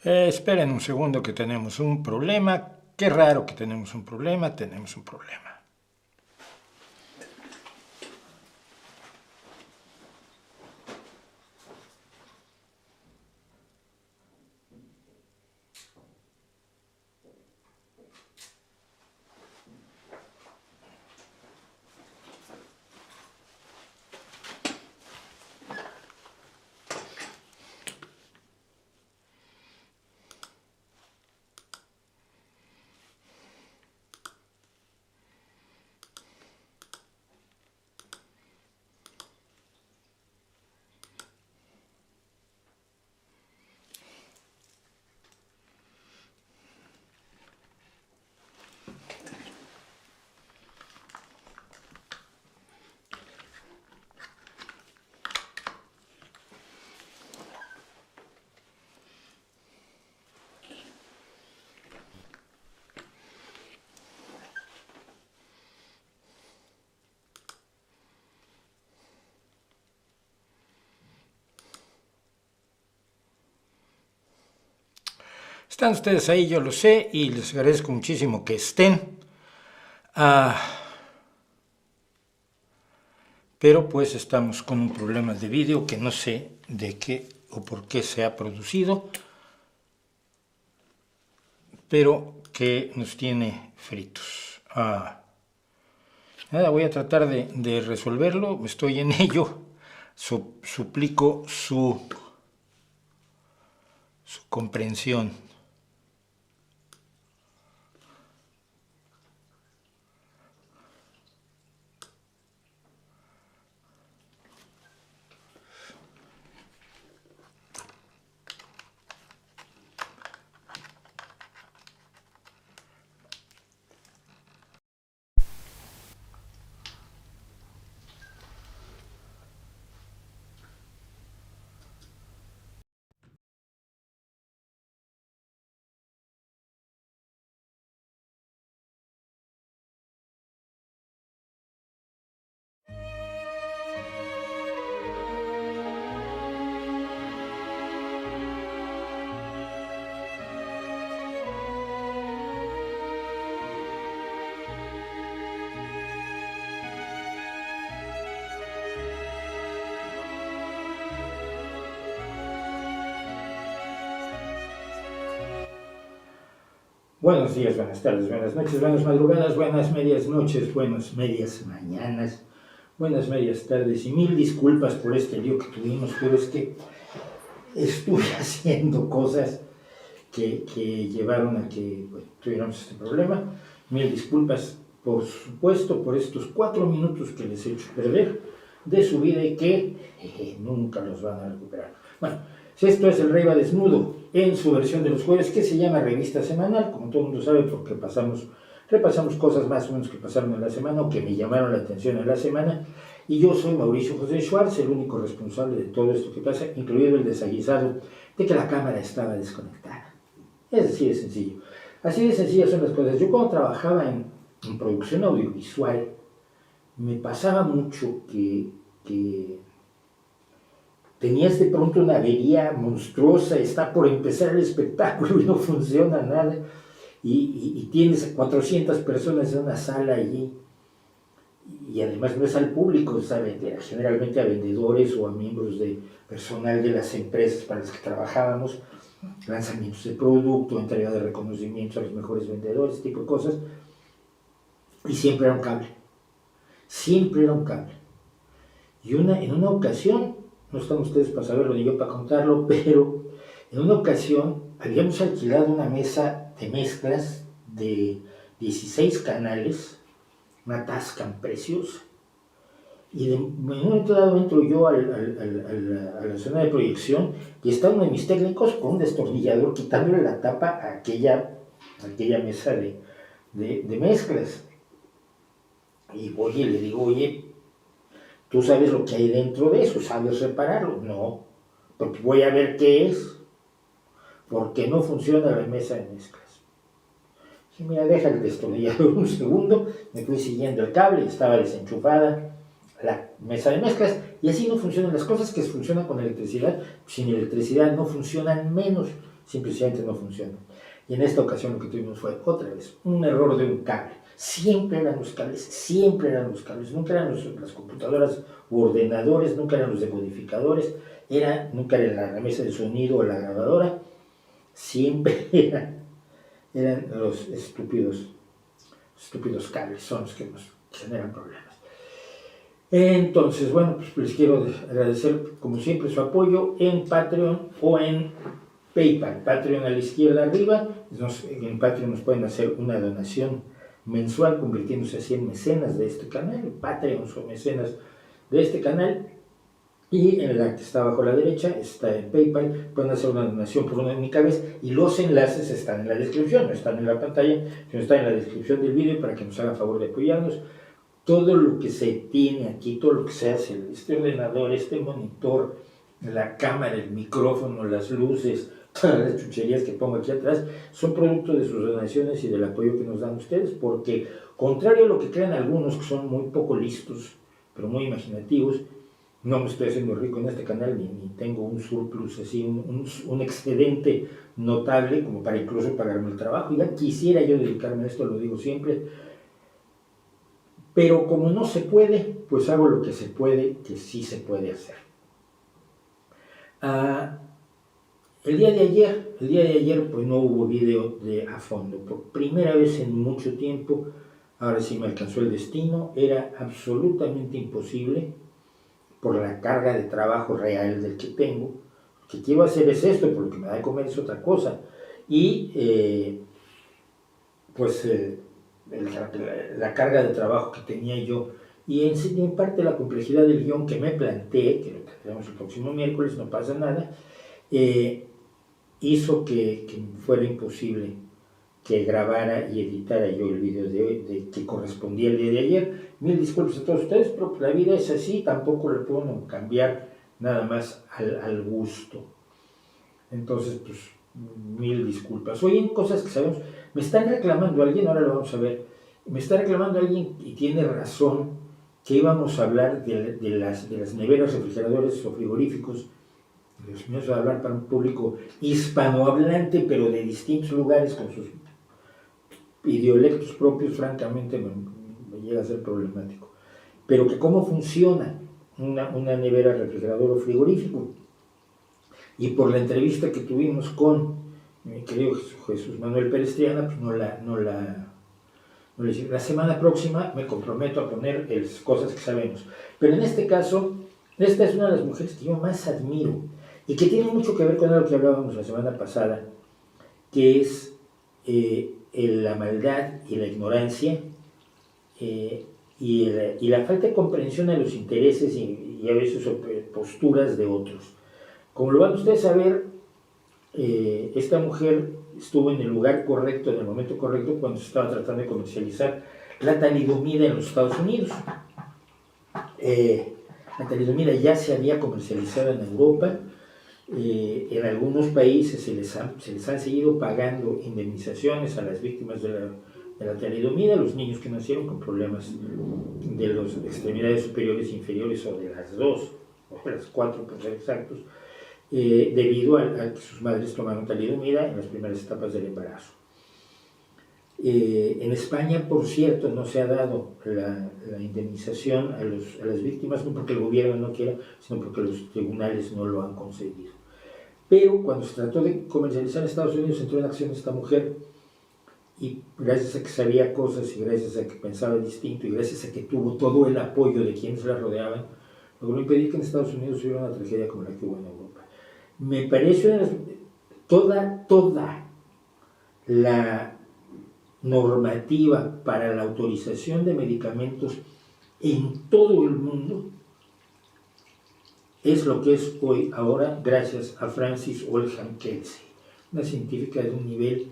Esperen un segundo que tenemos un problema. Qué raro que tenemos un problema. Tenemos un problema. Están ustedes ahí, yo lo sé, y les agradezco muchísimo que estén. Pero pues estamos con un problema de vídeo que no sé de qué o por qué se ha producido, pero que nos tiene fritos. Nada, voy a tratar de resolverlo, estoy en ello. Suplico su comprensión. Buenos días, buenas tardes, buenas noches, buenas madrugadas, buenas medias noches, buenas medias mañanas, buenas medias tardes y mil disculpas por este lío que tuvimos, pero es que estuve haciendo cosas que llevaron a que tuviéramos este problema. Mil disculpas, por supuesto, por estos 4 minutos que les he hecho perder de su vida y que nunca los van a recuperar. Bueno, esto es El Rey va Desnudo en su versión de los jueves, que se llama Revista Semanal, como todo el mundo sabe, porque repasamos cosas más o menos que pasaron en la semana o que me llamaron la atención en la semana. Y yo soy Mauricio José Schwartz, el único responsable de todo esto que pasa, incluido el desaguisado de que la cámara estaba desconectada. Es así de sencillo. Así de sencillas son las cosas. Yo cuando trabajaba en producción audiovisual, me pasaba mucho que tenías de pronto una avería monstruosa, está por empezar el espectáculo y no funciona nada, y tienes 400 personas en una sala allí, y además no es al público, ¿sabe? Generalmente a vendedores o a miembros de personal de las empresas para las que trabajábamos, lanzamientos de producto, entrega de reconocimientos a los mejores vendedores, este tipo de cosas, y siempre era un cable, siempre era un cable. Y en una ocasión, no están ustedes para saberlo ni yo para contarlo, pero en una ocasión habíamos alquilado una mesa de mezclas de 16 canales, una Tascam preciosa, y en un momento dado entro yo a la zona de proyección y está uno de mis técnicos con un destornillador quitándole la tapa a aquella mesa de mezclas. Y voy y le digo, oye, ¿tú sabes lo que hay dentro de eso? ¿Sabes repararlo? No, porque voy a ver qué es, porque no funciona la mesa de mezclas. Y mira, deja el destornillador un segundo, me fui siguiendo el cable, estaba desenchufada la mesa de mezclas, y así no funcionan las cosas que funcionan con electricidad. Sin electricidad no funcionan menos, simplemente no funcionan. Y en esta ocasión lo que tuvimos fue otra vez un error de un cable. Siempre eran los cables, nunca eran las computadoras u ordenadores, nunca eran los decodificadores, nunca era la mesa de sonido o la grabadora, siempre eran los estúpidos cables, son los que nos generan problemas. Entonces, bueno, pues les quiero agradecer como siempre su apoyo en Patreon o en PayPal. Patreon a la izquierda arriba, en Patreon nos pueden hacer una donación mensual convirtiéndose así en mecenas de este canal. Patreon son mecenas de este canal. Y en la que está abajo a la derecha está en PayPal, pueden hacer una donación por una única vez y los enlaces están en la descripción, no están en la pantalla, sino están en la descripción del vídeo para que nos hagan favor de apoyarnos. Todo lo que se tiene aquí, todo lo que se hace, este ordenador, este monitor, la cámara, el micrófono, las luces, todas las chucherías que pongo aquí atrás, son producto de sus donaciones y del apoyo que nos dan ustedes, porque contrario a lo que crean algunos que son muy poco listos, pero muy imaginativos, no me estoy haciendo rico en este canal, ni tengo un surplus así, un excedente notable como para incluso pagarme el trabajo. Ya quisiera yo dedicarme a esto, lo digo siempre, pero como no se puede, pues hago lo que se puede, que sí se puede hacer. El día de ayer pues no hubo video de a fondo, por primera vez en mucho tiempo. Ahora sí me alcanzó el destino, era absolutamente imposible por la carga de trabajo real del que tengo. Lo que quiero hacer es esto, por lo que me da de comer es otra cosa. Y la carga de trabajo que tenía yo y en parte la complejidad del guión que me planteé, que lo tendremos el próximo miércoles, no pasa nada, hizo que fuera imposible que grabara y editara yo el video de hoy, que correspondía al día de ayer. Mil disculpas a todos ustedes, pero la vida es así, tampoco le puedo cambiar nada más al gusto. Entonces, pues, mil disculpas. Hoy en cosas que sabemos, me están reclamando alguien, ahora lo vamos a ver, me está reclamando alguien y tiene razón, que íbamos a hablar de las neveras, refrigeradores o frigoríficos. Dios mío, va a hablar para un público hispanohablante, pero de distintos lugares, con sus idiolectos propios, francamente me llega a ser problemático. Pero que cómo funciona una nevera, refrigerador o frigorífico. Y por la entrevista que tuvimos con mi querido Jesús Manuel Pérez Triana, pues no le hice. La semana próxima me comprometo a poner las cosas que sabemos. Pero en este caso, esta es una de las mujeres que yo más admiro y que tiene mucho que ver con lo que hablábamos la semana pasada, que es la maldad y la ignorancia y la falta de comprensión de los intereses y a veces posturas de otros. Como lo van ustedes a ver, esta mujer estuvo en el lugar correcto, en el momento correcto, cuando se estaba tratando de comercializar la talidomida en los Estados Unidos. La talidomida ya se había comercializado en Europa. En algunos países se les han seguido pagando indemnizaciones a las víctimas de la talidomida, los niños que nacieron con problemas de las extremidades superiores e inferiores, o de las dos, o de las cuatro, por ser exactos, debido a que sus madres tomaron talidomida en las primeras etapas del embarazo. En España, por cierto, no se ha dado la indemnización a las víctimas, no porque el gobierno no quiera, sino porque los tribunales no lo han concedido. Pero cuando se trató de comercializar en Estados Unidos, entró en acción esta mujer, y gracias a que sabía cosas, y gracias a que pensaba distinto, y gracias a que tuvo todo el apoyo de quienes la rodeaban, logró impedir que en Estados Unidos hubiera una tragedia como la que hubo en Europa. Me parece toda la normativa para la autorización de medicamentos en todo el mundo es lo que es hoy, ahora, gracias a Frances Oldham Kelsey, una científica de un nivel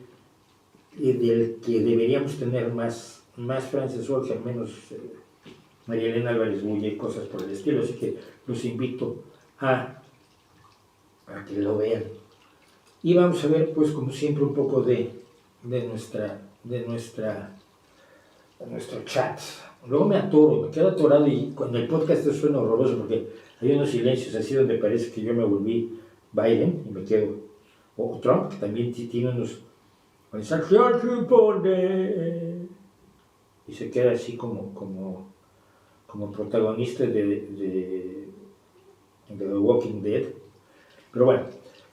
del que deberíamos tener más Frances Oldham, menos María Elena Álvarez Bulla y cosas por el estilo. Así que los invito a que lo vean. Y vamos a ver, pues, como siempre, un poco de nuestro chat. Luego me quedo atorado, y cuando el podcast suena horroroso porque hay unos silencios así donde parece que yo me volví Biden y me quedo o Trump, que también tiene unos... y se queda así como protagonista de The Walking Dead. Pero bueno,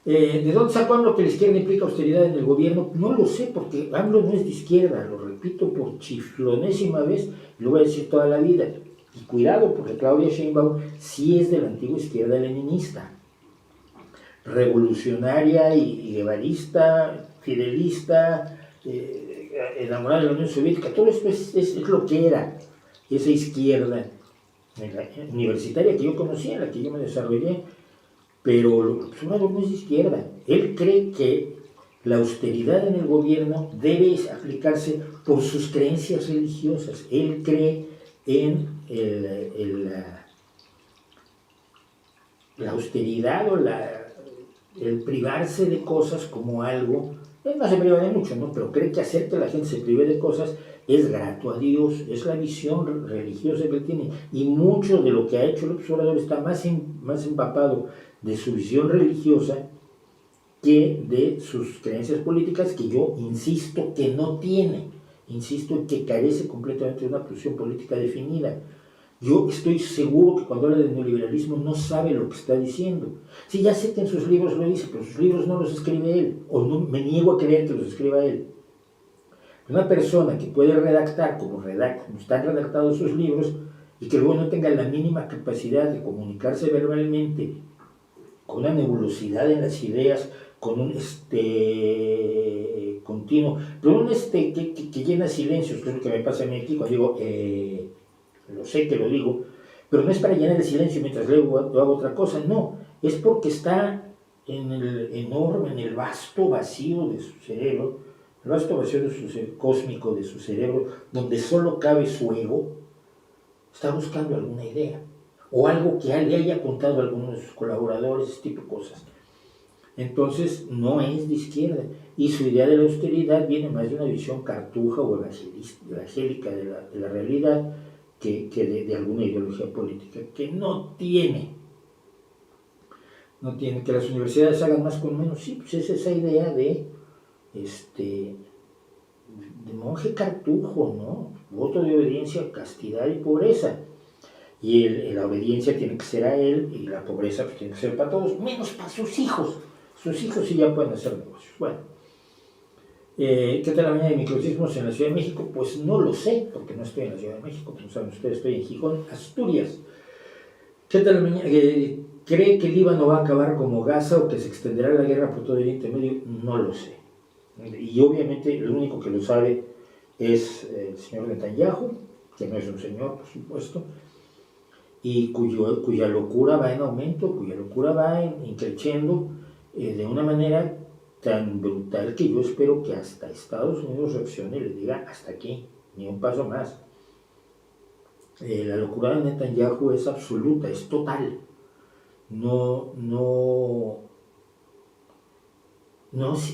¿de dónde sacó lo que la izquierda implica austeridad en el gobierno? No lo sé, porque AMLO no es de izquierda, lo repito por chiflonésima vez, lo voy a decir toda la vida. Y cuidado, porque Claudia Sheinbaum sí es de la antigua izquierda leninista, revolucionaria y guevarista, fidelista, enamorada de la Unión Soviética. Todo esto es lo que era esa izquierda universitaria que yo conocía, en la que yo me desarrollé. Pero López Obrador no es de izquierda. Él cree que la austeridad en el gobierno debe aplicarse por sus creencias religiosas. Él cree en la austeridad o el privarse de cosas como algo. Él no se priva de mucho, ¿no? Pero cree que hacer que la gente se prive de cosas es grato a Dios, es la visión religiosa que él tiene. Y mucho de lo que ha hecho López Obrador está más empapado de su visión religiosa que de sus creencias políticas, que yo insisto que no tiene, insisto en que carece completamente de una posición política definida. Yo estoy seguro que cuando habla de neoliberalismo no sabe lo que está diciendo. Sí, ya sé que en sus libros lo dice, pero sus libros no los escribe él, o no, me niego a creer que los escriba él. Una persona que puede redactar como están redactados sus libros y que luego no tenga la mínima capacidad de comunicarse verbalmente, con una nebulosidad en las ideas, con un continuo, pero un que llena silencios, que es lo que me pasa a mí aquí cuando digo, lo sé que lo digo, pero no es para llenar el silencio mientras leo o hago otra cosa, no, es porque está en el enorme, en el vasto vacío de su cerebro, el vasto vacío cósmico de su cerebro, donde solo cabe su ego, está buscando alguna idea, o algo que le haya contado a algunos de sus colaboradores, ese tipo de cosas. Entonces, no es de izquierda. Y su idea de la austeridad viene más de una visión cartuja o evangélica de la realidad que de alguna ideología política, que no tiene. Que las universidades hagan más con menos. Sí, pues es esa idea de monje cartujo, ¿no? Voto de obediencia, castidad y pobreza. Y la obediencia tiene que ser a él y la pobreza pues, tiene que ser para todos, menos para sus hijos. Sus hijos sí ya pueden hacer negocios. Bueno, ¿qué tal la mañana de microcismos en la Ciudad de México? Pues no lo sé, porque no estoy en la Ciudad de México, como saben ustedes, estoy en Gijón, Asturias. ¿Qué tal la mañana? ¿Cree que el Líbano va a acabar como Gaza o que se extenderá la guerra por todo el Oriente Medio? No lo sé. Y obviamente el único que lo sabe es el señor Netanyahu, que no es un señor, por supuesto, y cuya locura va en aumento, cuya locura va creciendo de una manera tan brutal que yo espero que hasta Estados Unidos reaccione y le diga hasta aquí, ni un paso más. La locura de Netanyahu es absoluta, es total. No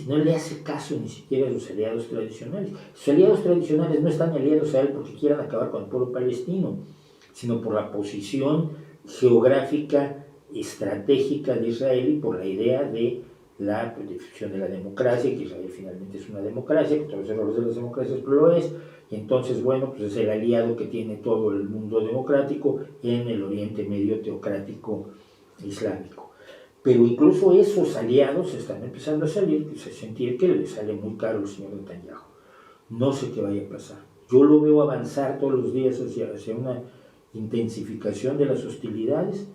le hace caso ni siquiera a sus aliados tradicionales. Sus aliados tradicionales no están aliados a él porque quieran acabar con el pueblo palestino, sino por la posición geográfica, estratégica de Israel y por la idea de la definición de la democracia, que Israel finalmente es una democracia, que todos los errores de las democracias lo es, y entonces, bueno, pues es el aliado que tiene todo el mundo democrático en el Oriente Medio teocrático islámico. Pero incluso esos aliados están empezando a sentir que le sale muy caro el señor Netanyahu. No sé qué vaya a pasar. Yo lo veo avanzar todos los días hacia una intensificación de las hostilidades.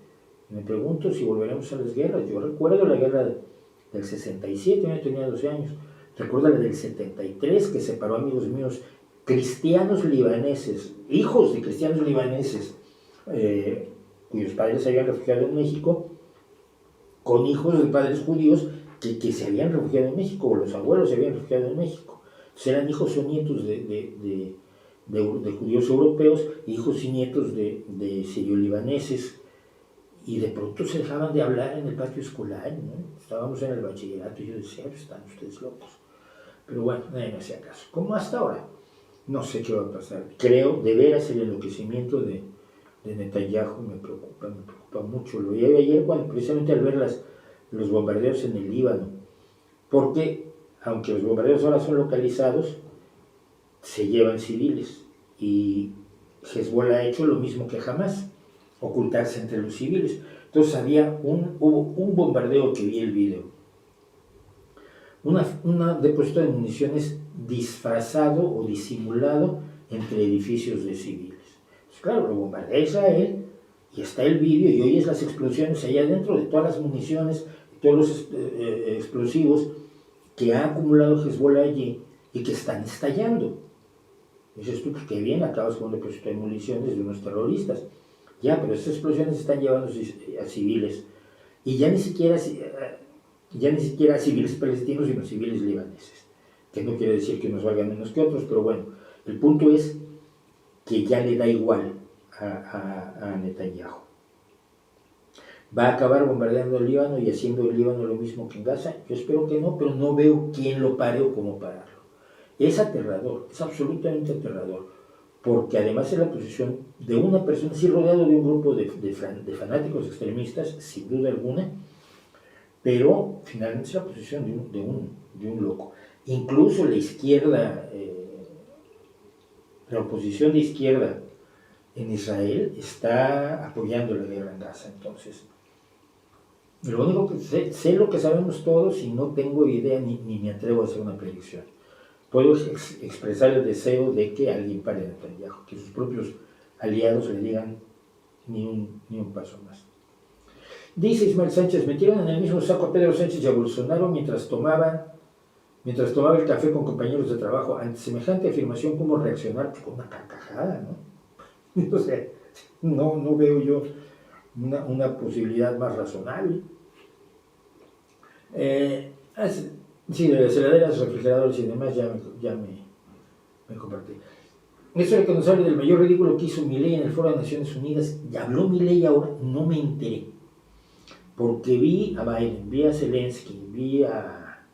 Me pregunto si volveremos a las guerras. Yo recuerdo la guerra del 67, yo tenía 12 años. Recuerdo la del 73, que separó, amigos míos, cristianos libaneses, hijos de cristianos libaneses, cuyos padres se habían refugiado en México, con hijos de padres judíos que se habían refugiado en México, o los abuelos se habían refugiado en México. Entonces eran hijos o nietos de judíos europeos, hijos y nietos de sirio-libaneses, y de pronto se dejaban de hablar en el patio escolar, ¿no? Estábamos en el bachillerato y yo decía, pues están ustedes locos. Pero bueno, nadie me hacía caso. Como hasta ahora, no sé qué va a pasar. Creo, de veras, el enloquecimiento de Netanyahu me preocupa mucho. Lo vi ayer precisamente al ver los bombardeos en el Líbano. porque aunque los bombardeos ahora son localizados, se llevan civiles, y Hezbollah ha hecho lo mismo que Hamas, ocultarse entre los civiles. Entonces hubo un bombardeo que vi el video, un depósito de municiones disfrazado o disimulado entre edificios de civiles. Pues claro, lo bombardea Israel y está el vídeo y oyes las explosiones allá adentro de todas las municiones, todos los explosivos que ha acumulado Hezbollah allí y que están estallando. Dices tú, pues qué bien, acabas con un depósito de municiones de unos terroristas. Ya, pero esas explosiones están llevando a civiles, y ya ni siquiera a civiles palestinos, sino civiles libaneses, que no quiere decir que unos valgan menos que otros, pero bueno, el punto es que ya le da igual a Netanyahu. ¿Va a acabar bombardeando el Líbano y haciendo el Líbano lo mismo que en Gaza? Yo espero que no, pero no veo quién lo pare o cómo pararlo. Es aterrador, es absolutamente aterrador, porque además es la posición de una persona, sí, rodeado de un grupo de fanáticos extremistas, sin duda alguna, pero finalmente es la posición de un loco. Incluso la izquierda, la oposición de izquierda en Israel está apoyando la guerra en Gaza. Entonces, lo único que sé lo que sabemos todos, y no tengo idea ni me atrevo a hacer una predicción. Puedo expresar el deseo de que alguien pare a Netanyahu, que sus propios aliados le digan ni un paso más. Dice Ismael Sánchez: metieron en el mismo saco a Pedro Sánchez y a Bolsonaro mientras tomaba el café con compañeros de trabajo. Ante semejante afirmación, ¿cómo reaccionar? Pues con una carcajada, ¿no? O sea, no veo yo una posibilidad más razonable. Sí, de las heladeras, refrigeradores y demás ya me compartí. Eso de que nos hable del mayor ridículo que hizo Milei en el Foro de Naciones Unidas. Ya habló Milei ahora, no me enteré. Porque vi a Biden, vi a Zelensky, vi a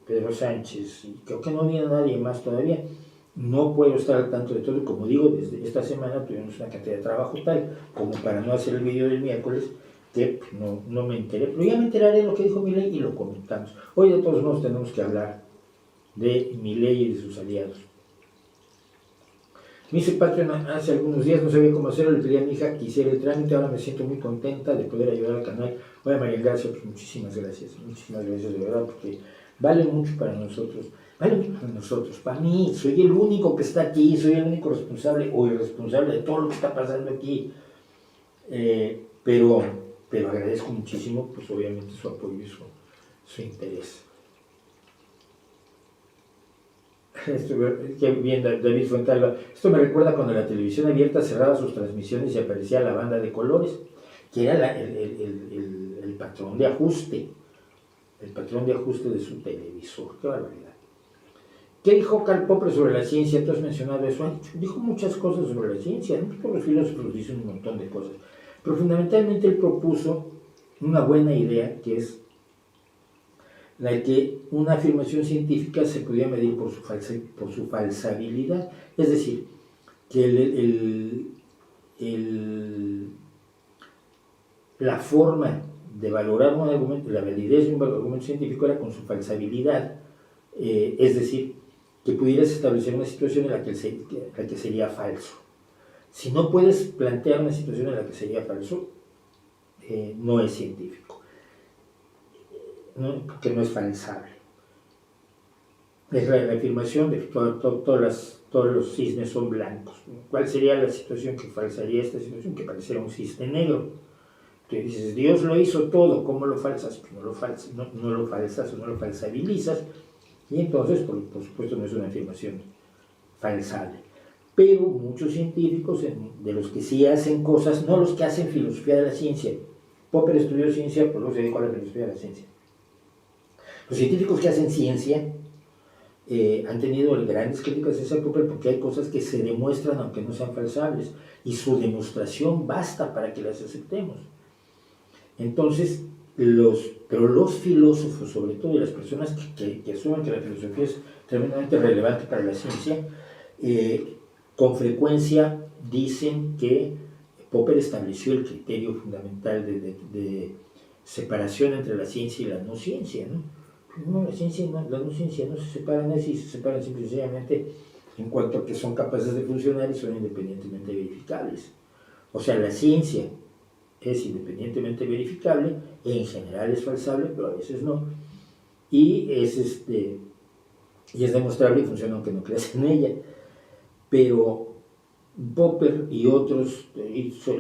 Pedro Sánchez, y creo que no vi a nadie más todavía. No puedo estar al tanto de todo, como digo, desde esta semana tuvimos una cantidad de trabajo tal, como para no hacer el video del miércoles, que no me enteré, pero ya me enteraré de lo que dijo Milei y lo comentamos. Hoy de todos modos tenemos que hablar de Milei y de sus aliados. Me hice Patreon hace algunos días, no sabía cómo hacerlo, le pedí a mi hija que hiciera el trámite, ahora me siento muy contenta de poder ayudar al canal. Oye, María García, pues muchísimas gracias de verdad, porque vale mucho para nosotros, para mí. Soy el único que está aquí, soy el único responsable o irresponsable de todo lo que está pasando aquí, pero agradezco muchísimo, pues obviamente su apoyo y su interés. Qué bien, David Fuentalba. Esto me recuerda cuando la televisión abierta cerraba sus transmisiones y aparecía la banda de colores, que era el patrón de ajuste, de su televisor. Qué barbaridad. ¿Qué dijo Karl Popper sobre la ciencia? Tú has mencionado eso. Dijo muchas cosas sobre la ciencia, ¿no? Todos los filósofos dicen un montón de cosas, pero fundamentalmente él propuso una buena idea, que es la de que una afirmación científica se podía medir por su falsabilidad, es decir, que la forma de valorar un argumento, la validez de un argumento científico era con su falsabilidad, es decir, que pudieras establecer una situación en la que sería falso. Si no puedes plantear una situación en la que sería falso, no es científico. Que no es falsable. Es la afirmación de que todos los cisnes son blancos. ¿Cuál sería la situación que falsaría esta situación? Que pareciera un cisne negro. Tú dices, Dios lo hizo todo, ¿cómo lo falsas? Pues no lo falsas o no lo falsabilizas, y entonces, por supuesto, no es una afirmación falsable. Pero muchos científicos, de los que sí hacen cosas, no los que hacen filosofía de la ciencia. Popper estudió ciencia, por luego se dedicó a la filosofía de la ciencia. Los científicos que hacen ciencia han tenido grandes críticas a esa Popper, porque hay cosas que se demuestran aunque no sean falsables, y su demostración basta para que las aceptemos. Entonces, pero los filósofos, sobre todo, y las personas que asumen que la filosofía es tremendamente relevante para la ciencia, con frecuencia dicen que Popper estableció el criterio fundamental separación entre la ciencia y la no ciencia, ¿no? No, la ciencia y la no ciencia no se separan así, se separan simplemente en cuanto a que son capaces de funcionar y son independientemente verificables. O sea, la ciencia es independientemente verificable, en general es falsable, pero a veces no, y es demostrable y funciona aunque no creas en ella. Pero Popper y otros,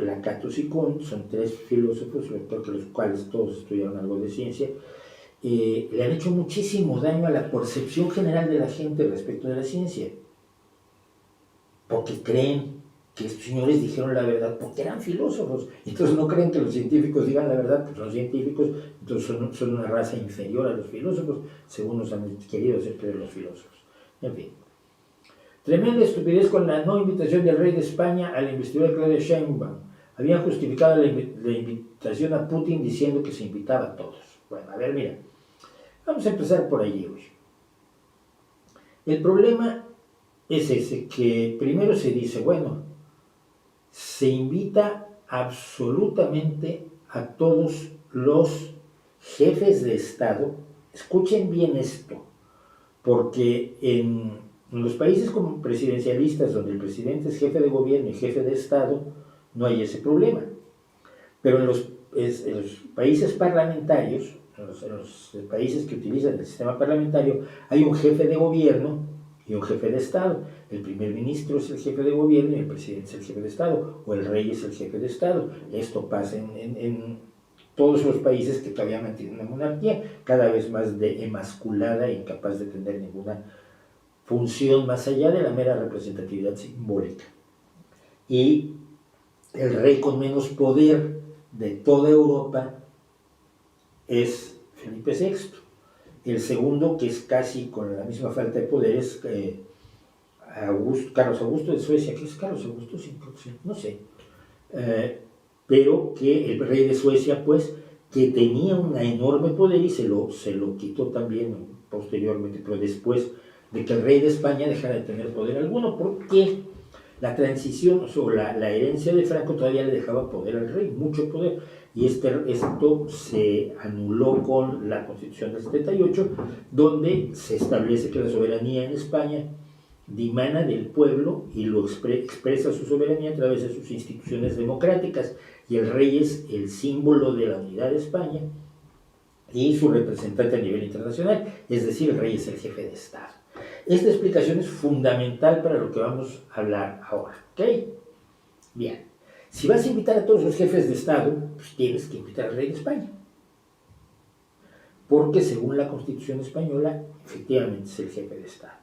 Lakatos y Kuhn, son tres filósofos, los cuales todos estudiaron algo de ciencia, le han hecho muchísimo daño a la percepción general de la gente respecto de la ciencia, porque creen que estos señores dijeron la verdad porque eran filósofos, entonces no creen que los científicos digan la verdad, pues son científicos, entonces son una raza inferior a los filósofos, según nos han querido hacer creer los filósofos. En fin. Tremenda estupidez con la no invitación del rey de España a la investidura de Claudia Sheinbaum. Habían justificado la invitación a Putin diciendo que se invitaba a todos. Bueno, a ver, mira, vamos a empezar por allí hoy. El problema es ese, que primero se dice, bueno, se invita absolutamente a todos los jefes de Estado. Escuchen bien esto, porque en los países como presidencialistas, donde el presidente es jefe de gobierno y jefe de Estado, no hay ese problema. Pero en los países parlamentarios, en los países que utilizan el sistema parlamentario, hay un jefe de gobierno y un jefe de Estado. El primer ministro es el jefe de gobierno y el presidente es el jefe de Estado, o el rey es el jefe de Estado. Esto pasa en todos los países que todavía mantienen una monarquía, cada vez más emasculada e incapaz de tener ninguna función más allá de la mera representatividad simbólica. Y el rey con menos poder de toda Europa es Felipe VI. El segundo, que es casi con la misma falta de poder, es Carlos Augusto de Suecia. ¿Qué es Carlos Augusto? Sí, no sé. Pero que el rey de Suecia, pues, que tenía un enorme poder y se lo quitó también posteriormente, pero después de que el rey de España dejara de tener poder alguno, porque la transición o la herencia de Franco todavía le dejaba poder al rey, mucho poder, y esto se anuló con la Constitución del 78, donde se establece que la soberanía en España dimana del pueblo y lo expresa su soberanía a través de sus instituciones democráticas, y el rey es el símbolo de la unidad de España y su representante a nivel internacional, es decir, el rey es el jefe de Estado. Esta explicación es fundamental para lo que vamos a hablar ahora, ¿ok? Bien, si vas a invitar a todos los jefes de Estado, pues tienes que invitar al rey de España, porque según la Constitución española, efectivamente es el jefe de Estado.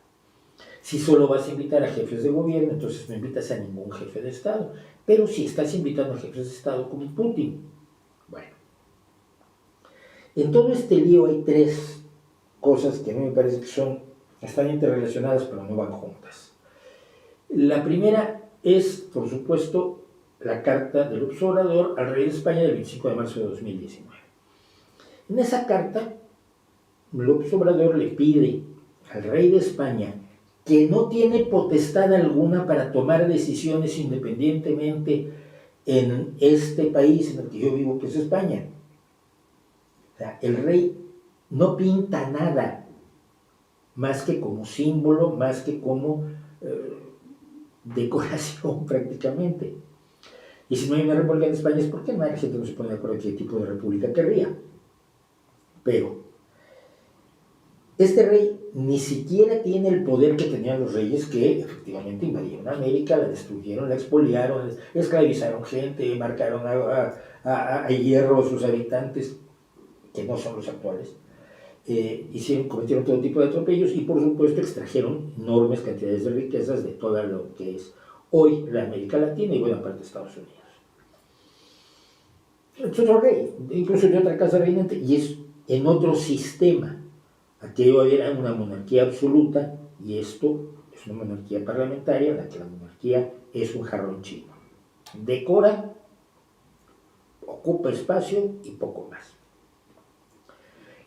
Si solo vas a invitar a jefes de gobierno, entonces no invitas a ningún jefe de Estado, pero si estás invitando a jefes de Estado como Putin, bueno. En todo este lío hay tres cosas que a mí me parece que están interrelacionadas pero no van juntas. La primera es, por supuesto, la carta del Obrador al rey de España del 25 de marzo de 2019. En esa carta, López Obrador le pide al rey de España, que no tiene potestad alguna para tomar decisiones independientemente en este país en el que yo vivo, que es España. O sea, el rey no pinta nada más que como símbolo, más que como decoración prácticamente. Y si no hay una república en España es porque la gente no se pone de acuerdo qué tipo de república querría. Pero este rey ni siquiera tiene el poder que tenían los reyes que efectivamente invadieron América, la destruyeron, la expoliaron, esclavizaron gente, marcaron a hierro a sus habitantes, que no son los actuales. Cometieron todo tipo de atropellos y por supuesto extrajeron enormes cantidades de riquezas de todo lo que es hoy la América Latina y buena parte de Estados Unidos. Es otro rey, incluso de otra casa reinante, y es en otro sistema. Aquello era una monarquía absoluta y esto es una monarquía parlamentaria en la que la monarquía es un jarrón chino. Decora, ocupa espacio y poco más.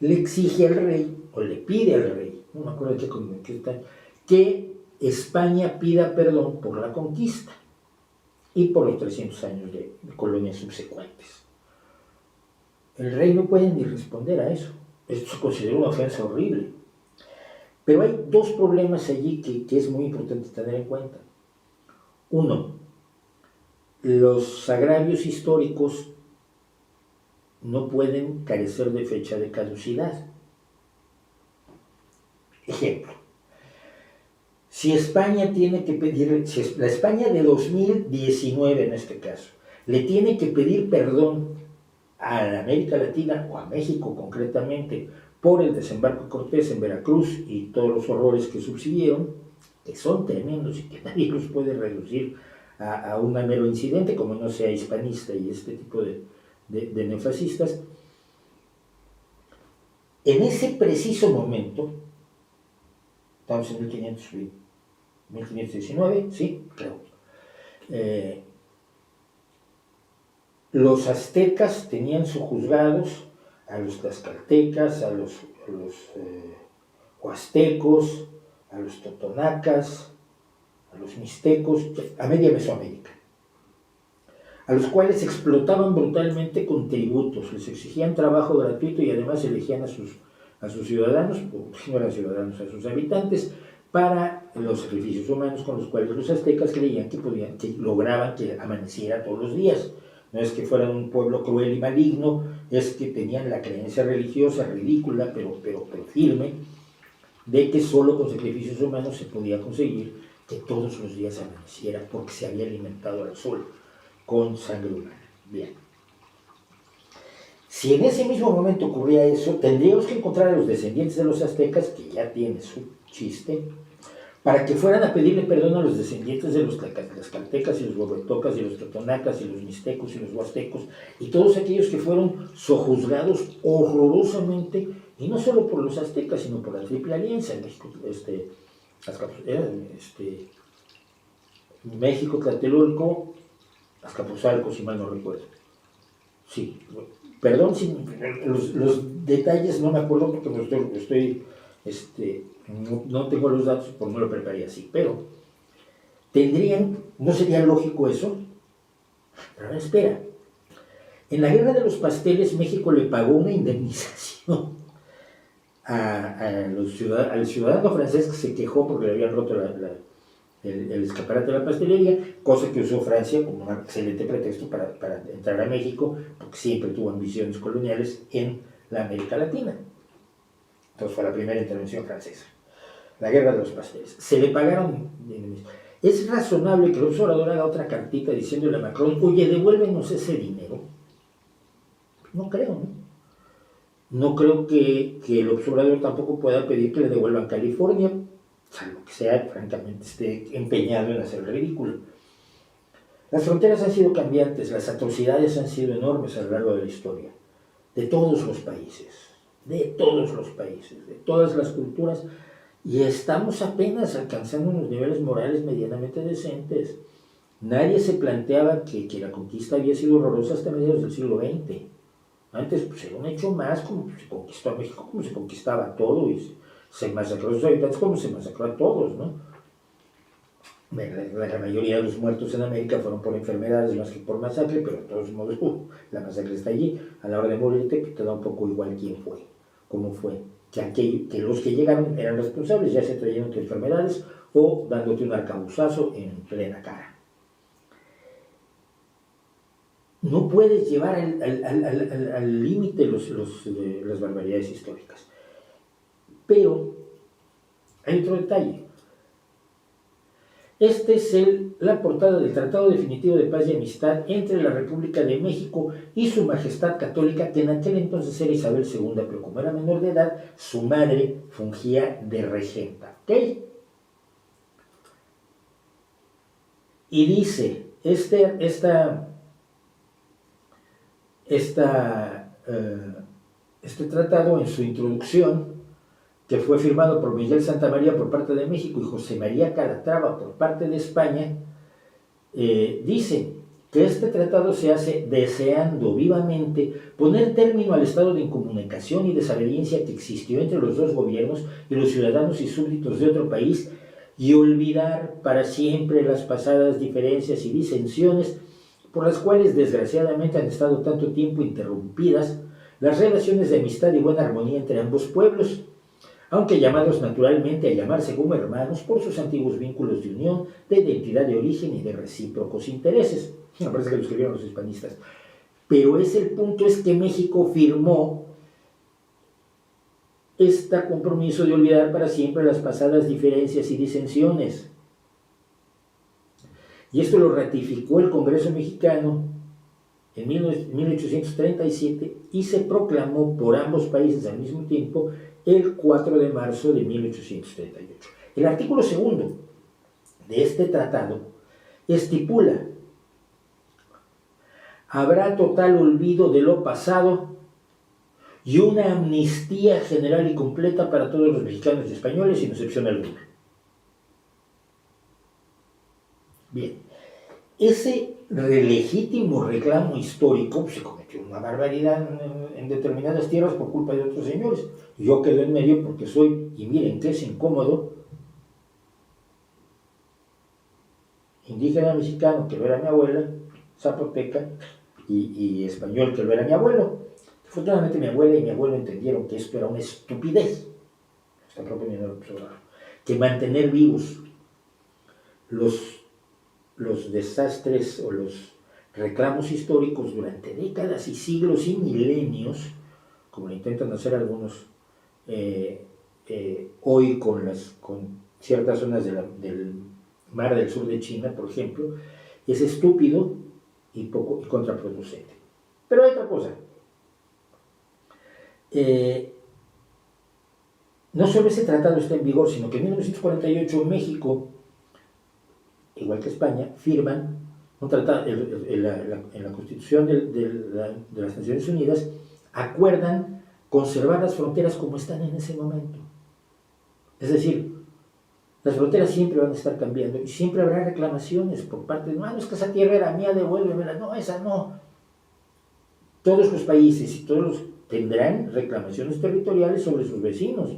Le exige al rey, o le pide al rey, no me acuerdo de qué está, que España pida perdón por la conquista y por los 300 años de colonias subsecuentes. El rey no puede ni responder a eso. Esto se considera una ofensa horrible. Pero hay dos problemas allí que es muy importante tener en cuenta. Uno, los agravios históricos no pueden carecer de fecha de caducidad. Ejemplo, si España tiene que pedir, si la España de 2019 en este caso, le tiene que pedir perdón a la América Latina o a México concretamente por el desembarco de Cortés en Veracruz y todos los horrores que subsiguieron, que son tremendos y que nadie los puede reducir a un mero incidente, como no sea hispanista y este tipo de neofascistas. En ese preciso momento, estamos en 1519, sí, creo. Los aztecas tenían sujuzgados a los tlaxcaltecas, a los huastecos, a los totonacas, a los mixtecos, a media Mesoamérica, a los cuales explotaban brutalmente con tributos, les exigían trabajo gratuito y además elegían a sus ciudadanos, o si no eran ciudadanos, a sus habitantes, para los sacrificios humanos con los cuales los aztecas creían que lograban que amaneciera todos los días. No es que fueran un pueblo cruel y maligno, es que tenían la creencia religiosa ridícula, pero firme, de que solo con sacrificios humanos se podía conseguir que todos los días amaneciera, porque se había alimentado al sol con sangre humana. Bien. Si en ese mismo momento ocurría eso, tendríamos que encontrar a los descendientes de los aztecas, que ya tiene su chiste, para que fueran a pedirle perdón a los descendientes de los tlaxcaltecas y los huehuetocas y los totonacas y los mixtecos y los huastecos y todos aquellos que fueron sojuzgados horrorosamente, y no solo por los aztecas, sino por la Triple Alianza, México, Tlatelolco, Azcapotzalco, si mal no recuerdo. Sí, perdón, los detalles no me acuerdo porque no tengo los datos, porque no lo preparé así, pero ¿no sería lógico eso? Pero ahora espera, en la Guerra de los Pasteles México le pagó una indemnización al ciudadano francés que se quejó porque le habían roto el escaparate de la pastelería, cosa que usó Francia como un excelente pretexto para entrar a México, porque siempre tuvo ambiciones coloniales en la América Latina. Entonces fue la primera intervención francesa, la Guerra de los Pasteles. Se le pagaron. ¿Es razonable que el observador haga otra cartita diciéndole a Macron, oye, devuélvenos ese dinero? No creo, ¿no? No creo que el observador tampoco pueda pedir que le devuelvan California, salvo que sea, francamente, esté empeñado en hacer el ridículo. Las fronteras han sido cambiantes, las atrocidades han sido enormes a lo largo de la historia, de todos los países, de todas las culturas, y estamos apenas alcanzando unos niveles morales medianamente decentes. Nadie se planteaba que la conquista había sido horrorosa hasta mediados del siglo XX. Antes pues, era un hecho más, como se conquistó a México, como se conquistaba todo, y se masacró a sus habitantes como se masacró a todos, ¿no? La mayoría de los muertos en América fueron por enfermedades más que por masacre, pero de todos modos, la masacre está allí. A la hora de morirte, te da un poco igual quién fue, cómo fue. Que los que llegaron eran responsables, ya sea trayéndote enfermedades o dándote un arcabuzazo en plena cara. No puedes llevar al límite las barbaridades históricas. Pero hay otro detalle. Esta es la portada del Tratado Definitivo de Paz y Amistad entre la República de México y su Majestad Católica, que en aquel entonces era Isabel II, pero como era menor de edad, su madre fungía de regenta. ¿Ok? Y dice, este tratado en su introducción, que fue firmado por Miguel Santamaría por parte de México y José María Calatrava por parte de España, dice que este tratado se hace deseando vivamente poner término al estado de incomunicación y desaveniencia que existió entre los dos gobiernos y los ciudadanos y súbditos de otro país, y olvidar para siempre las pasadas diferencias y disensiones por las cuales desgraciadamente han estado tanto tiempo interrumpidas las relaciones de amistad y buena armonía entre ambos pueblos, aunque llamados naturalmente a llamarse como hermanos por sus antiguos vínculos de unión, de identidad de origen y de recíprocos intereses. Me parece que lo escribieron los hispanistas. Pero el punto es que México firmó este compromiso de olvidar para siempre las pasadas diferencias y disensiones. Y esto lo ratificó el Congreso mexicano en 1837 y se proclamó por ambos países al mismo tiempo el 4 de marzo de 1838. El artículo segundo de este tratado estipula: habrá total olvido de lo pasado y una amnistía general y completa para todos los mexicanos y españoles sin excepción alguna. Bien, ese legítimo reclamo histórico se cometió una barbaridad en determinadas tierras por culpa de otros señores. Yo quedo en medio porque soy, y miren que es incómodo, indígena mexicano, que lo era mi abuela, zapoteca, y español, que lo era mi abuelo. Afortunadamente mi abuela y mi abuelo entendieron que esto era una estupidez, está proponiendo el observador, que mantener vivos los desastres o los reclamos históricos durante décadas y siglos y milenios, como lo intentan hacer algunos hoy con ciertas zonas del mar del sur de China, por ejemplo, es estúpido y contraproducente. Pero hay otra cosa. No solo ese tratado está en vigor, sino que en 1948 México, igual que España, firman un tratado, en la Constitución de las Naciones Unidas, acuerdan conservar las fronteras como están en ese momento. Es decir, las fronteras siempre van a estar cambiando y siempre habrá reclamaciones por parte de, no, es que esa tierra era mía, devuélvemela. No, esa no. Todos los países y todos tendrán reclamaciones territoriales sobre sus vecinos,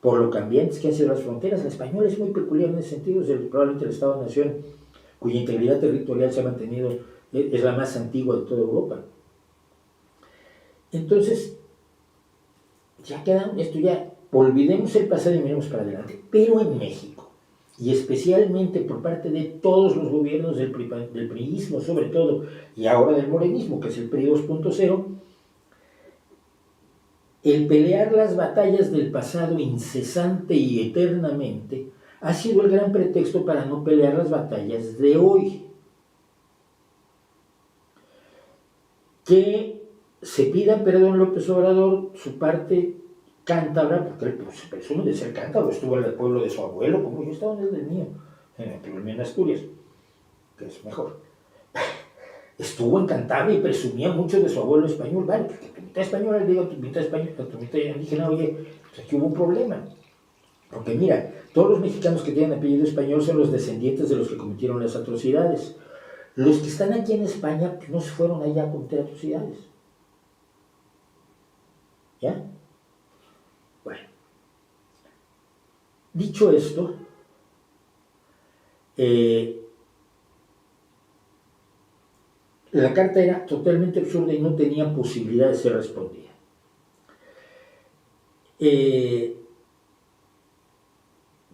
por lo cambiantes que han sido las fronteras. La española es muy peculiar en ese sentido, es probablemente el Estado-nación cuya integridad territorial se ha mantenido, es la más antigua de toda Europa. Entonces, olvidemos el pasado y miremos para adelante. Pero en México, y especialmente por parte de todos los gobiernos del priismo sobre todo, y ahora del morenismo, que es el PRI 2.0, el pelear las batallas del pasado incesante y eternamente ha sido el gran pretexto para no pelear las batallas de hoy. Que se pida perdón López Obrador, su parte cántabra, porque él se presume de ser cántabro, estuvo en el pueblo de su abuelo, como yo estaba en el del mío, en Asturias, que es mejor. Estuvo en Cantabria y presumía mucho de su abuelo español. Vale, porque tu mitad española le digo a tu mitad española, a tu mitad indígena, oye, pues aquí hubo un problema. Porque mira, todos los mexicanos que tienen apellido español son los descendientes de los que cometieron las atrocidades. Los que están aquí en España no se fueron allá a cometer atrocidades. ¿Ya? Bueno. Dicho esto, la carta era totalmente absurda y no tenía posibilidad de ser respondida.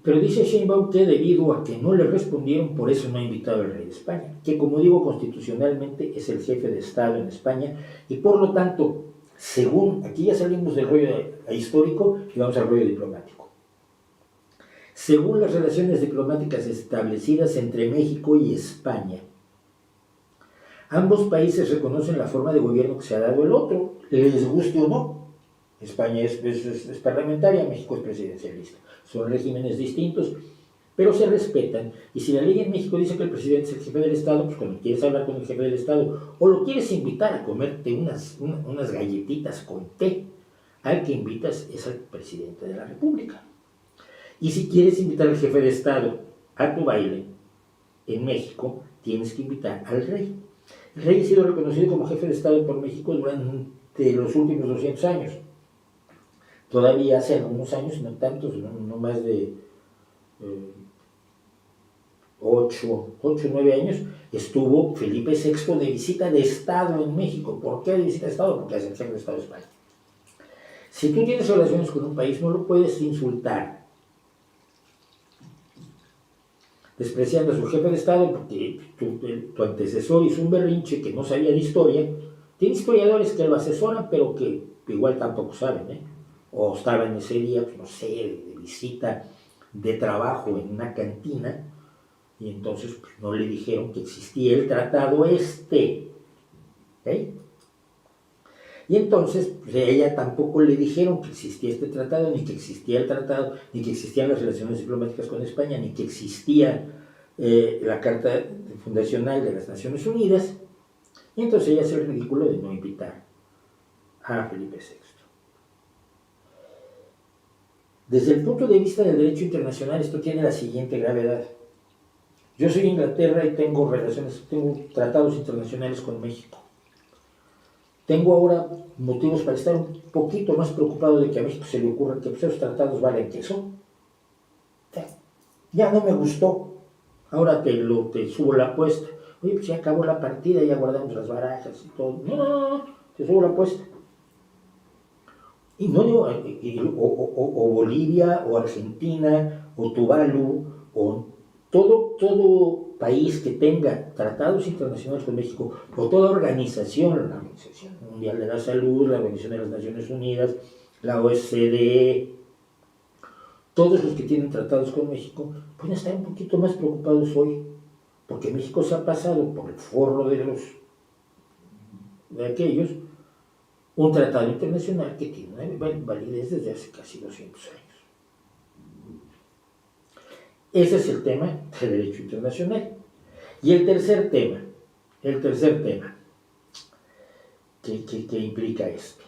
Pero dice Sheinbaum que debido a que no le respondieron, por eso no ha invitado al rey de España, que como digo, constitucionalmente es el jefe de Estado en España y por lo tanto, según, aquí ya salimos del rollo histórico y vamos al rollo diplomático. Según las relaciones diplomáticas establecidas entre México y España, ambos países reconocen la forma de gobierno que se ha dado el otro, les guste o no. España es parlamentaria, México es presidencialista. Son regímenes distintos, pero se respetan. Y si la ley en México dice que el presidente es el jefe del Estado, pues cuando quieres hablar con el jefe del Estado o lo quieres invitar a comerte unas galletitas con té, al que invitas es al presidente de la República. Y si quieres invitar al jefe de Estado a tu baile en México, tienes que invitar al rey. El rey ha sido reconocido como jefe de Estado por México durante los últimos 200 años. Todavía hace algunos años, no tantos, no más de 8 o 9 años, estuvo Felipe VI de visita de Estado en México. ¿Por qué de visita de Estado? Porque es el jefe de Estado de España. Si tú tienes relaciones con un país, no lo puedes insultar despreciando a su jefe de Estado porque tu antecesor hizo un berrinche que no sabía de historia. Tiene historiadores que lo asesoran, pero que igual tampoco saben, ¿eh? O estaban ese día, pues no sé, de visita de trabajo en una cantina, y entonces pues, no le dijeron que existía el tratado este. ¿Okay? Y entonces pues, a ella tampoco le dijeron que existía este tratado, ni que existía el tratado, ni que existían las relaciones diplomáticas con España, ni que existía la Carta Fundacional de las Naciones Unidas. Y entonces ella hace el ridículo de no invitar a Felipe VI. Desde el punto de vista del derecho internacional, esto tiene la siguiente gravedad. Yo soy Inglaterra y tengo tratados internacionales con México. Tengo ahora motivos para estar un poquito más preocupado de que a México se le ocurra que esos tratados valen queso. Ya no me gustó. Ahora te subo la apuesta. Oye, pues ya acabó la partida, ya guardamos las barajas y todo. No, te subo la apuesta. Y no digo, o Bolivia, o Argentina, o Tuvalu, o todo país que tenga tratados internacionales con México, o toda organización, la Organización Mundial de la Salud, la Organización de las Naciones Unidas, la OSCE, todos los que tienen tratados con México, pueden estar un poquito más preocupados hoy, porque México se ha pasado por el forro de aquellos, un tratado internacional que tiene una validez desde hace casi 200 años. Ese es el tema del derecho internacional. Y el tercer tema que implica esto.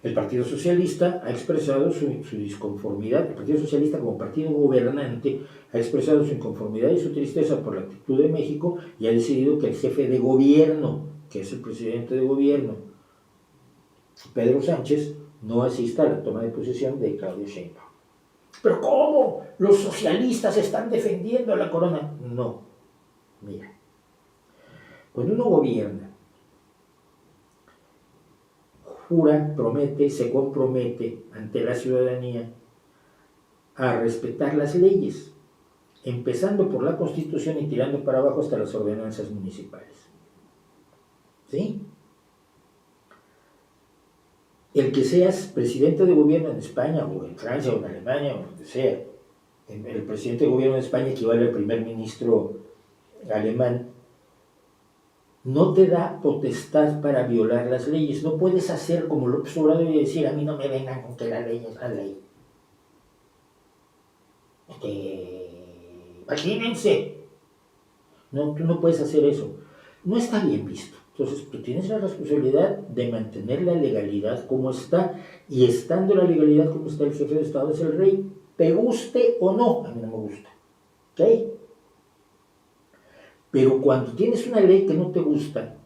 El Partido Socialista ha expresado su disconformidad, el Partido Socialista como partido gobernante ha expresado su inconformidad y su tristeza por la actitud de México y ha decidido que el jefe de gobierno, que es el presidente de gobierno, Pedro Sánchez, no asista a la toma de posesión de Claudia Sheinbaum. ¿Pero cómo? ¿Los socialistas están defendiendo a la corona? No. Mira, cuando uno gobierna, jura, promete, se compromete ante la ciudadanía a respetar las leyes, empezando por la Constitución y tirando para abajo hasta las ordenanzas municipales. ¿Sí? El que seas presidente de gobierno en España, o en Francia, o en Alemania, o donde sea, el presidente de gobierno de España equivale al primer ministro alemán, no te da potestad para violar las leyes. No puedes hacer como López Obrador y decir, a mí no me vengan con que la ley es la ley. Imagínense. No, tú no puedes hacer eso. No está bien visto. Entonces, tú tienes la responsabilidad de mantener la legalidad como está, y estando la legalidad como está, el jefe de Estado es el rey. Te guste o no, a mí no me gusta. ¿Ok? Pero cuando tienes una ley que no te gusta,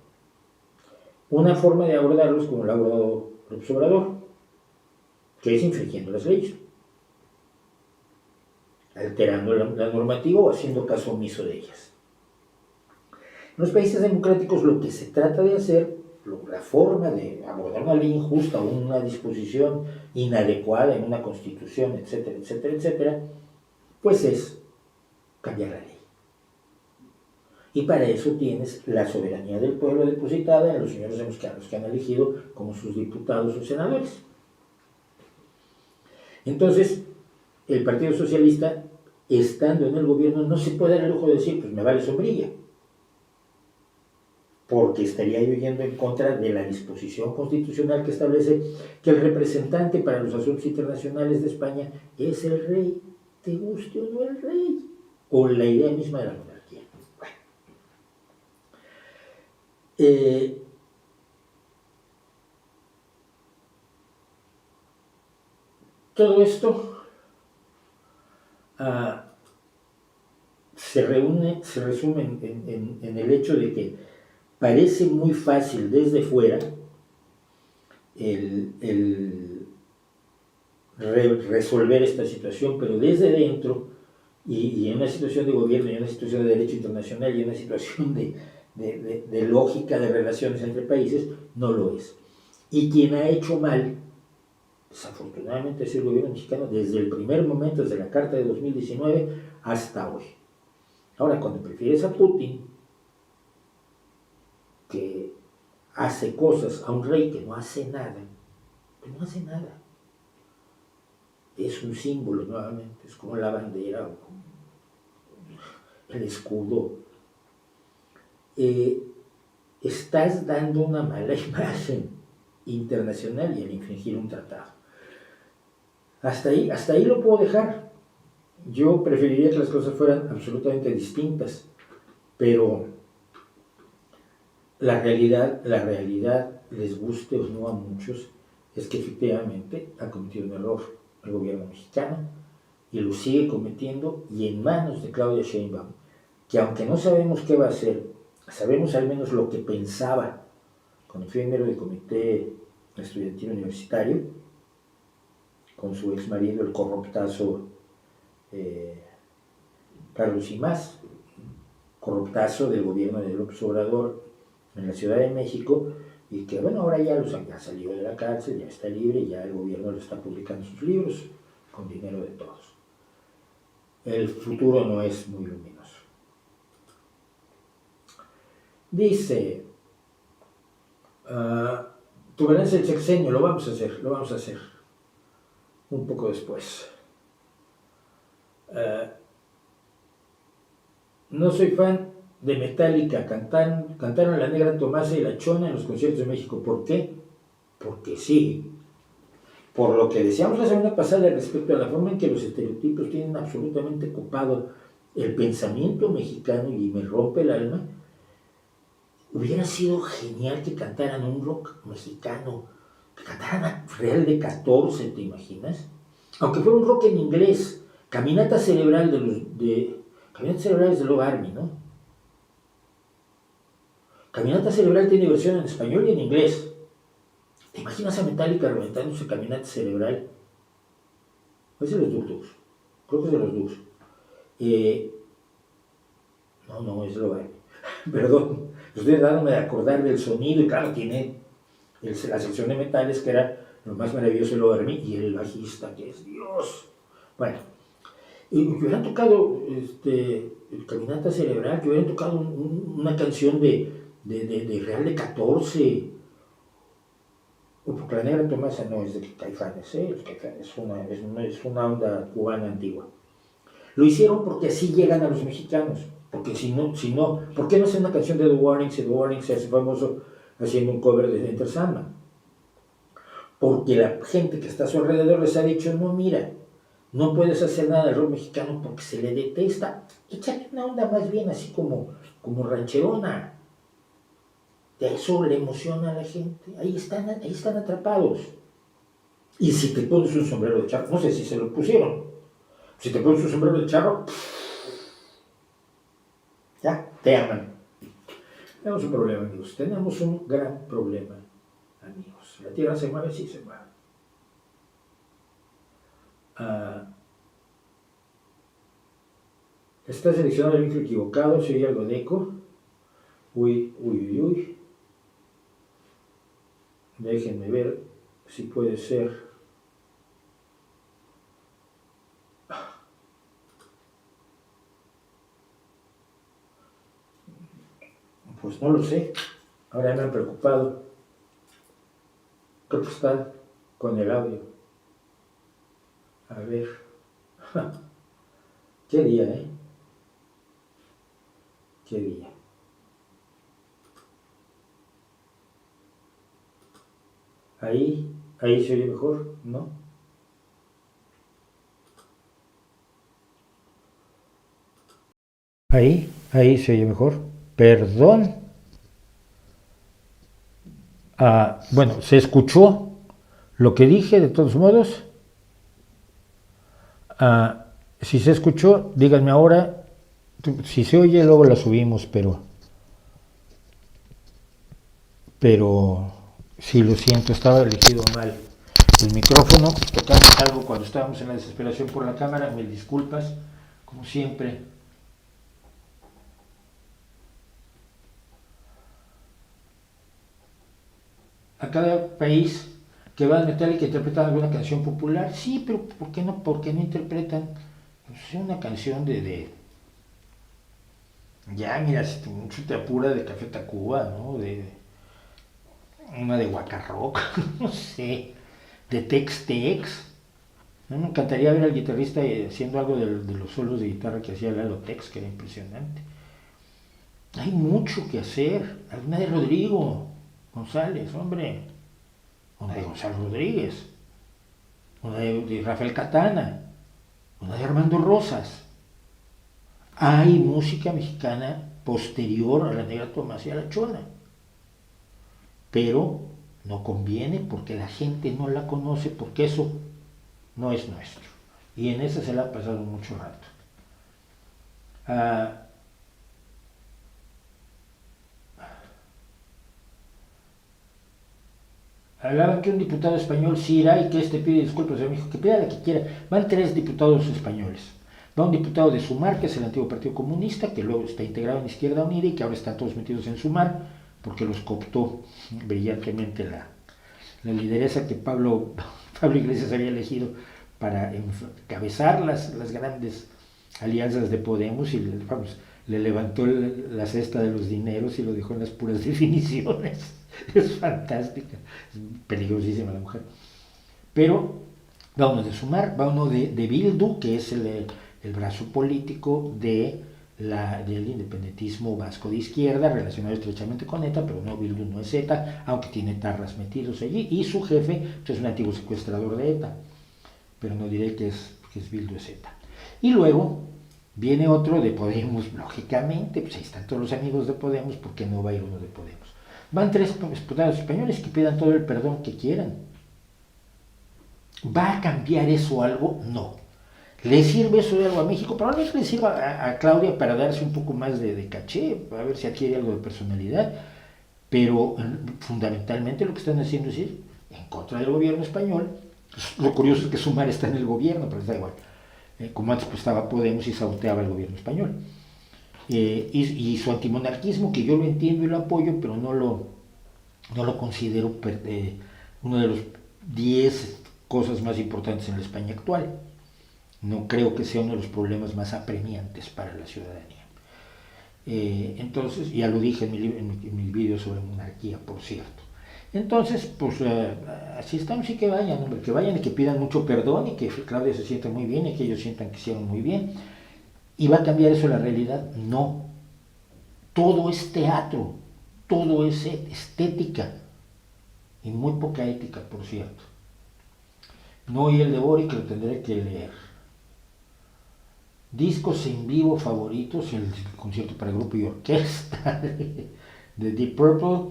una forma de abordarlo es como lo ha abordado López Obrador, que es infringiendo las leyes, alterando la normativa o haciendo caso omiso de ellas. En los países democráticos lo que se trata de hacer, la forma de abordar una ley injusta o una disposición inadecuada en una constitución, etcétera, etcétera, etcétera, pues es cambiar la ley. Y para eso tienes la soberanía del pueblo depositada en los señores mexicanos que han elegido como sus diputados o senadores. Entonces, el Partido Socialista, estando en el gobierno, no se puede dar el lujo de decir, pues me vale sombrilla, porque estaría yo yendo en contra de la disposición constitucional que establece que el representante para los asuntos internacionales de España es el rey, te guste o no el rey, o la idea misma de la monarquía. Bueno. Todo esto se resume en el hecho de que parece muy fácil desde fuera resolver esta situación, pero desde dentro y en una situación de gobierno, y en una situación de derecho internacional, y en una situación de lógica de relaciones entre países, no lo es. Y quien ha hecho mal, desafortunadamente, es el gobierno mexicano desde el primer momento, desde la Carta de 2019 hasta hoy. Ahora, cuando prefieres a Putin, que hace cosas, a un rey que no hace nada, pues no hace nada. Es un símbolo nuevamente, es como la bandera o como el escudo. Estás dando una mala imagen internacional y al infringir un tratado. Hasta ahí lo puedo dejar. Yo preferiría que las cosas fueran absolutamente distintas, pero la realidad, les guste o no a muchos, es que efectivamente ha cometido un error el gobierno mexicano y lo sigue cometiendo, y en manos de Claudia Sheinbaum, que aunque no sabemos qué va a hacer, sabemos al menos lo que pensaba cuando fue miembro del comité estudiantil universitario, con su ex marido, el corruptazo Carlos Imaz, corruptazo del gobierno de López Obrador en la Ciudad de México, y que bueno, ahora ya salió de la cárcel, ya está libre, ya el gobierno le está publicando sus libros con dinero de todos. El futuro no es muy luminoso. Dice, tolerancia del sexenio, lo vamos a hacer un poco después. No soy fan de Metallica, cantaron La Negra Tomasa y La Chona en los conciertos de México. ¿Por qué? Porque sí. Por lo que decíamos la semana pasada respecto a la forma en que los estereotipos tienen absolutamente ocupado el pensamiento mexicano y me rompe el alma, hubiera sido genial que cantaran un rock mexicano, que cantaran a Real de 14, ¿te imaginas? Aunque fuera un rock en inglés, Caminata Cerebral Caminata Cerebral es de Love Army, ¿no? Caminata Cerebral tiene versión en español y en inglés. ¿Te imaginas a Metallica reventándose Caminata Cerebral? Es de los Dux. Creo que es de los Dux. No, es de Love Army. Perdón, estoy dándome de acordar del sonido, y claro, tiene la sección de metales, que era lo más maravilloso de Love Army, y el bajista, que es Dios. Bueno, y hubieran tocado Caminata Cerebral, que hubieran tocado una canción de Real de 14, porque La Negra Tomasa no es de Caifanes, es una onda cubana antigua. Lo hicieron porque así llegan a los mexicanos, porque si no, ¿por qué no hacen una canción de The Warnings y The Warnings se hace famoso haciendo un cover de Enter Sandman? Porque la gente que está a su alrededor les ha dicho, no, mira, no puedes hacer nada del rock mexicano porque se le detesta, échate una onda más bien así como rancherona. De eso le emociona a la gente, ahí están atrapados. Y si te pones un sombrero de charro, no sé si se lo pusieron, si te pones un sombrero de charro, ya, te aman. Tenemos un problema, amigos, tenemos un gran problema, amigos. La tierra se mueve, sí se mueve. Está seleccionado el micro equivocado, si oye algo de eco. Uy. Déjenme ver si puede ser. Pues no lo sé. Ahora me han preocupado. Creo que está con el audio. A ver. Qué día, ¿eh? Qué día. Ahí se oye mejor, ¿no? Ahí se oye mejor. Perdón. Bueno, ¿se escuchó lo que dije de todos modos? Si se escuchó, díganme ahora. Si se oye, luego la subimos, pero sí, lo siento, estaba elegido mal el micrófono. Tocamos algo cuando estábamos en la desesperación por la cámara, mil disculpas. como siempre. A cada país que va a meterle que interpretan alguna canción popular, sí, pero ¿por qué no interpretan pues, una canción ya, mira, si mucho te apura de Café Tacuba, ¿no? Una de Guacarrock, no sé, de Tex-Tex. A mí me encantaría ver al guitarrista haciendo algo de los solos de guitarra que hacía Lalo Tex, que era impresionante. Hay mucho que hacer. Alguna de Rodrigo González, hombre. Una de Gonzalo Rodríguez. Una de Rafael Catana. Una de Armando Rosas. Hay música mexicana posterior a la Negra Tomás y a la Chona. Pero no conviene porque la gente no la conoce, porque eso no es nuestro. Y en esa se la ha pasado mucho rato. Hablaban que un diputado español sí irá y que este pide disculpas a México, que pida la que quiera. Van 3 diputados españoles. Va un diputado de Sumar, que es el antiguo Partido Comunista, que luego está integrado en Izquierda Unida y que ahora están todos metidos en Sumar, porque los cooptó brillantemente la lideresa que Pablo Iglesias había elegido para encabezar las grandes alianzas de Podemos y le levantó la cesta de los dineros y lo dejó en las puras definiciones. Es fantástica, es peligrosísima la mujer. Pero va uno de Sumar, va uno de Bildu, que es el brazo político del independentismo vasco de izquierda, relacionado estrechamente con ETA, pero no, Bildu no es ETA, aunque tiene tarras metidos allí, y su jefe pues, es un antiguo secuestrador de ETA, pero no diré que es Bildu, es ETA. Y luego viene otro de Podemos, lógicamente, pues ahí están todos los amigos de Podemos, ¿por qué no va a ir uno de Podemos? Van 3 diputados españoles que pidan todo el perdón que quieran. ¿Va a cambiar eso algo? No. ¿Le sirve eso de algo a México? Probablemente le sirva a Claudia para darse un poco más de caché, a ver si adquiere algo de personalidad, pero fundamentalmente lo que están haciendo es ir en contra del gobierno español. Lo curioso es que Sumar está en el gobierno, pero da igual. Como antes pues, estaba Podemos y saboteaba el gobierno español. Y su antimonarquismo, que yo lo entiendo y lo apoyo, pero no lo considero uno de los 10 cosas más importantes en la España actual. No creo que sea uno de los problemas más apremiantes para la ciudadanía. Entonces, ya lo dije en mi video sobre monarquía, por cierto. Entonces, pues así estamos y que vayan, hombre, que vayan y que pidan mucho perdón y que Claudia se sienta muy bien y que ellos sientan que hicieron muy bien. ¿Y va a cambiar eso la realidad? No. Todo es teatro, todo es estética y muy poca ética, por cierto. No oí el de Bori, que lo tendré que leer. Discos en vivo favoritos, el concierto para grupo y orquesta de Deep Purple,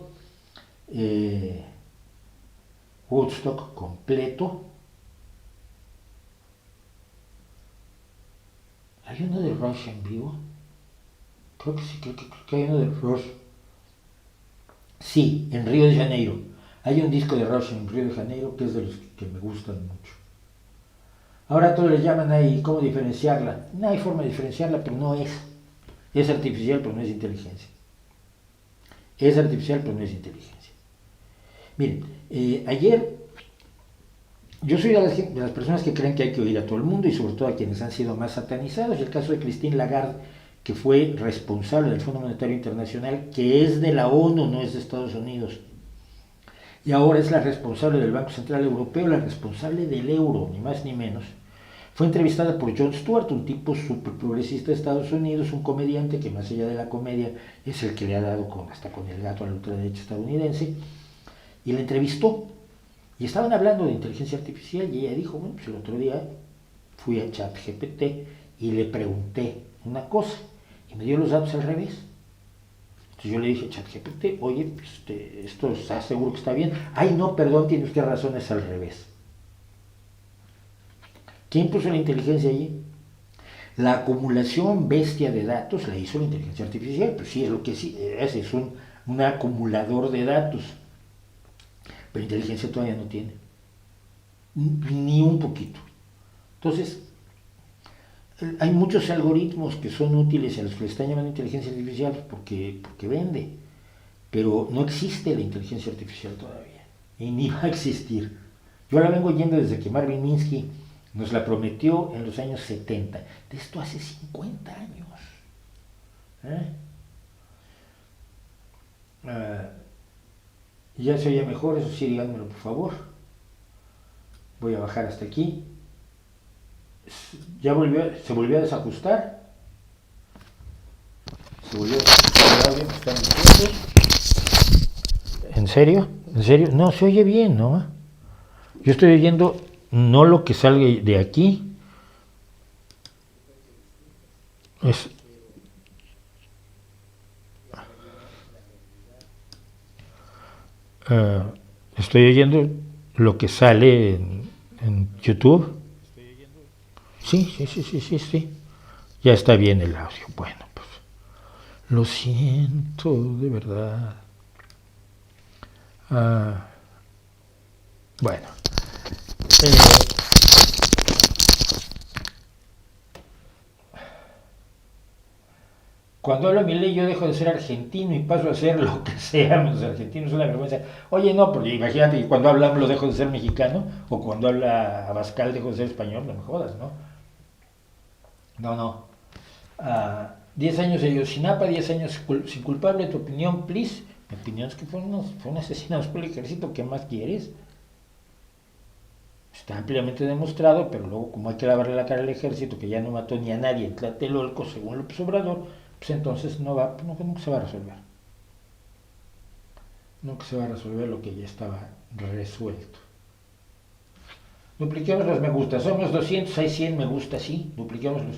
Woodstock completo. ¿Hay uno de Rush en vivo? Creo que sí, creo que hay uno de Rush. Sí, en Río de Janeiro. Hay un disco de Rush en Río de Janeiro que es de los que me gustan mucho. Ahora todos le llaman ahí cómo diferenciarla. No hay forma de diferenciarla, pero no es. Es artificial, pero no es inteligencia. Es artificial, pero no es inteligencia. Miren, ayer yo soy de las personas que creen que hay que oír a todo el mundo y sobre todo a quienes han sido más satanizados. Y el caso de Christine Lagarde, que fue responsable del Fondo Monetario Internacional, que es de la ONU, no es de Estados Unidos. Y ahora es la responsable del Banco Central Europeo, la responsable del euro, ni más ni menos. Fue entrevistada por Jon Stewart, un tipo súper progresista de Estados Unidos, un comediante que más allá de la comedia es el que le ha dado hasta con el gato a la ultraderecha estadounidense, y la entrevistó. Y estaban hablando de inteligencia artificial y ella dijo, bueno, pues el otro día fui a ChatGPT y le pregunté una cosa y me dio los datos al revés. Entonces yo le dije a ChatGPT, oye, pues esto está seguro que está bien. Ay, no, perdón, tiene usted razón, es al revés. ¿Quién puso la inteligencia allí? La acumulación bestia de datos la hizo la inteligencia artificial, pues sí, es lo que sí es un acumulador de datos. Pero inteligencia todavía no tiene. Ni un poquito. Entonces, hay muchos algoritmos que son útiles a los que le están llamando inteligencia artificial porque vende, pero no existe la inteligencia artificial todavía y ni va a existir. Yo la vengo yendo desde que Marvin Minsky nos la prometió en los años 70, de esto hace 50 años. Ya se oye mejor, eso sí, díganmelo por favor. Voy a bajar hasta aquí. Se volvió a desajustar. Se volvió a desajustar el audio. ¿En serio? ¿En serio? No, se oye bien, ¿no? Yo estoy oyendo no lo que salga de aquí. Estoy oyendo lo que sale en YouTube. Sí. Ya está bien el audio. Bueno, pues lo siento, de verdad. Bueno. Cuando hablo Milei yo dejo de ser argentino y paso a ser lo que sean los argentinos, es una vergüenza. Oye, no, porque imagínate que cuando habla AMLO dejo de ser mexicano, o cuando habla Abascal dejo de ser español, no me jodas, ¿no? No. 10 años de Ayotzinapa, 10 años sin culpable, tu opinión, please. Mi opinión es que fueron asesinados por el ejército, ¿qué más quieres? Está ampliamente demostrado, pero luego como hay que lavarle la cara al ejército, que ya no mató ni a nadie en Tlatelolco, según López Obrador, pues entonces nunca se va a resolver. Nunca se va a resolver lo que ya estaba resuelto. Dupliquemos los me gusta. Somos 200, hay 100 me gusta, sí. Dupliquémoslos.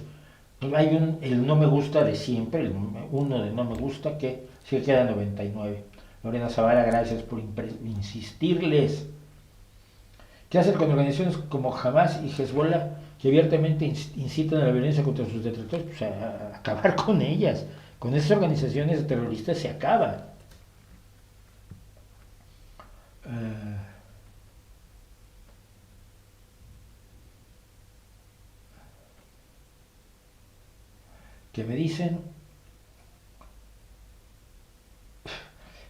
Hay el no me gusta de siempre, el uno de no me gusta, que sí queda 99. Lorena Zavala, gracias por insistirles. ¿Qué hacer con organizaciones como Hamas y Hezbollah que abiertamente incitan a la violencia contra sus detractores? Pues a acabar con ellas. Con esas organizaciones terroristas se acaba. ¿Qué me dicen?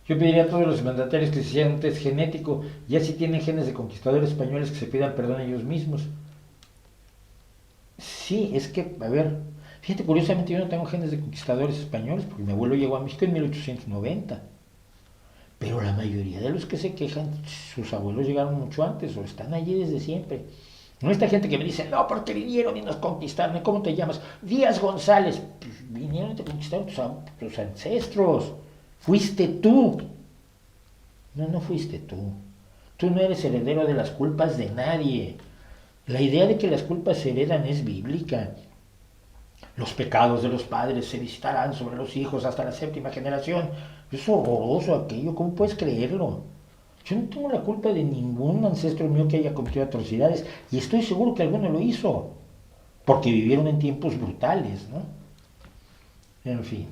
Yo pediría a todos los mandatarios que se hicieran un test genético, ya si tienen genes de conquistadores españoles, que se pidan perdón a ellos mismos. Sí, es que, a ver, fíjate, curiosamente yo no tengo genes de conquistadores españoles, porque mi abuelo llegó a México en 1890. Pero la mayoría de los que se quejan, sus abuelos llegaron mucho antes, o están allí desde siempre. No esta gente que me dice, no, porque vinieron y nos conquistaron. ¿Cómo te llamas? Díaz González. Pues vinieron y te conquistaron tus ancestros. Fuiste tú. No fuiste tú. Tú no eres heredero de las culpas de nadie. La idea de que las culpas se heredan es bíblica. Los pecados de los padres se visitarán sobre los hijos hasta la 7ª generación. Es horroroso aquello, ¿cómo puedes creerlo? Yo no tengo la culpa de ningún ancestro mío que haya cometido atrocidades, y estoy seguro que alguno lo hizo, porque vivieron en tiempos brutales, ¿no? En fin.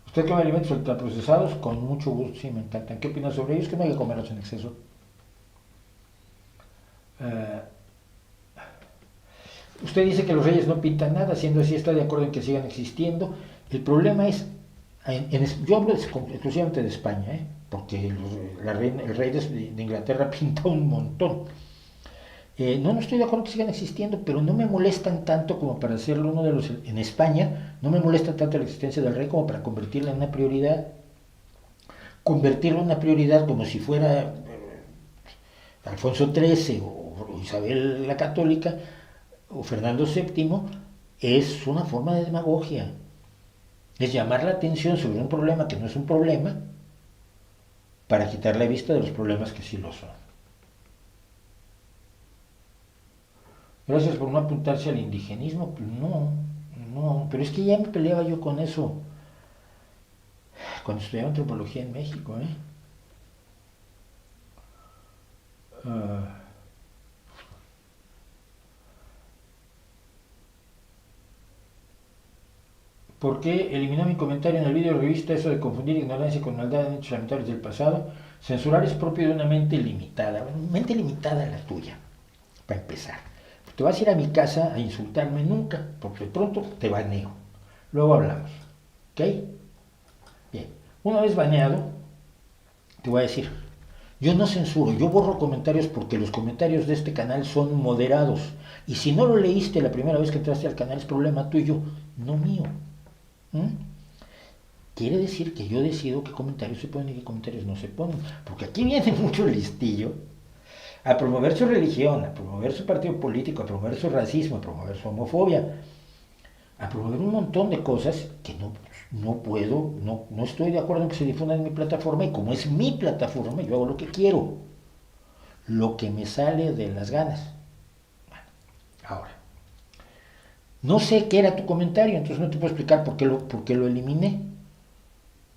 ¿Usted come alimentos ultraprocesados? Con mucho gusto, sí, me encantan. ¿Qué opina sobre ellos? Que no hay que comerlos en exceso. Usted dice que los reyes no pintan nada, siendo así está de acuerdo en que sigan existiendo. El problema es, yo hablo exclusivamente de España, porque el rey de Inglaterra pinta un montón. No estoy de acuerdo que sigan existiendo, pero no me molestan tanto como para hacerlo uno de los... En España no me molesta tanto la existencia del rey como para convertirla en una prioridad. Convertirlo en una prioridad como si fuera Alfonso XIII o Isabel la Católica o Fernando VII es una forma de demagogia. Es llamar la atención sobre un problema que no es un problema para quitar la vista de los problemas que sí lo son. Gracias por no apuntarse al indigenismo. Pues no, pero es que ya me peleaba yo con eso cuando estudiaba antropología en México, ¿Por qué eliminó mi comentario en el vídeo de revista eso de confundir ignorancia con maldad en hechos lamentables del pasado? Censurar es propio de una mente limitada. Bueno, mente limitada la tuya, para empezar. te vas a ir a mi casa a insultarme nunca, porque de pronto te baneo. Luego hablamos. ¿Ok? Bien. Una vez baneado, te voy a decir, yo no censuro, yo borro comentarios porque los comentarios de este canal son moderados. Y si no lo leíste la primera vez que entraste al canal, es problema tuyo, no mío. ¿Mm? Quiere decir que yo decido qué comentarios se ponen y qué comentarios no se ponen. Porque aquí viene mucho listillo a promover su religión, a promover su partido político, a promover su racismo, a promover su homofobia, a promover un montón de cosas que no puedo, no estoy de acuerdo en que se difundan en mi plataforma, y como es mi plataforma, yo hago lo que quiero, lo que me sale de las ganas. Bueno, ahora, no sé qué era tu comentario, entonces no te puedo explicar por qué lo eliminé,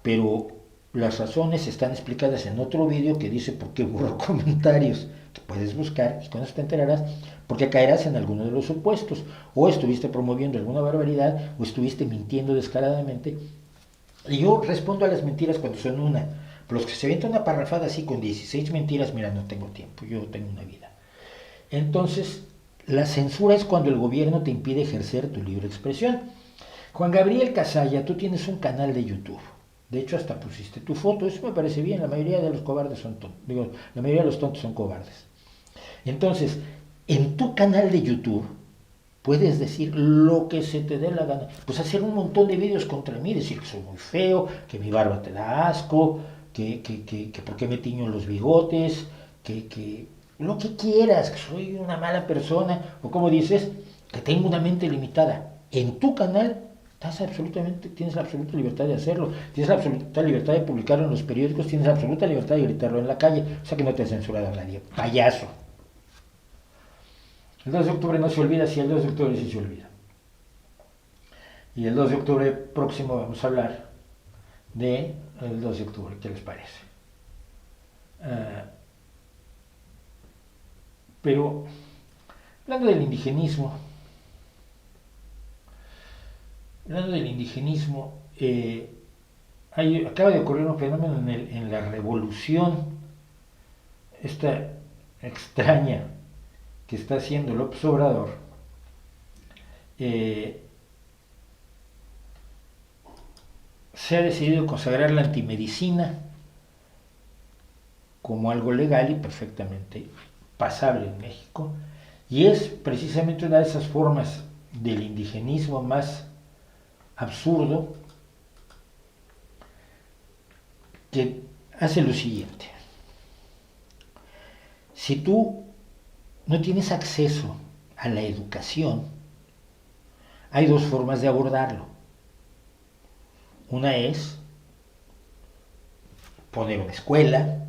pero las razones están explicadas en otro vídeo que dice por qué borro comentarios, que puedes buscar y con eso te enterarás, porque caerás en alguno de los supuestos. O estuviste promoviendo alguna barbaridad, o estuviste mintiendo descaradamente. Y yo respondo a las mentiras cuando son una. Pero los que se avientan una parrafada así con 16 mentiras, mira, no tengo tiempo, yo tengo una vida. Entonces, la censura es cuando el gobierno te impide ejercer tu libre expresión. Juan Gabriel Casalla, tú tienes un canal de YouTube. De hecho, hasta pusiste tu foto, eso me parece bien, la mayoría de los cobardes son tontos, digo, la mayoría de los tontos son cobardes. Entonces, en tu canal de YouTube puedes decir lo que se te dé la gana, pues hacer un montón de vídeos contra mí, decir que soy muy feo, que mi barba te da asco, que por qué me tiño los bigotes, que lo que quieras, que soy una mala persona, o como dices, que tengo una mente limitada. En tu canal tienes la absoluta libertad de hacerlo, tienes la absoluta libertad de publicarlo en los periódicos, tienes la absoluta libertad de gritarlo en la calle, o sea que no te ha censurado a nadie, payaso. El 2 de octubre no se olvida, si el 2 de octubre sí se olvida. Y el 2 de octubre próximo vamos a hablar de el 2 de octubre, ¿qué les parece? Pero, hablando del indigenismo, acaba de ocurrir un fenómeno en la revolución, esta extraña que está haciendo López Obrador, se ha decidido consagrar la antimedicina como algo legal y perfectamente pasable en México, y es precisamente una de esas formas del indigenismo más absurdo, que hace lo siguiente: si tú no tienes acceso a la educación, hay dos formas de abordarlo. Una es poner una escuela,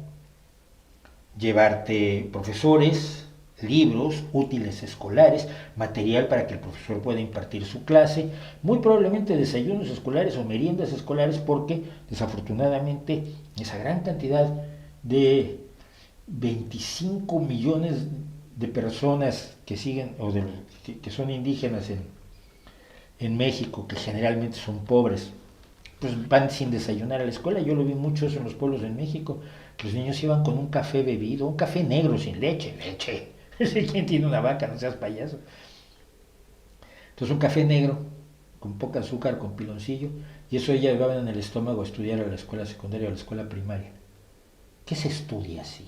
llevarte profesores, libros, útiles escolares, material para que el profesor pueda impartir su clase, muy probablemente desayunos escolares o meriendas escolares, porque desafortunadamente esa gran cantidad de 25 millones de personas que siguen o que son indígenas en México, que generalmente son pobres, pues van sin desayunar a la escuela. Yo lo vi mucho eso en los pueblos de México, que los niños iban con un café bebido, un café negro sin leche. ¿Quién tiene una vaca? No seas payaso. Entonces un café negro, con poca azúcar, con piloncillo, y eso ya llevaban en el estómago a estudiar a la escuela secundaria o a la escuela primaria. ¿Qué se estudia así?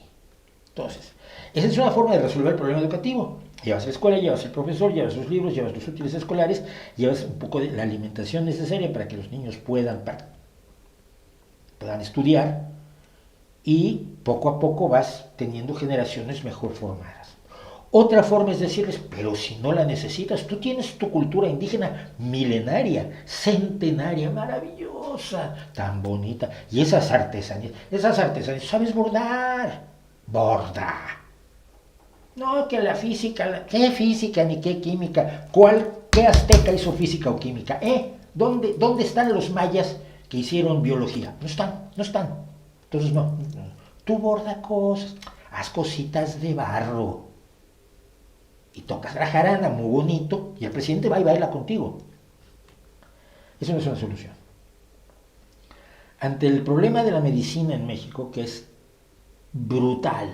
Entonces, esa es una forma de resolver el problema educativo. Llevas a la escuela, llevas al profesor, llevas sus libros, llevas los útiles escolares, llevas un poco de la alimentación necesaria para que los niños puedan estudiar, y poco a poco vas teniendo generaciones mejor formadas. Otra forma es decirles, pero si no la necesitas, tú tienes tu cultura indígena milenaria, centenaria, maravillosa, tan bonita, y esas artesanías, ¿sabes bordar? Borda. No, que la física, ¿qué física ni qué química? ¿Qué azteca hizo física o química? ¿Dónde están los mayas que hicieron biología? No están. Entonces no. Tú borda cosas, haz cositas de barro y tocas la jarana muy bonito, y el presidente va y baila contigo. Eso no es una solución. Ante el problema de la medicina en México, que es brutal,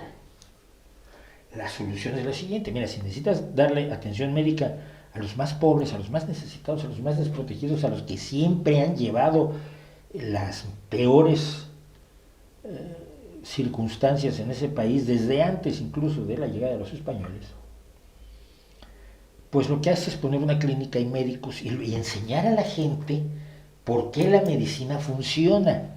La solución es la siguiente: mira, si necesitas darle atención médica a los más pobres, a los más necesitados, a los más desprotegidos, a los que siempre han llevado las peores circunstancias en ese país, desde antes incluso de la llegada de los españoles, pues lo que hace es poner una clínica y médicos y enseñar a la gente por qué la medicina funciona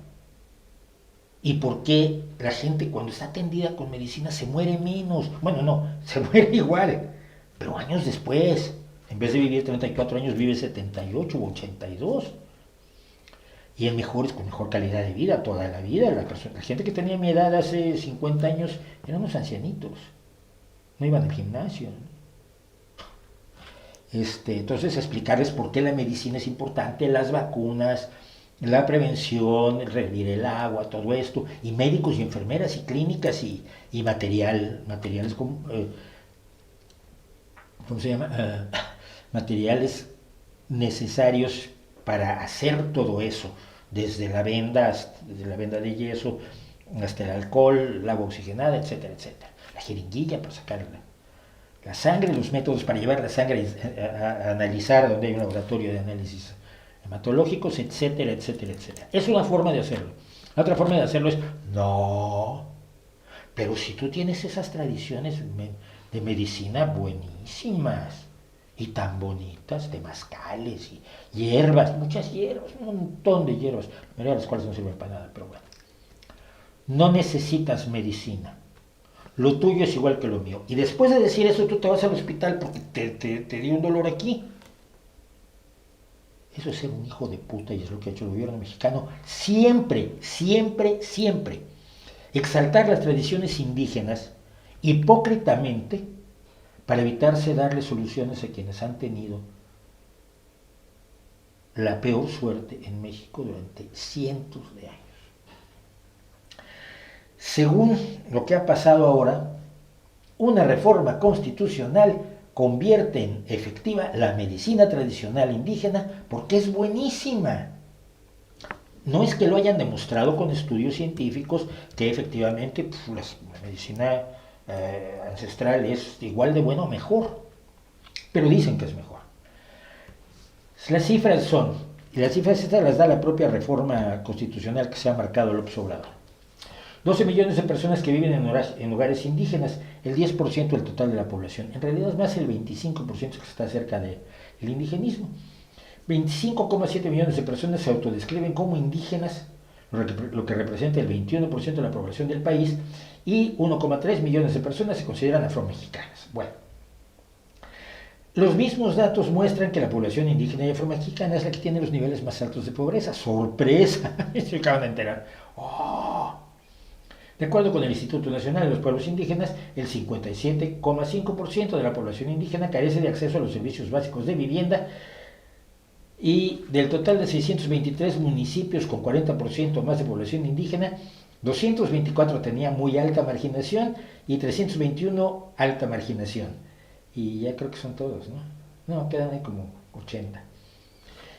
y por qué la gente cuando está atendida con medicina se muere menos. Bueno, no, se muere igual, pero años después. En vez de vivir 34 años, vive 78 u 82. Y en mejores, con mejor calidad de vida toda la vida. La gente que tenía mi edad hace 50 años eran unos ancianitos. No iban al gimnasio. Entonces, explicarles por qué la medicina es importante, las vacunas, la prevención, hervir el agua, todo esto, y médicos y enfermeras y clínicas y materiales como, ¿cómo se llama? Materiales necesarios para hacer todo eso, desde la venda de yeso hasta el alcohol, el agua oxigenada, etcétera, etcétera. La jeringuilla para sacar la sangre, los métodos para llevar la sangre a analizar, donde hay un laboratorio de análisis hematológicos, etcétera, etcétera, etcétera. Es una forma de hacerlo. La otra forma de hacerlo es, no, pero si tú tienes esas tradiciones de medicina buenísimas y tan bonitas, temazcales y hierbas, muchas hierbas, un montón de hierbas, la mayoría de las cuales no sirven para nada, pero bueno. No necesitas medicina. Lo tuyo es igual que lo mío. Y después de decir eso, tú te vas al hospital porque te dio un dolor aquí. Eso es ser un hijo de puta y es lo que ha hecho el gobierno mexicano siempre, siempre, siempre. Exaltar las tradiciones indígenas hipócritamente para evitarse darle soluciones a quienes han tenido la peor suerte en México durante cientos de años. Según lo que ha pasado ahora, una reforma constitucional convierte en efectiva la medicina tradicional indígena porque es buenísima. No es que lo hayan demostrado con estudios científicos que efectivamente la medicina ancestral es igual de buena o mejor, pero dicen que es mejor. Las cifras son, y las cifras estas las da la propia reforma constitucional que se ha marcado López Obrador. 12 millones de personas que viven en hogares indígenas, el 10% del total de la población. En realidad es más el 25% que está cerca del indigenismo. 25,7 millones de personas se autodescriben como indígenas, lo que representa el 21% de la población del país, y 1,3 millones de personas se consideran afromexicanas. Bueno, los mismos datos muestran que la población indígena y afromexicana es la que tiene los niveles más altos de pobreza. ¡Sorpresa! Se acaban de enterar. ¡Oh! De acuerdo con el Instituto Nacional de los Pueblos Indígenas, el 57,5% de la población indígena carece de acceso a los servicios básicos de vivienda y del total de 623 municipios con 40% más de población indígena, 224 tenían muy alta marginación y 321 alta marginación. Y ya creo que son todos, ¿no? No, quedan ahí como 80.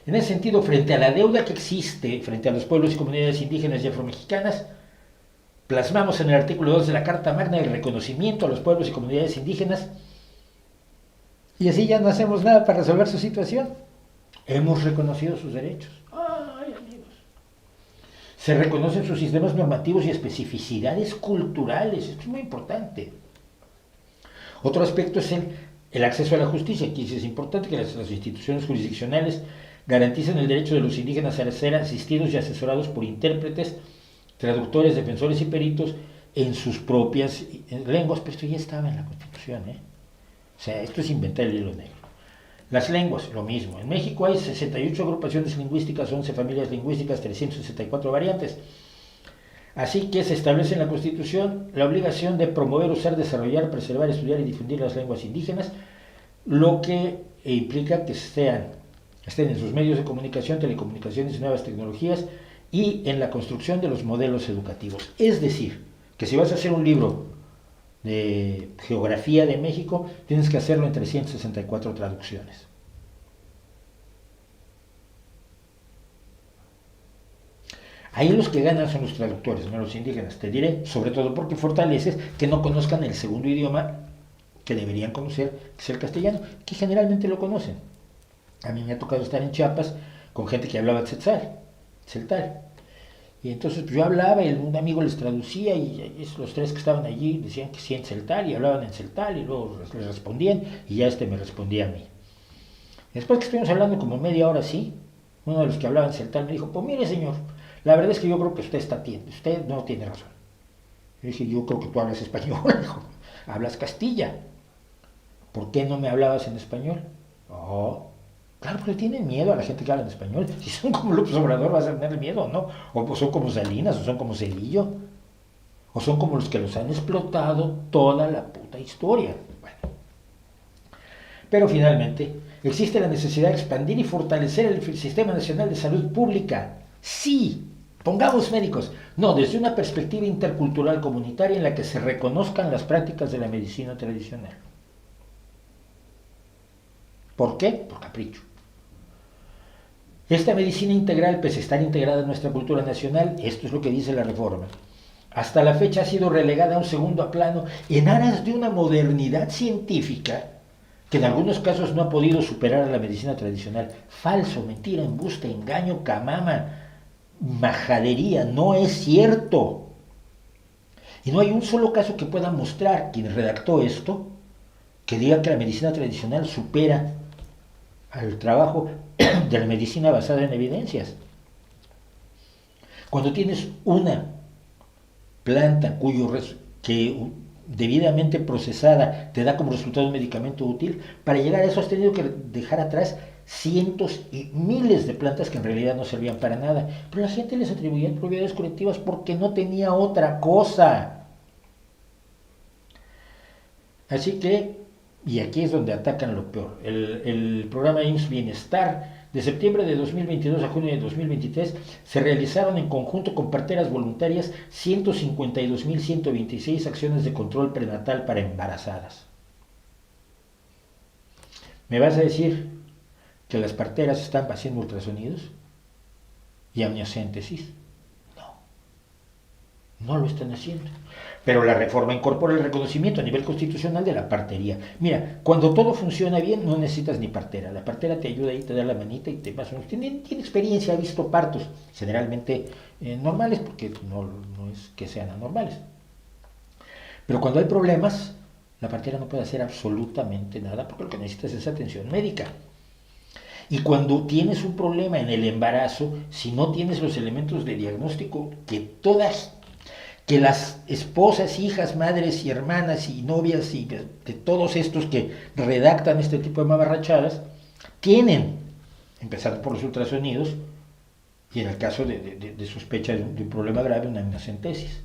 En ese sentido, frente a la deuda que existe frente a los pueblos y comunidades indígenas y afromexicanas, plasmamos en el artículo 2 de la Carta Magna el reconocimiento a los pueblos y comunidades indígenas y así ya no hacemos nada para resolver su situación. Hemos reconocido sus derechos. ¡Ay, amigos! Se reconocen sus sistemas normativos y especificidades culturales. Esto es muy importante. Otro aspecto es el acceso a la justicia. Aquí es importante que las instituciones jurisdiccionales garanticen el derecho de los indígenas a ser asistidos y asesorados por intérpretes, traductores, defensores y peritos en sus propias lenguas, pero esto ya estaba en la Constitución, ¿eh? O sea, esto es inventar el hilo negro. Las lenguas, lo mismo. En México hay 68 agrupaciones lingüísticas, 11 familias lingüísticas, 364 variantes. Así que se establece en la Constitución la obligación de promover, usar, desarrollar, preservar, estudiar y difundir las lenguas indígenas, lo que implica que estén en sus medios de comunicación, telecomunicaciones y nuevas tecnologías, y en la construcción de los modelos educativos. Es decir, que si vas a hacer un libro de geografía de México, tienes que hacerlo en 364 traducciones. Ahí los que ganan son los traductores, no los indígenas. Te diré, sobre todo porque fortaleces que no conozcan el segundo idioma que deberían conocer, que es el castellano, que generalmente lo conocen. A mí me ha tocado estar en Chiapas con gente que hablaba tzeltal. Y entonces pues, yo hablaba y un amigo les traducía y los tres que estaban allí decían que sí en celtal y hablaban en celtal y luego les respondían y ya me respondía a mí. Después que estuvimos hablando como media hora así, uno de los que hablaban celtal me dijo, pues mire señor, la verdad es que yo creo que usted no tiene razón. Yo dije, yo creo que tú hablas español, dijo, hablas Castilla, ¿por qué no me hablabas en español? Oh, claro, porque tienen miedo a la gente que habla en español. Si son como López Obrador, vas a tener miedo, ¿no? O son como Salinas, o son como Cedillo, o son como los que los han explotado toda la puta historia. Bueno. Pero finalmente, existe la necesidad de expandir y fortalecer el Sistema Nacional de Salud Pública. Sí, pongamos médicos. No, desde una perspectiva intercultural comunitaria en la que se reconozcan las prácticas de la medicina tradicional. ¿Por qué? Por capricho. Esta medicina integral, pese a estar integrada en nuestra cultura nacional, esto es lo que dice la reforma, hasta la fecha ha sido relegada a un segundo plano en aras de una modernidad científica que en algunos casos no ha podido superar a la medicina tradicional. Falso, mentira, embuste, engaño, camama, majadería, no es cierto. Y no hay un solo caso que pueda mostrar quien redactó esto que diga que la medicina tradicional supera al trabajo de la medicina basada en evidencias. Cuando tienes una planta que debidamente procesada te da como resultado un medicamento útil, para llegar a eso has tenido que dejar atrás cientos y miles de plantas que en realidad no servían para nada, pero la gente les atribuía propiedades curativas porque no tenía otra cosa. Así que, y aquí es donde atacan lo peor, el programa IMSS Bienestar, de septiembre de 2022 a junio de 2023, se realizaron en conjunto con parteras voluntarias 152.126 acciones de control prenatal para embarazadas. ¿Me vas a decir que las parteras están haciendo ultrasonidos y amniocéntesis? No, no lo están haciendo. Pero la reforma incorpora el reconocimiento a nivel constitucional de la partería. Mira, cuando todo funciona bien no necesitas ni partera. La partera te ayuda ahí, te da la manita y te pasa. Tiene experiencia, ha visto partos, generalmente normales, porque no es que sean anormales. Pero cuando hay problemas, la partera no puede hacer absolutamente nada porque lo que necesitas es atención médica. Y cuando tienes un problema en el embarazo, si no tienes los elementos de diagnóstico que las esposas, hijas, madres y hermanas y novias y de todos estos que redactan este tipo de mamarrachadas tienen, empezando por los ultrasonidos y en el caso de sospecha de un problema grave, una amniocentesis.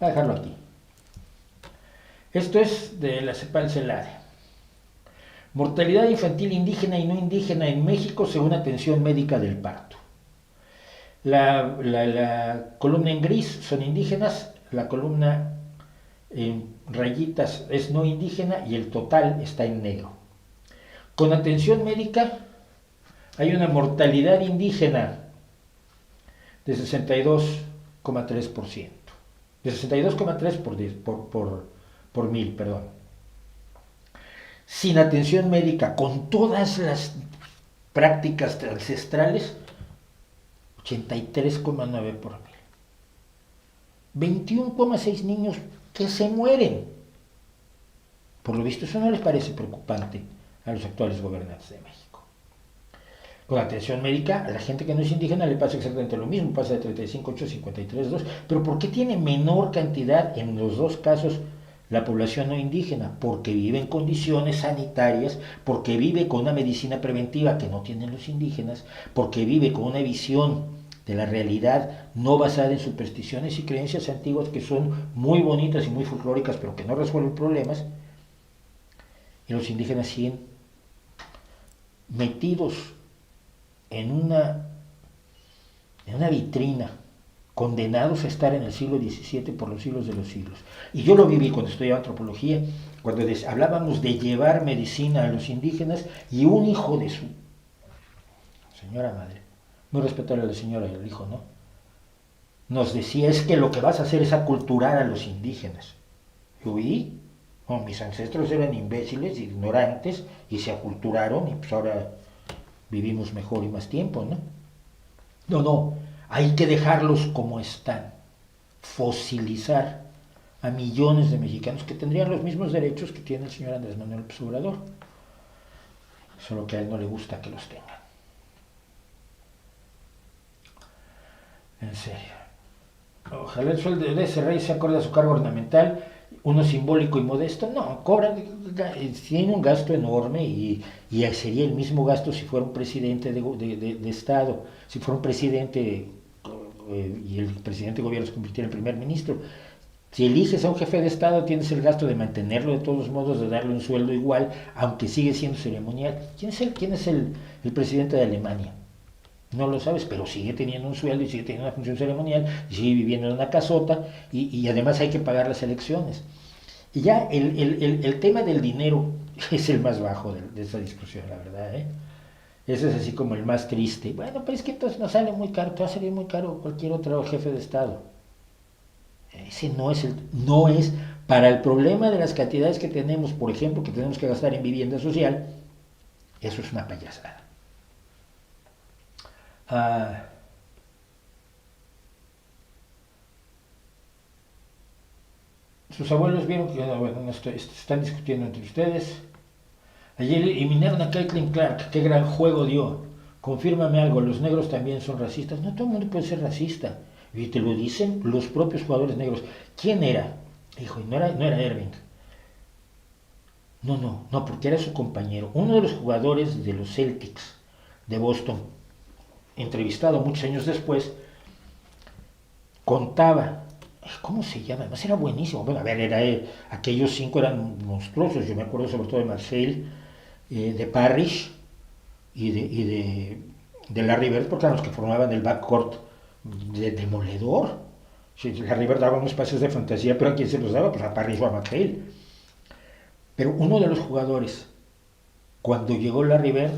Voy a dejarlo aquí. Esto es de la CEPAL-CELADE. Mortalidad infantil indígena y no indígena en México según atención médica del parto. La columna en gris son indígenas, la columna en rayitas es no indígena y el total está en negro. Con atención médica hay una mortalidad indígena de 62,3%. De 62,3 por mil, perdón. Sin atención médica, con todas las prácticas ancestrales, 83,9 por mil. 21,6 niños que se mueren. Por lo visto, eso no les parece preocupante a los actuales gobernantes de México. Con atención médica, a la gente que no es indígena le pasa exactamente lo mismo, pasa de 35,8 a 53,2. Pero ¿por qué tiene menor cantidad en los dos casos la población no indígena? Porque vive en condiciones sanitarias, porque vive con una medicina preventiva que no tienen los indígenas, porque vive con una visión de la realidad no basada en supersticiones y creencias antiguas que son muy bonitas y muy folclóricas, pero que no resuelven problemas. Y los indígenas siguen metidos en una vitrina, condenados a estar en el siglo XVII por los siglos de los siglos. Y yo lo viví cuando estudiaba antropología, cuando hablábamos de llevar medicina a los indígenas, y un hijo de su señora madre, muy respetable a la señora y al hijo, ¿no?, nos decía, es que lo que vas a hacer es aculturar a los indígenas. Yo vi, no, mis ancestros eran imbéciles, ignorantes, y se aculturaron, y pues ahora vivimos mejor y más tiempo, ¿no? No, no, hay que dejarlos como están, fosilizar a millones de mexicanos que tendrían los mismos derechos que tiene el señor Andrés Manuel López Obrador, solo que a él no le gusta que los tengan. En serio. Ojalá el sueldo de ese rey se acorde a su cargo ornamental, uno simbólico y modesto. No, cobra, tiene un gasto enorme y sería el mismo gasto si fuera un presidente de Estado, si fuera un presidente y el presidente de gobierno se convirtiera en primer ministro. Si eliges a un jefe de Estado, tienes el gasto de mantenerlo de todos modos, de darle un sueldo igual, aunque sigue siendo ceremonial. ¿Quién es el presidente de Alemania? No lo sabes, pero sigue teniendo un sueldo y sigue teniendo una función ceremonial y sigue viviendo en una casota y además hay que pagar las elecciones. Y ya el tema del dinero es el más bajo de esa discusión, la verdad, ¿eh? Ese es así como el más triste. Bueno, pero es que entonces nos sale muy caro, te va a salir muy caro cualquier otro jefe de Estado. Ese no es para el problema de las cantidades que tenemos, por ejemplo, que tenemos que gastar en vivienda social, eso es una payasada. Sus abuelos vieron que están discutiendo entre ustedes. Ayer eliminaron a Caitlin Clark, qué gran juego dio. Confírmame algo, los negros también son racistas. No todo el mundo puede ser racista. Y te lo dicen los propios jugadores negros. ¿Quién era? Dijo, no era Irving. No, porque era su compañero. Uno de los jugadores de los Celtics de Boston, entrevistado muchos años después, contaba, ¿cómo se llama? Además era buenísimo. Bueno, a ver, aquellos 5 eran monstruosos. Yo me acuerdo sobre todo de Marcel, de Parrish y de Larry Bird, porque eran los que formaban el backcourt demoledor. Sí, Larry Bird daba unos pases de fantasía, pero ¿a quién se los daba? Pues a Parrish o a McHale. Pero uno de los jugadores, cuando llegó Larry Bird,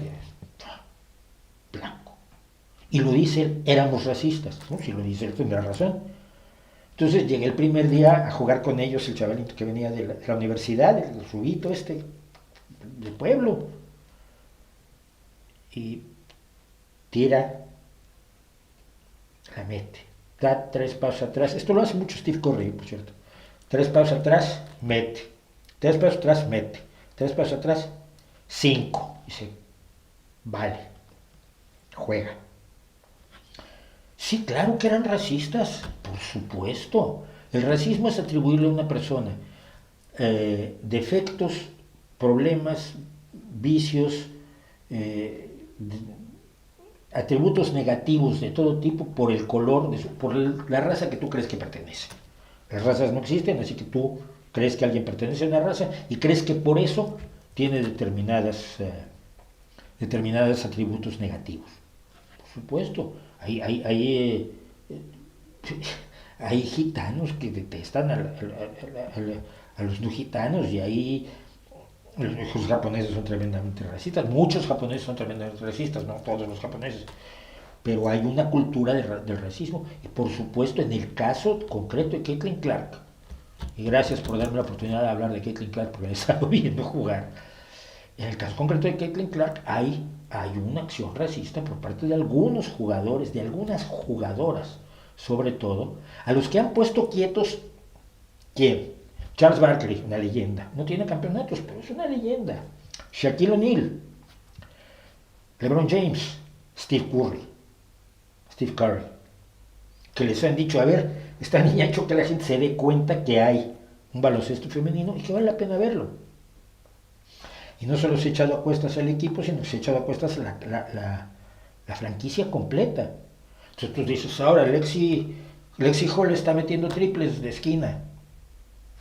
blanco. Y lo dice él, éramos racistas. ¿No? Si lo dice él, tendrá razón. Entonces llegué el primer día a jugar con ellos, el chavalito que venía de la universidad, el rubito del pueblo. Y tira, la mete, da 3 pasos atrás. Esto lo hace mucho Steve Curry, por cierto. 3 pasos atrás, mete. 3 pasos atrás, mete. 3 pasos atrás, 5. Dice, vale, juega. Sí, claro que eran racistas, por supuesto. El racismo es atribuirle a una persona defectos, problemas, vicios, atributos negativos de todo tipo por el color, por la raza que tú crees que pertenece. Las razas no existen, así que tú crees que alguien pertenece a una raza y crees que por eso tiene determinados atributos negativos. Por supuesto, hay gitanos que detestan a los no gitanos y hay los japoneses son tremendamente racistas, muchos japoneses son tremendamente racistas, no todos los japoneses, pero hay una cultura del racismo y por supuesto en el caso concreto de Caitlin Clark, y gracias por darme la oportunidad de hablar de Caitlin Clark porque he estado viendo jugar, en el caso concreto de Caitlin Clark hay una acción racista por parte de algunos jugadores, de algunas jugadoras sobre todo, a los que han puesto quietos. ¿Quién? Charles Barkley, una leyenda. No tiene campeonatos, pero es una leyenda. Shaquille O'Neal, LeBron James, Steve Curry, que les han dicho, a ver, esta niña ha hecho que la gente se dé cuenta que hay un baloncesto femenino y que vale la pena verlo. Y no solo se ha echado a cuestas al equipo, sino que se ha echado a cuestas la franquicia completa. Entonces tú dices, ahora Lexi Hall está metiendo triples de esquina,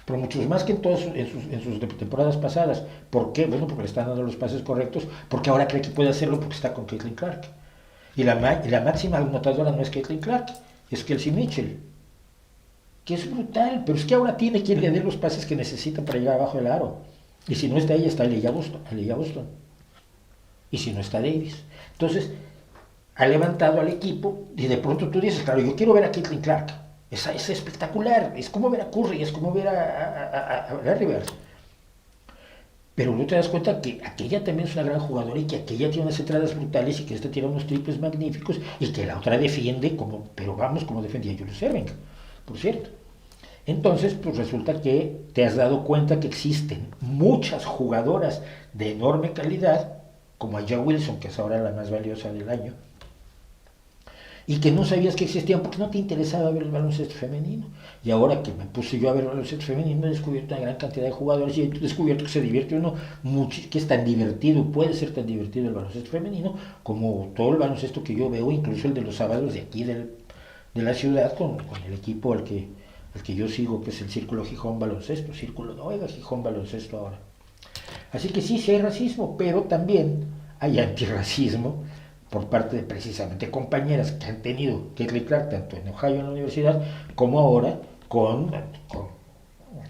pero muchos más que en sus temporadas pasadas. ¿Por qué? Bueno, porque le están dando los pases correctos, porque ahora cree que puede hacerlo porque está con Caitlin Clark. Y la máxima anotadora no es Caitlin Clark, es Kelsey Mitchell, que es brutal, pero es que ahora tiene quien le dé los pases que necesita para llegar abajo del aro. Y si no está ella, está Elijah Boston. Y si no está Davis. Entonces, ha levantado al equipo y de pronto tú dices, claro, yo quiero ver a Caitlin Clark. Es espectacular, es como ver a Curry, es como ver a Larry Bird. Pero no te das cuenta que aquella también es una gran jugadora y que aquella tiene unas entradas brutales y que esta tiene unos triples magníficos y que la otra defiende como, pero vamos, como defendía Julius Erving, por cierto. Entonces, pues resulta que te has dado cuenta que existen muchas jugadoras de enorme calidad, como Aya Wilson, que es ahora la más valiosa del año, y que no sabías que existían porque no te interesaba ver el baloncesto femenino. Y ahora que me puse yo a ver el baloncesto femenino, he descubierto una gran cantidad de jugadores y he descubierto que se divierte uno mucho, que es tan divertido, puede ser tan divertido el baloncesto femenino como todo el baloncesto que yo veo, incluso el de los sábados de aquí de la ciudad con el equipo al que yo sigo, que es el Círculo Gijón Baloncesto, Círculo Noega Gijón Baloncesto ahora. Así que sí hay racismo, pero también hay antirracismo por parte de precisamente compañeras que han tenido que reciclar tanto en Ohio en la universidad como ahora con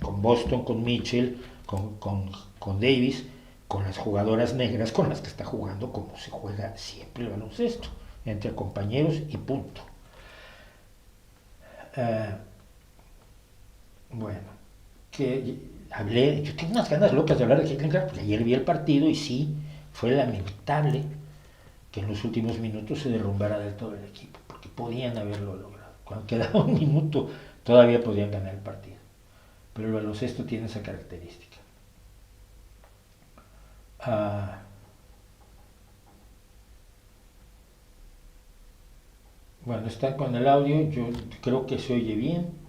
Boston, con Mitchell, con Davis, con las jugadoras negras con las que está jugando como se juega siempre el baloncesto, entre compañeros y punto. Bueno, yo tengo unas ganas locas de hablar de Caitlin Clark, porque ayer vi el partido y sí, fue lamentable que en los últimos minutos se derrumbara del todo el equipo, porque podían haberlo logrado. Cuando quedaba un minuto todavía podían ganar el partido. Pero el baloncesto tiene esa característica. Bueno, está con el audio, yo creo que se oye bien.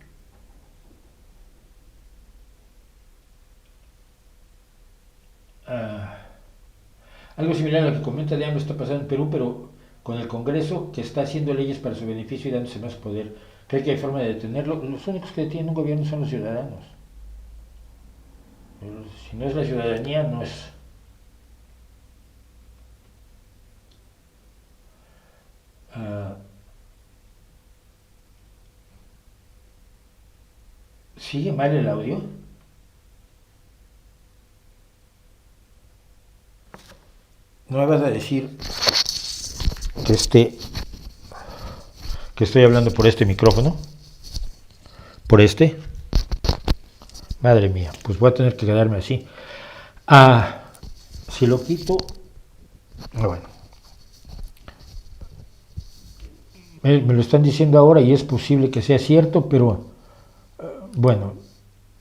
Algo similar a lo que comenta Diana está pasando en Perú, pero con el Congreso que está haciendo leyes para su beneficio y dándose más poder. ¿Cree que hay forma de detenerlo? Los únicos que detienen un gobierno son los ciudadanos. Si no es la ciudadanía, no es. ¿Sigue mal el audio? No me vas a decir que estoy hablando por este micrófono, por este. Madre mía, pues voy a tener que quedarme así. Si lo quito, bueno, me lo están diciendo ahora y es posible que sea cierto, pero bueno,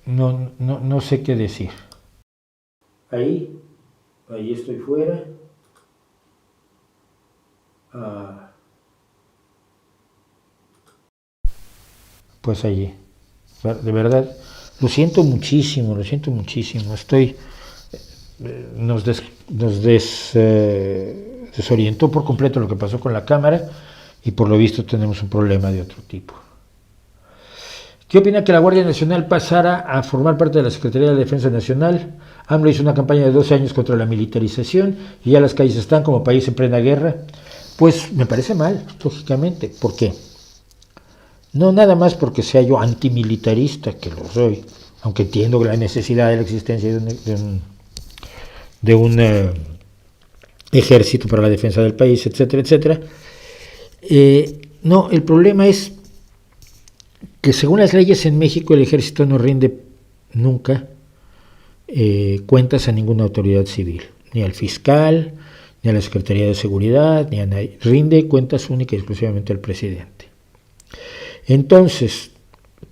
no sé qué decir. Ahí estoy fuera. Pues allí, de verdad, lo siento muchísimo, estoy, nos desorientó por completo lo que pasó con la cámara y por lo visto tenemos un problema de otro tipo. ¿Qué opina que la Guardia Nacional pasara a formar parte de la Secretaría de la Defensa Nacional? AMLO hizo una campaña de 12 años contra la militarización y ya las calles están como país en plena guerra. Pues me parece mal, lógicamente. ¿Por qué? No nada más porque sea yo antimilitarista, que lo soy, aunque entiendo la necesidad de la existencia de un ejército para la defensa del país, etcétera, etcétera. No, el problema es que según las leyes en México el ejército no rinde nunca cuentas a ninguna autoridad civil, ni al fiscal, ni a la Secretaría de Seguridad, ni a nadie. Rinde cuentas única y exclusivamente al presidente. Entonces,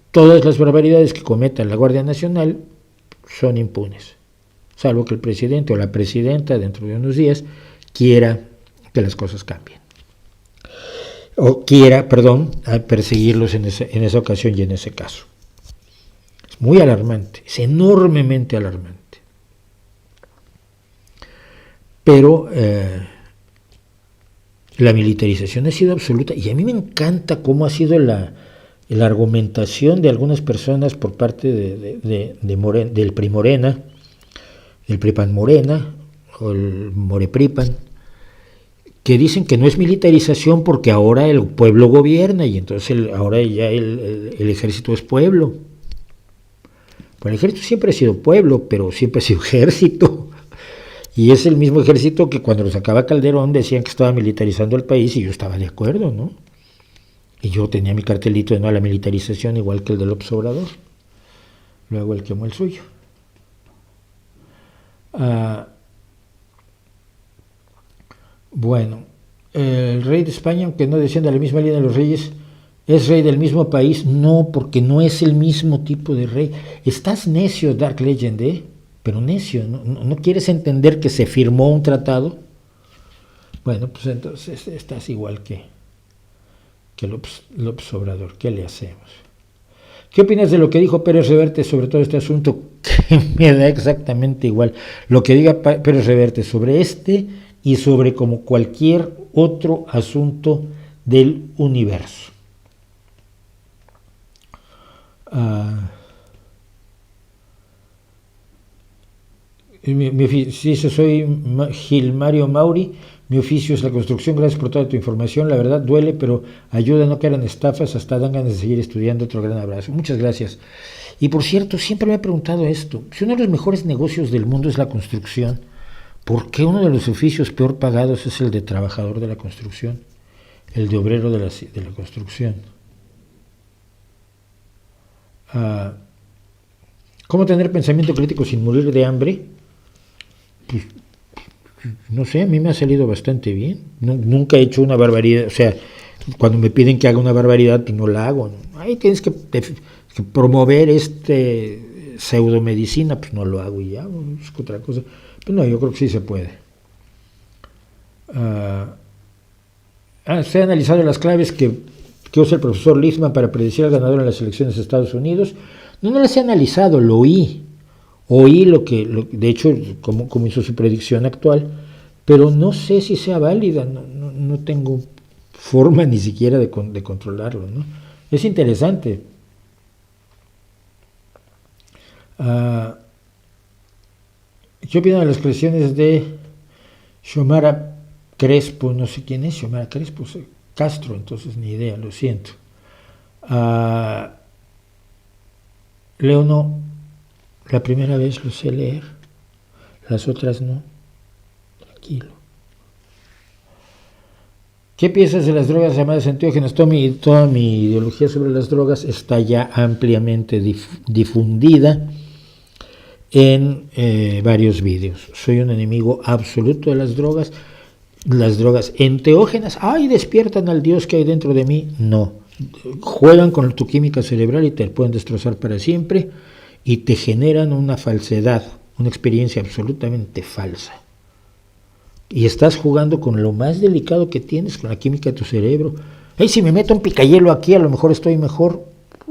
todas las barbaridades que cometa la Guardia Nacional son impunes, salvo que el presidente o la presidenta dentro de unos días quiera que las cosas cambien. O quiera, perseguirlos en esa ocasión y en ese caso. Es muy alarmante, es enormemente alarmante. Pero la militarización ha sido absoluta y a mí me encanta cómo ha sido la argumentación de algunas personas por parte del PRI Morena, del PRIPAN Morena o el Morepripan, que dicen que no es militarización porque ahora el pueblo gobierna y entonces ahora ya el ejército es pueblo. Bueno, el ejército siempre ha sido pueblo, pero siempre ha sido ejército. Y es el mismo ejército que cuando lo sacaba Calderón decían que estaba militarizando el país y yo estaba de acuerdo, ¿no? Y yo tenía mi cartelito de no a la militarización, igual que el del López Obrador. Luego él quemó el suyo. Bueno, el rey de España, aunque no descienda de la misma línea de los reyes, ¿es rey del mismo país? No, porque no es el mismo tipo de rey. Estás necio, Dark Legend, pero necio. ¿No quieres entender que se firmó un tratado? Bueno, pues entonces estás igual que López Obrador. ¿Qué le hacemos? ¿Qué opinas de lo que dijo Pérez Reverte sobre todo este asunto? Que me da exactamente igual. Lo que diga Pérez Reverte sobre este y sobre como cualquier otro asunto del universo. Sí, soy Gilmario Mauri. Mi oficio es la construcción. Gracias por toda tu información. La verdad duele, pero ayuda a no caer en estafas. Hasta dan ganas de seguir estudiando. Otro gran abrazo. Muchas gracias. Y por cierto, siempre me he preguntado esto. Si uno de los mejores negocios del mundo es la construcción, ¿por qué uno de los oficios peor pagados es el de trabajador de la construcción? El de obrero de la construcción. ¿Cómo tener pensamiento crítico sin morir de hambre? Pues, no sé, a mí me ha salido bastante bien. Nunca he hecho una barbaridad. O sea, cuando me piden que haga una barbaridad, pues no la hago, ¿no? Ahí tienes que promover pseudomedicina, pues no lo hago y ya, es otra cosa. Pero no, yo creo que sí se puede. Se han analizado las claves que usa el profesor Lichtman para predecir al ganador en las elecciones de Estados Unidos. No las he analizado, lo oí. Oí de hecho, cómo hizo su predicción actual, pero no sé si sea válida, no tengo forma ni siquiera de controlarlo, ¿no? Es interesante. ¿Qué opinan de las creaciones de Xiomara Crespo? No sé quién es Xiomara Crespo, Castro, entonces ni idea, lo siento. Leo no. La primera vez lo sé leer, las otras no. Tranquilo. ¿Qué piensas de las drogas llamadas enteógenas? Toda mi ideología sobre las drogas está ya ampliamente difundida en varios vídeos. Soy un enemigo absoluto de las drogas. Las drogas enteógenas, despiertan al Dios que hay dentro de mí. No. Juegan con tu química cerebral y te pueden destrozar para siempre. Y te generan una falsedad, una experiencia absolutamente falsa. Y estás jugando con lo más delicado que tienes, con la química de tu cerebro. Si me meto un picayelo aquí, a lo mejor estoy mejor.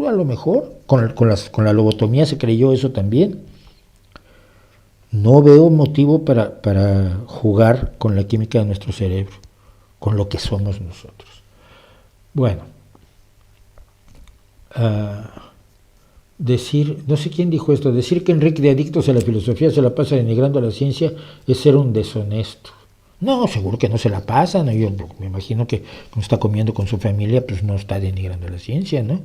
A lo mejor. Con la lobotomía se creyó eso también. No veo motivo para jugar con la química de nuestro cerebro, con lo que somos nosotros. Bueno. No sé quién dijo esto, decir que Enrique de Adictos a la Filosofía se la pasa denigrando a la ciencia es ser un deshonesto. No, seguro que no se la pasa, ¿no? Yo me imagino que cuando está comiendo con su familia, pues no está denigrando a la ciencia, ¿no?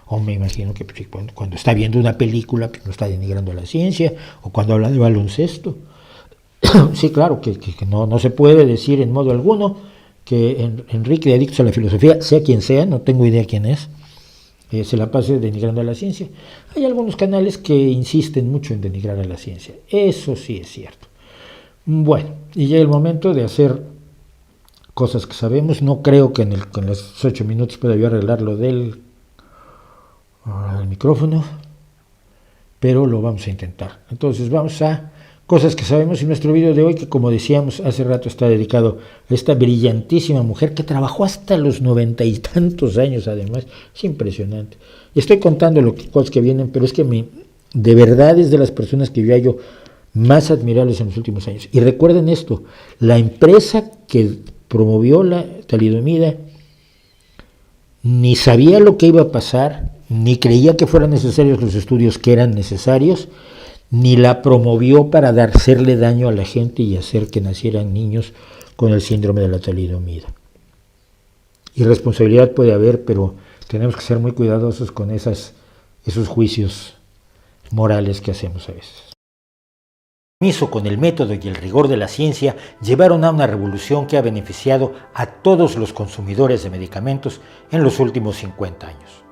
O me imagino que pues, cuando está viendo una película, pues no está denigrando a la ciencia, o cuando habla de baloncesto. Sí, claro, que no se puede decir en modo alguno que Enrique de Adictos a la Filosofía, sea quien sea, no tengo idea quién es, se la pase denigrando a la ciencia. Hay algunos canales que insisten mucho en denigrar a la ciencia. Eso sí es cierto. Bueno, y llega el momento de hacer cosas que sabemos. No creo que en los 8 minutos pueda yo arreglar lo del micrófono, pero lo vamos a intentar. Entonces vamos a cosas que sabemos, y nuestro video de hoy, que como decíamos hace rato, está dedicado a esta brillantísima mujer que trabajó hasta los 90 y tantos años, además. Es impresionante. Y estoy contando cosas que vienen, pero es que de verdad es de las personas que yo hallo más admirables en los últimos años. Y recuerden esto, la empresa que promovió la talidomida ni sabía lo que iba a pasar, ni creía que fueran necesarios los estudios que eran necesarios, ni la promovió para hacerle daño a la gente y hacer que nacieran niños con el síndrome de la talidomida. Irresponsabilidad puede haber, pero tenemos que ser muy cuidadosos con esos juicios morales que hacemos a veces. Con el método y el rigor de la ciencia llevaron a una revolución que ha beneficiado a todos los consumidores de medicamentos en los últimos 50 años.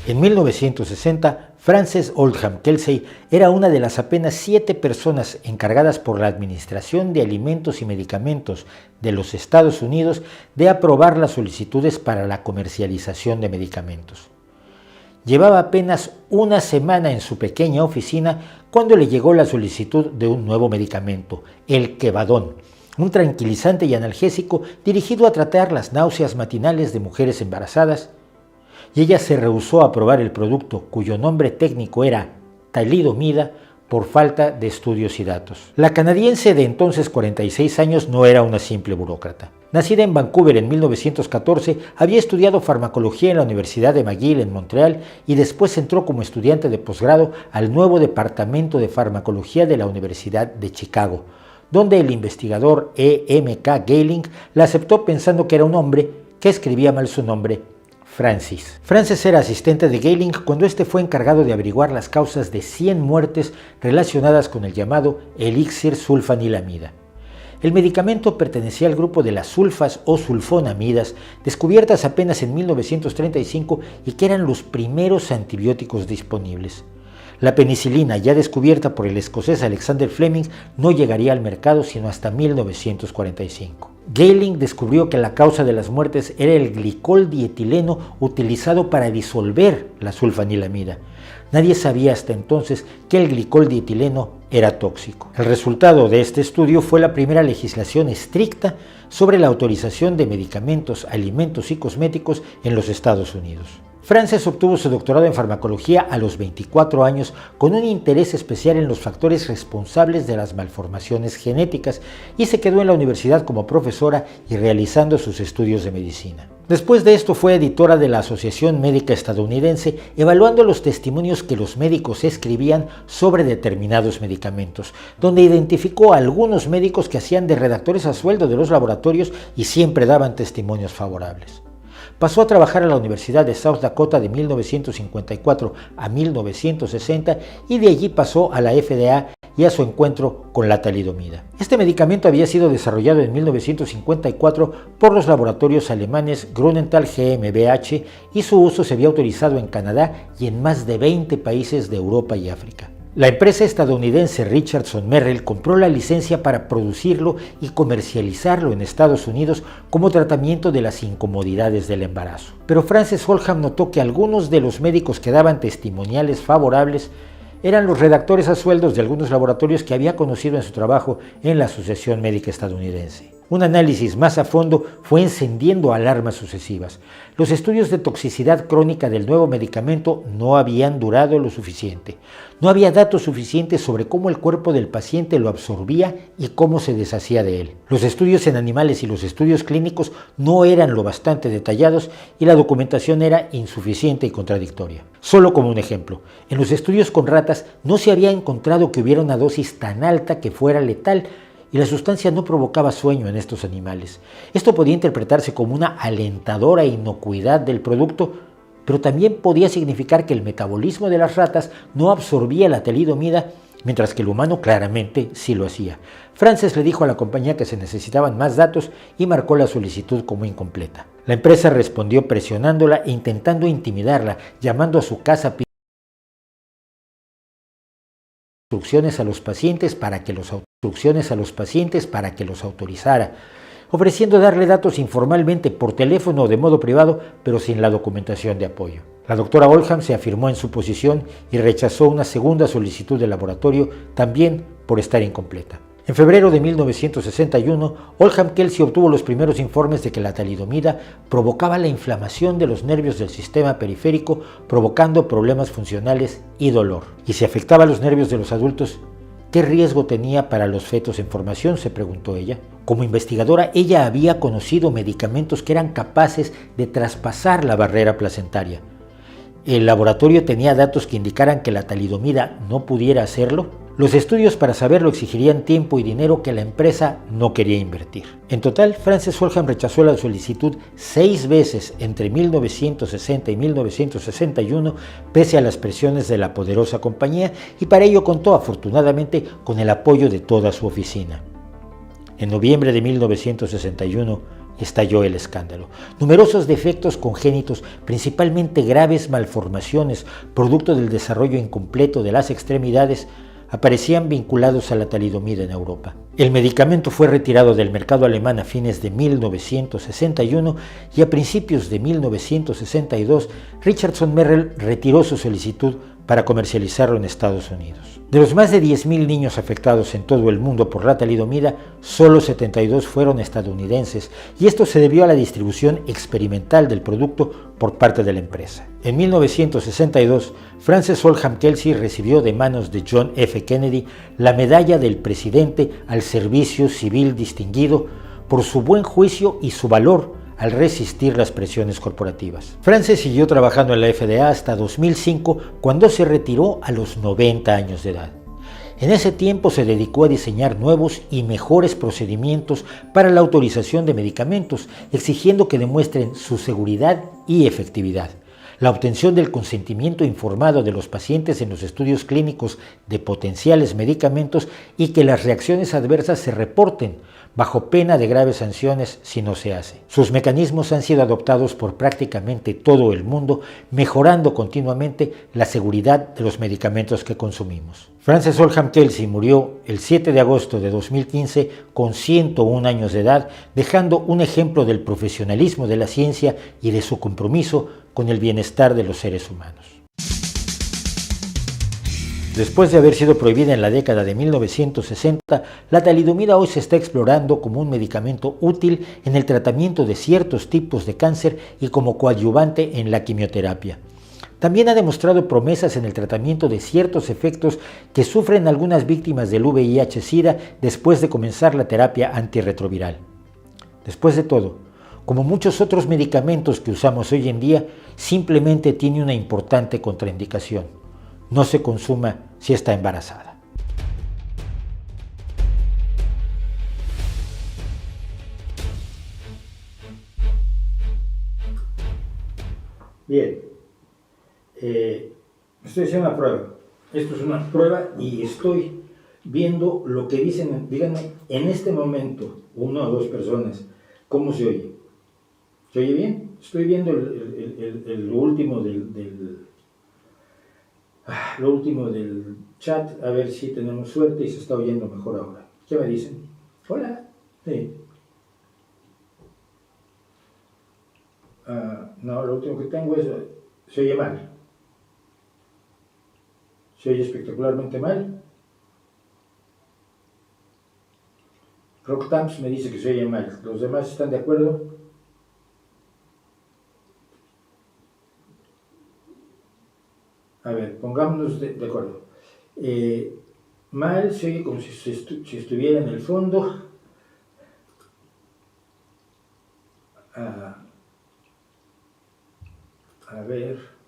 En 1960, Frances Oldham Kelsey era una de las apenas 7 personas encargadas por la Administración de Alimentos y Medicamentos de los Estados Unidos de aprobar las solicitudes para la comercialización de medicamentos. Llevaba apenas una semana en su pequeña oficina cuando le llegó la solicitud de un nuevo medicamento, el Quevadón, un tranquilizante y analgésico dirigido a tratar las náuseas matinales de mujeres embarazadas, y ella se rehusó a aprobar el producto, cuyo nombre técnico era talidomida, por falta de estudios y datos. La canadiense de entonces 46 años no era una simple burócrata. Nacida en Vancouver en 1914, había estudiado farmacología en la Universidad de McGill en Montreal y después entró como estudiante de posgrado al nuevo Departamento de Farmacología de la Universidad de Chicago, donde el investigador E.M.K. Gehling la aceptó pensando que era un hombre que escribía mal su nombre, Francis. Frances era asistente de Gehling cuando este fue encargado de averiguar las causas de 100 muertes relacionadas con el llamado elixir sulfanilamida. El medicamento pertenecía al grupo de las sulfas o sulfonamidas, descubiertas apenas en 1935 y que eran los primeros antibióticos disponibles. La penicilina, ya descubierta por el escocés Alexander Fleming, no llegaría al mercado sino hasta 1945. Gehling descubrió que la causa de las muertes era el glicol dietileno utilizado para disolver la sulfanilamida. Nadie sabía hasta entonces que el glicol dietileno era tóxico. El resultado de este estudio fue la primera legislación estricta sobre la autorización de medicamentos, alimentos y cosméticos en los Estados Unidos. Frances obtuvo su doctorado en farmacología a los 24 años con un interés especial en los factores responsables de las malformaciones genéticas y se quedó en la universidad como profesora y realizando sus estudios de medicina. Después de esto fue editora de la Asociación Médica Estadounidense, evaluando los testimonios que los médicos escribían sobre determinados medicamentos, donde identificó a algunos médicos que hacían de redactores a sueldo de los laboratorios y siempre daban testimonios favorables. Pasó a trabajar a la Universidad de South Dakota de 1954 a 1960 y de allí pasó a la FDA y a su encuentro con la talidomida. Este medicamento había sido desarrollado en 1954 por los laboratorios alemanes Grünenthal GmbH y su uso se había autorizado en Canadá y en más de 20 países de Europa y África. La empresa estadounidense Richardson Merrell compró la licencia para producirlo y comercializarlo en Estados Unidos como tratamiento de las incomodidades del embarazo. Pero Frances Oldham notó que algunos de los médicos que daban testimoniales favorables eran los redactores a sueldos de algunos laboratorios que había conocido en su trabajo en la Asociación Médica Estadounidense. Un análisis más a fondo fue encendiendo alarmas sucesivas. Los estudios de toxicidad crónica del nuevo medicamento no habían durado lo suficiente. No había datos suficientes sobre cómo el cuerpo del paciente lo absorbía y cómo se deshacía de él. Los estudios en animales y los estudios clínicos no eran lo bastante detallados y la documentación era insuficiente y contradictoria. Solo como un ejemplo, en los estudios con ratas no se había encontrado que hubiera una dosis tan alta que fuera letal, y la sustancia no provocaba sueño en estos animales. Esto podía interpretarse como una alentadora inocuidad del producto, pero también podía significar que el metabolismo de las ratas no absorbía la talidomida, mientras que el humano claramente sí lo hacía. Frances le dijo a la compañía que se necesitaban más datos y marcó la solicitud como incompleta. La empresa respondió presionándola e intentando intimidarla, llamando a su casa instrucciones a los pacientes para que los autorizara, ofreciendo darle datos informalmente por teléfono o de modo privado, pero sin la documentación de apoyo. La doctora Oldham se afirmó en su posición y rechazó una segunda solicitud del laboratorio, también por estar incompleta. En febrero de 1961, Oldham Kelsey obtuvo los primeros informes de que la talidomida provocaba la inflamación de los nervios del sistema periférico, provocando problemas funcionales y dolor. ¿Y si afectaba a los nervios de los adultos? ¿Qué riesgo tenía para los fetos en formación?, se preguntó ella. Como investigadora, ella había conocido medicamentos que eran capaces de traspasar la barrera placentaria. ¿El laboratorio tenía datos que indicaran que la talidomida no pudiera hacerlo? Los estudios para saberlo exigirían tiempo y dinero que la empresa no quería invertir. En total, Frances Oldham rechazó la solicitud 6 veces entre 1960 y 1961, pese a las presiones de la poderosa compañía, y para ello contó afortunadamente con el apoyo de toda su oficina. En noviembre de 1961 estalló el escándalo. Numerosos defectos congénitos, principalmente graves malformaciones, producto del desarrollo incompleto de las extremidades, aparecían vinculados a la talidomida en Europa. El medicamento fue retirado del mercado alemán a fines de 1961 y a principios de 1962 Richardson Merrell retiró su solicitud para comercializarlo en Estados Unidos. De los más de 10.000 niños afectados en todo el mundo por la talidomida, solo 72 fueron estadounidenses, y esto se debió a la distribución experimental del producto por parte de la empresa. En 1962, Frances Oldham Kelsey recibió de manos de John F. Kennedy la medalla del presidente al servicio civil distinguido por su buen juicio y su valor al resistir las presiones corporativas. Frances siguió trabajando en la FDA hasta 2005, cuando se retiró a los 90 años de edad. En ese tiempo se dedicó a diseñar nuevos y mejores procedimientos para la autorización de medicamentos, exigiendo que demuestren su seguridad y efectividad, la obtención del consentimiento informado de los pacientes en los estudios clínicos de potenciales medicamentos y que las reacciones adversas se reporten, bajo pena de graves sanciones si no se hace. Sus mecanismos han sido adoptados por prácticamente todo el mundo, mejorando continuamente la seguridad de los medicamentos que consumimos. Frances Oldham Kelsey murió el 7 de agosto de 2015 con 101 años de edad, dejando un ejemplo del profesionalismo de la ciencia y de su compromiso con el bienestar de los seres humanos. Después de haber sido prohibida en la década de 1960, la talidomida hoy se está explorando como un medicamento útil en el tratamiento de ciertos tipos de cáncer y como coadyuvante en la quimioterapia. También ha demostrado promesas en el tratamiento de ciertos efectos que sufren algunas víctimas del VIH-Sida después de comenzar la terapia antirretroviral. Después de todo, como muchos otros medicamentos que usamos hoy en día, simplemente tiene una importante contraindicación: no se consuma si está embarazada. Bien, estoy haciendo una prueba. Esto es una prueba y estoy viendo lo que dicen. Díganme, en este momento, 1 o 2 personas, ¿cómo se oye? ¿Se oye bien? Estoy viendo lo último lo último del chat, a ver si tenemos suerte y se está oyendo mejor ahora. ¿Qué me dicen? Hola. Sí. No, lo último que tengo es, se oye mal. Se oye espectacularmente mal. Rock Tamps me dice que se oye mal. ¿Los demás están de acuerdo? A ver, pongámonos de acuerdo. Mal se oye como si estuviera en el fondo. A ver.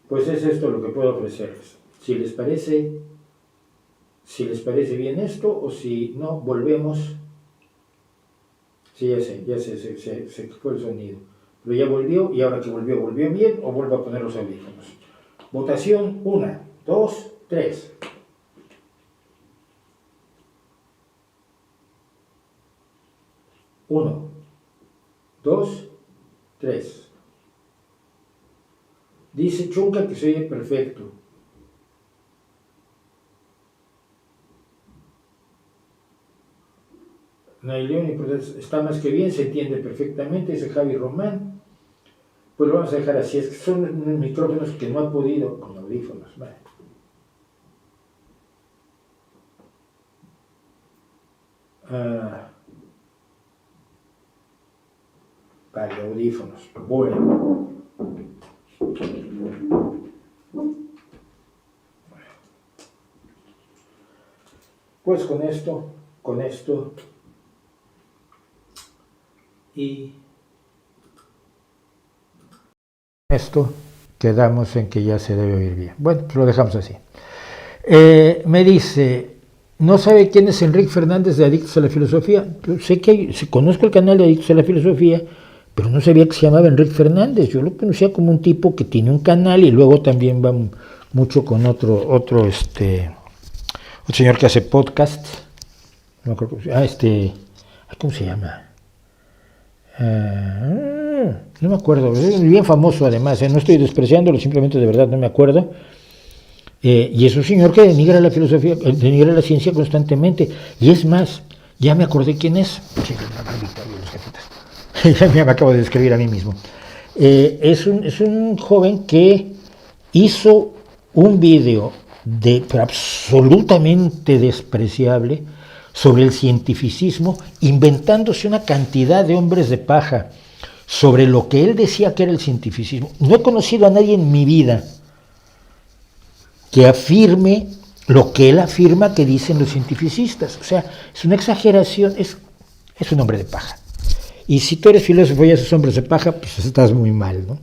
Pues es esto lo que puedo ofrecerles. Si les parece bien esto, o si no, volvemos. Sí, se fue el sonido. Pero ya volvió, y ahora que volvió bien, o vuelvo a poner los audífonos. Votación 1, 2, 3. Uno, dos, tres. Dice Chunca que se oye perfecto. No hay lío, está más que bien, se entiende perfectamente, dice Javi Román. Pues lo vamos a dejar así, es que son micrófonos que no ha podido, con audífonos. Vale. Vale, audífonos. Bueno. Pues con esto y esto quedamos en que ya se debe oír bien. Bueno, pues lo dejamos así. Me dice, ¿no sabe quién es Enrique Fernández de Adictos a la Filosofía? Pues sé que conozco el canal de Adictos a la Filosofía, pero no sabía que se llamaba Enrique Fernández. Yo lo conocía como un tipo que tiene un canal y luego también va mucho con otro señor que hace podcast. No creo que, ¿cómo se llama? No me acuerdo, es bien famoso además, no estoy despreciándolo, simplemente de verdad no me acuerdo. Y es un señor que denigra la filosofía, denigra la ciencia constantemente. Y es más, ya me acordé quién es. Ya me acabo de describir a mí mismo. Es un joven que hizo un video absolutamente despreciable sobre el cientificismo, inventándose una cantidad de hombres de paja sobre lo que él decía que era el cientificismo. No he conocido a nadie en mi vida que afirme lo que él afirma que dicen los cientificistas. O sea, es una exageración, es un hombre de paja. Y si tú eres filósofo y esos hombres de paja, pues estás muy mal, ¿no?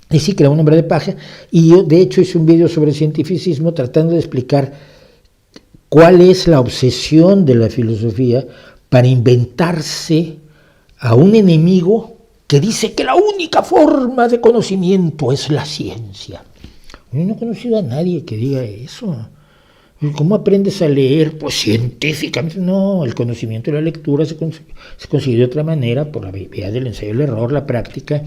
Y sí que era un hombre de paja, y yo de hecho hice un video sobre cientificismo tratando de explicar cuál es la obsesión de la filosofía para inventarse a un enemigo que dice que la única forma de conocimiento es la ciencia. Yo no he conocido a nadie que diga eso. ¿Cómo aprendes a leer? Pues científicamente. No, el conocimiento y la lectura se consigue de otra manera, por la vía del ensayo, el error, la práctica.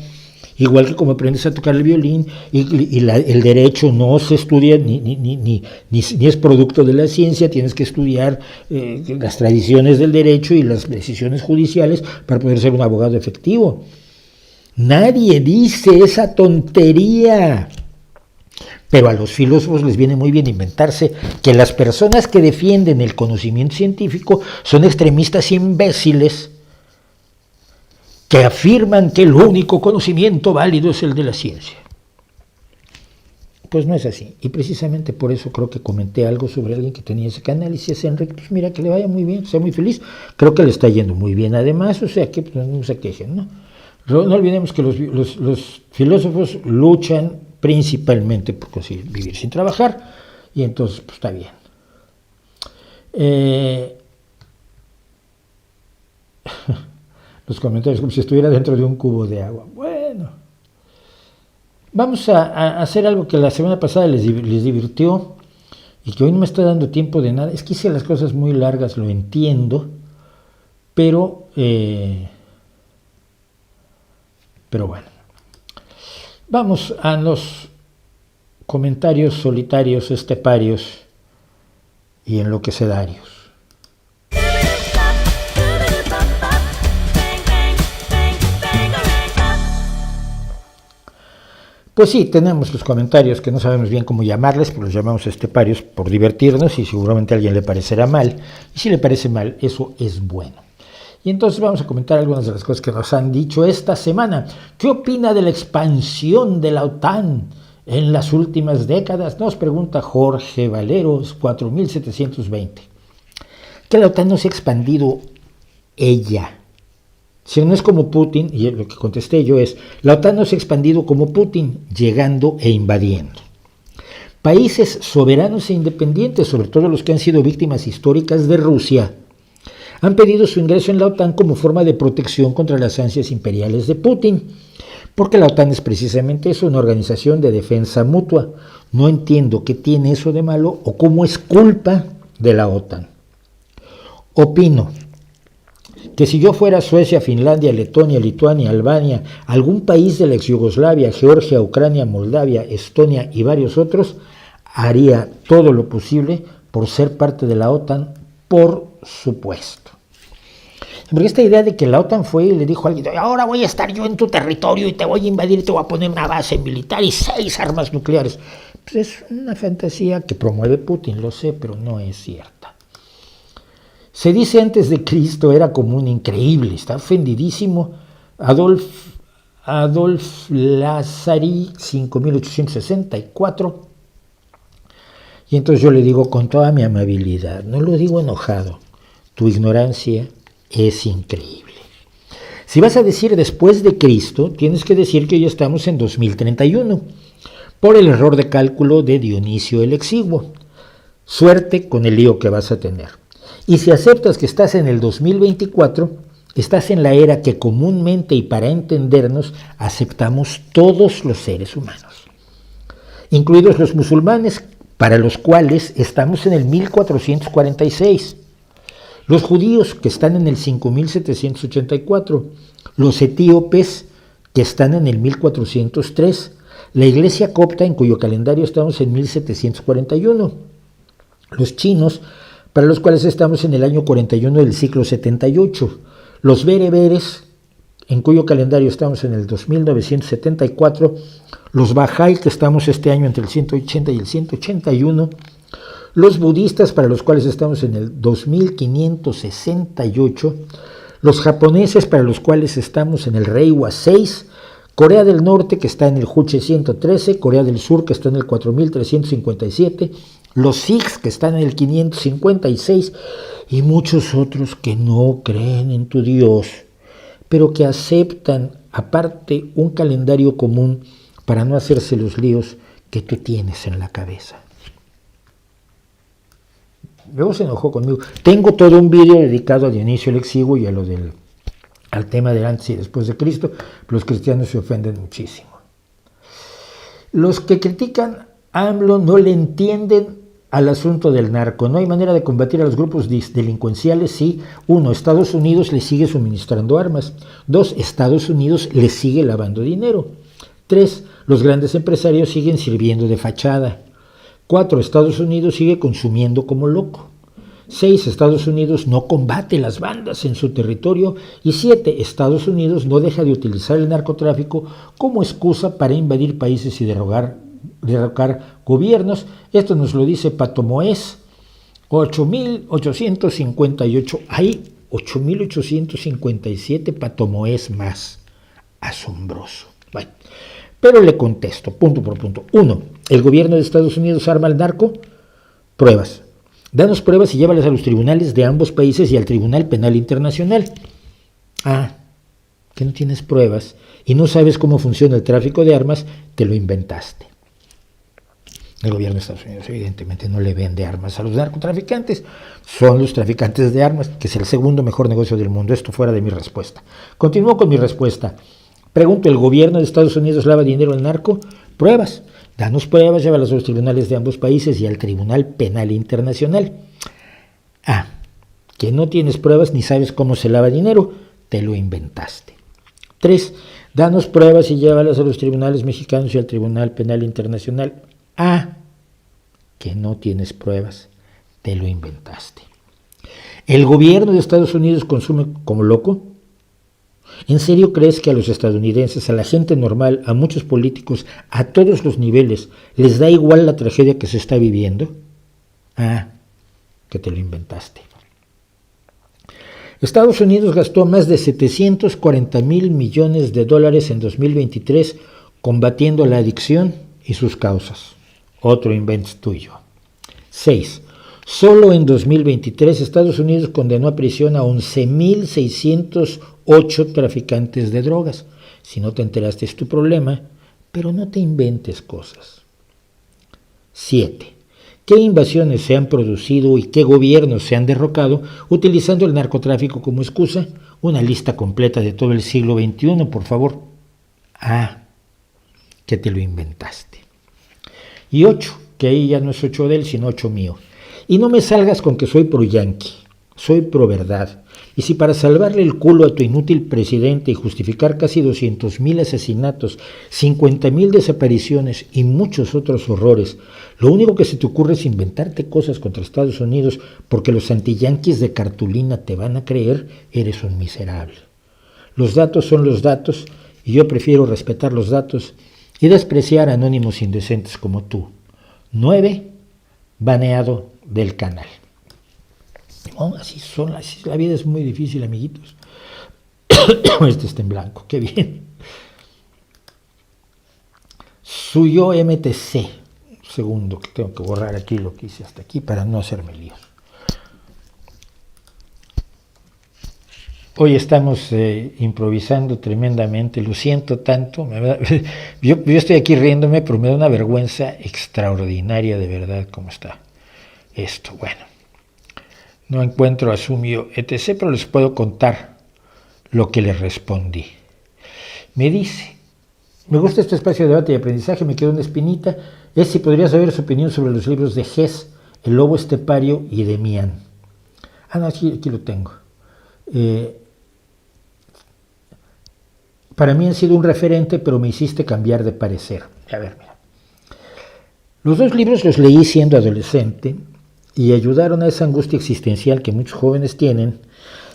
Igual que como aprendes a tocar el violín, el derecho no se estudia ni es producto de la ciencia, tienes que estudiar las tradiciones del derecho y las decisiones judiciales para poder ser un abogado efectivo. Nadie dice esa tontería. Pero a los filósofos les viene muy bien inventarse que las personas que defienden el conocimiento científico son extremistas imbéciles que afirman que el único conocimiento válido es el de la ciencia. Pues no es así. Y precisamente por eso creo que comenté algo sobre alguien que tenía ese canal y si es Enrique, pues mira, que le vaya muy bien, sea muy feliz. Creo que le está yendo muy bien además, o sea que pues, no se quejen, ¿no? No olvidemos que los filósofos luchan principalmente por conseguir vivir sin trabajar, y entonces pues está bien. Los comentarios como si estuviera dentro de un cubo de agua. Bueno, vamos a hacer algo que la semana pasada les divirtió y que hoy no me está dando tiempo de nada. Es que hice las cosas muy largas, lo entiendo, pero bueno. Vamos a los comentarios solitarios, esteparios y enloquecedarios. Pues sí, tenemos los comentarios que no sabemos bien cómo llamarles, pero los llamamos esteparios por divertirnos y seguramente a alguien le parecerá mal. Y si le parece mal, eso es bueno. Y entonces vamos a comentar algunas de las cosas que nos han dicho esta semana. ¿Qué opina de la expansión de la OTAN en las últimas décadas? Nos pregunta Jorge Valeros, 4720. Que la OTAN no se ha expandido ella. Si no es como Putin, y lo que contesté yo es, la OTAN no se ha expandido como Putin, llegando e invadiendo. Países soberanos e independientes, sobre todo los que han sido víctimas históricas de Rusia, han pedido su ingreso en la OTAN como forma de protección contra las ansias imperiales de Putin, porque la OTAN es precisamente eso, una organización de defensa mutua. No entiendo qué tiene eso de malo o cómo es culpa de la OTAN. Opino que si yo fuera Suecia, Finlandia, Letonia, Lituania, Albania, algún país de la ex Yugoslavia, Georgia, Ucrania, Moldavia, Estonia y varios otros, haría todo lo posible por ser parte de la OTAN, por supuesto. Porque esta idea de que la OTAN fue y le dijo a alguien, ahora voy a estar yo en tu territorio y te voy a invadir y te voy a poner una base militar y 6 armas nucleares, pues es una fantasía que promueve Putin, lo sé, pero no es cierta. Se dice antes de Cristo era como un increíble, está ofendidísimo Adolf Lazari, 5864. Y entonces yo le digo con toda mi amabilidad, no lo digo enojado, tu ignorancia es increíble. Si vas a decir después de Cristo, tienes que decir que ya estamos en 2031, por el error de cálculo de Dionisio el Exiguo. Suerte con el lío que vas a tener. Y si aceptas que estás en el 2024, estás en la era que comúnmente y para entendernos aceptamos todos los seres humanos, incluidos los musulmanes, para los cuales estamos en el 1446, los judíos que están en el 5784, los etíopes que están en el 1403, la iglesia copta en cuyo calendario estamos en 1741, los chinos para los cuales estamos en el año 41 del siglo 78, los bereberes en cuyo calendario estamos en el 2974, los Bahá'í que estamos este año entre el 180 y el 181, los budistas para los cuales estamos en el 2568, los japoneses para los cuales estamos en el Reiwa 6, Corea del Norte que está en el Juche 113, Corea del Sur que está en el 4357, los Sikhs que están en el 556 y muchos otros que no creen en tu Dios, pero que aceptan aparte un calendario común para no hacerse los líos que tú tienes en la cabeza. Luego se enojó conmigo. Tengo todo un vídeo dedicado a Dionisio el Exiguo y al tema del antes y después de Cristo, pero los cristianos se ofenden muchísimo. Los que critican a AMLO no le entienden al asunto del narco. No hay manera de combatir a los grupos delincuenciales si, 1, Estados Unidos le sigue suministrando armas, 2, Estados Unidos le sigue lavando dinero, 3, los grandes empresarios siguen sirviendo de fachada, 4, Estados Unidos sigue consumiendo como loco, 6, Estados Unidos no combate las bandas en su territorio y 7, Estados Unidos no deja de utilizar el narcotráfico como excusa para invadir países y derrocar gobiernos. Esto nos lo dice Pato Moés, 8.858, hay 8.857 Pato Moés más. Asombroso. Bueno, pero le contesto, punto por punto. 1. ¿El gobierno de Estados Unidos arma al narco? Pruebas. Danos pruebas y llévalas a los tribunales de ambos países y al Tribunal Penal Internacional. Que no tienes pruebas y no sabes cómo funciona el tráfico de armas, te lo inventaste. El gobierno de Estados Unidos evidentemente no le vende armas a los narcotraficantes, son los traficantes de armas, que es el segundo mejor negocio del mundo. Esto fuera de mi respuesta. Continúo con mi respuesta. Pregunto, ¿el gobierno de Estados Unidos lava dinero al narco? Pruebas. Danos pruebas, llévalas a los tribunales de ambos países y al Tribunal Penal Internacional. Que no tienes pruebas ni sabes cómo se lava dinero, te lo inventaste. 3. Danos pruebas y llévalas a los tribunales mexicanos y al Tribunal Penal Internacional. Que no tienes pruebas, te lo inventaste. ¿El gobierno de Estados Unidos consume como loco? ¿En serio crees que a los estadounidenses, a la gente normal, a muchos políticos, a todos los niveles, les da igual la tragedia que se está viviendo? Que te lo inventaste. Estados Unidos gastó más de 740,000 millones de dólares en 2023 combatiendo la adicción y sus causas. Otro invento tuyo. 6. Solo en 2023 Estados Unidos condenó a prisión a 11,608 traficantes de drogas. Si no te enteraste es tu problema, pero no te inventes cosas. 7. ¿Qué invasiones se han producido y qué gobiernos se han derrocado utilizando el narcotráfico como excusa? Una lista completa de todo el siglo XXI, por favor. Que te lo inventaste. Y 8, que ahí ya no es 8 de él, sino 8 mío. Y no me salgas con que soy pro yanqui, soy pro verdad. Y si para salvarle el culo a tu inútil presidente y justificar casi 200,000 asesinatos, 50,000 desapariciones y muchos otros horrores, lo único que se te ocurre es inventarte cosas contra Estados Unidos porque los antiyanquis de cartulina te van a creer, eres un miserable. Los datos son los datos y yo prefiero respetar los datos y despreciar a anónimos indecentes como tú. 9. Baneado del canal. Así la vida es muy difícil, amiguitos. Este está en blanco, qué bien. Suyo MTC, segundo, que tengo que borrar aquí lo que hice hasta aquí para no hacerme líos. Hoy estamos improvisando tremendamente, lo siento tanto, yo estoy aquí riéndome, pero me da una vergüenza extraordinaria de verdad cómo está esto. Bueno, no encuentro a Sumio etc., pero les puedo contar lo que le respondí. Me dice: me gusta este espacio de debate y aprendizaje, me quedó una espinita, es si podría saber su opinión sobre los libros de Hess, El lobo estepario y Demián. No, aquí lo tengo. Para mí han sido un referente, pero me hiciste cambiar de parecer. A ver, mira. Los dos libros los leí siendo adolescente y ayudaron a esa angustia existencial que muchos jóvenes tienen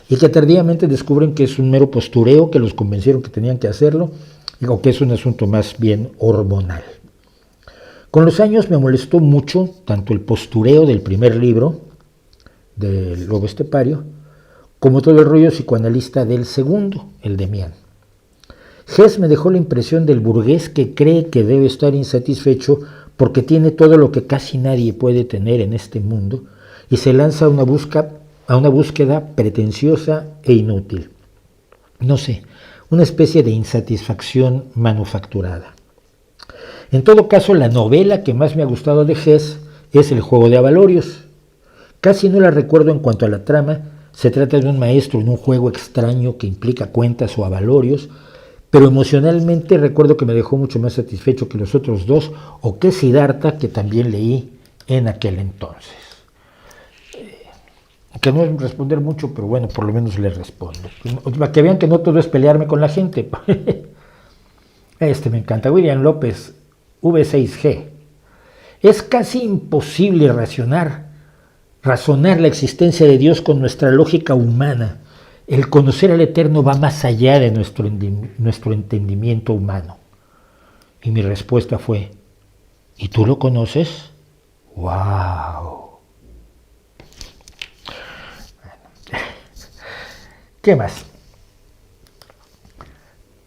y que tardíamente descubren que es un mero postureo, que los convencieron que tenían que hacerlo, o que es un asunto más bien hormonal. Con los años me molestó mucho tanto el postureo del primer libro, del lobo estepario, como todo el rollo psicoanalista del segundo, el Demián. Hess me dejó la impresión del burgués que cree que debe estar insatisfecho porque tiene todo lo que casi nadie puede tener en este mundo y se lanza a una búsqueda pretenciosa e inútil. No sé, una especie de insatisfacción manufacturada. En todo caso, la novela que más me ha gustado de Hess es El juego de Avalorios. Casi no la recuerdo en cuanto a la trama, se trata de un maestro en un juego extraño que implica cuentas o avalorios, pero emocionalmente recuerdo que me dejó mucho más satisfecho que los otros dos, o que Siddhartha, que también leí en aquel entonces. Que no es responder mucho, pero bueno, por lo menos le respondo. Para que vean que no todo es pelearme con la gente. Me encanta, William López, V6G. Es casi imposible razonar la existencia de Dios con nuestra lógica humana. El conocer al Eterno va más allá de nuestro entendimiento humano. Y mi respuesta fue: ¿y tú lo conoces? ¡Wow! ¿Qué más?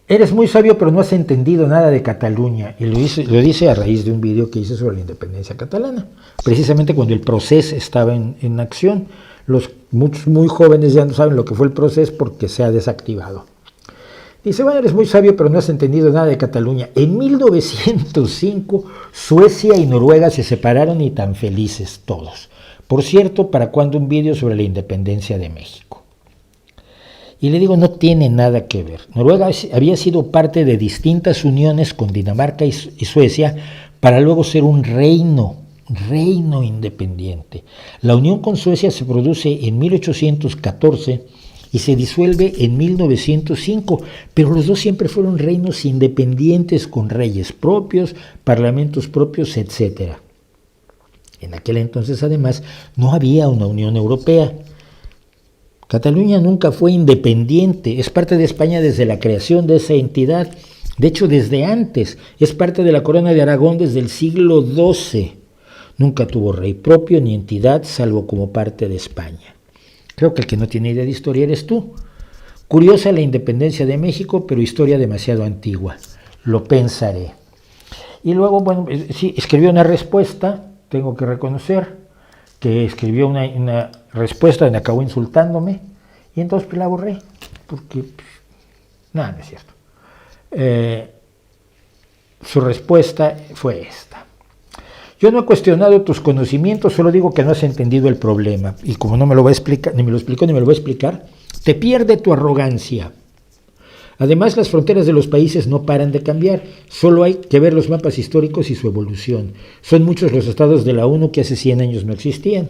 Eres muy sabio, pero no has entendido nada de Cataluña. Y lo dice a raíz de un vídeo que hice sobre la independencia catalana. Precisamente cuando el proceso estaba en acción. Muchos muy jóvenes ya no saben lo que fue el proceso porque se ha desactivado. Dice: bueno, eres muy sabio, pero no has entendido nada de Cataluña. En 1905, Suecia y Noruega se separaron y tan felices todos. Por cierto, ¿para cuándo un vídeo sobre la independencia de México? Y le digo, no tiene nada que ver. Noruega había sido parte de distintas uniones con Dinamarca y Suecia para luego ser un reino independiente. La unión con Suecia se produce en 1814 y se disuelve en 1905, pero los dos siempre fueron reinos independientes con reyes propios, parlamentos propios, etc. En aquel entonces, además, no había una Unión Europea. Cataluña nunca fue independiente, es parte de España desde la creación de esa entidad. De hecho, desde antes, es parte de la Corona de Aragón desde el siglo XII. Nunca tuvo rey propio ni entidad, salvo como parte de España. Creo que el que no tiene idea de historia eres tú. Curiosa la independencia de México, pero historia demasiado antigua. Lo pensaré. Y luego, bueno, sí, escribió una respuesta, tengo que reconocer, que escribió una respuesta donde acabó insultándome, y entonces pues la borré, porque nada, no es cierto. Su respuesta fue esta: yo no he cuestionado tus conocimientos, solo digo que no has entendido el problema, y como no me lo va a explicar, ni me lo explicó ni me lo va a explicar, te pierde tu arrogancia. Además, las fronteras de los países no paran de cambiar, solo hay que ver los mapas históricos y su evolución. Son muchos los estados de la ONU que hace 100 años no existían.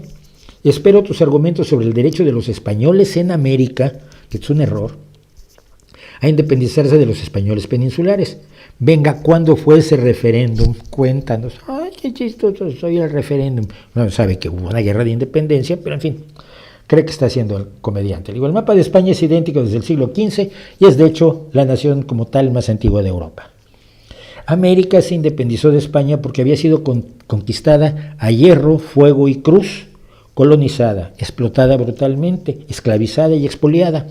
Espero tus argumentos sobre el derecho de los españoles en América, que es un error, a independizarse de los españoles peninsulares. Venga, ¿cuándo fue ese referéndum? Cuéntanos. Ay, qué chistoso soy el referéndum. No sabe que hubo una guerra de independencia, pero en fin, cree que está siendo el comediante. El mapa de España es idéntico desde el siglo XV y es de hecho la nación como tal más antigua de Europa. América se independizó de España porque había sido conquistada a hierro, fuego y cruz, colonizada, explotada brutalmente, esclavizada y expoliada.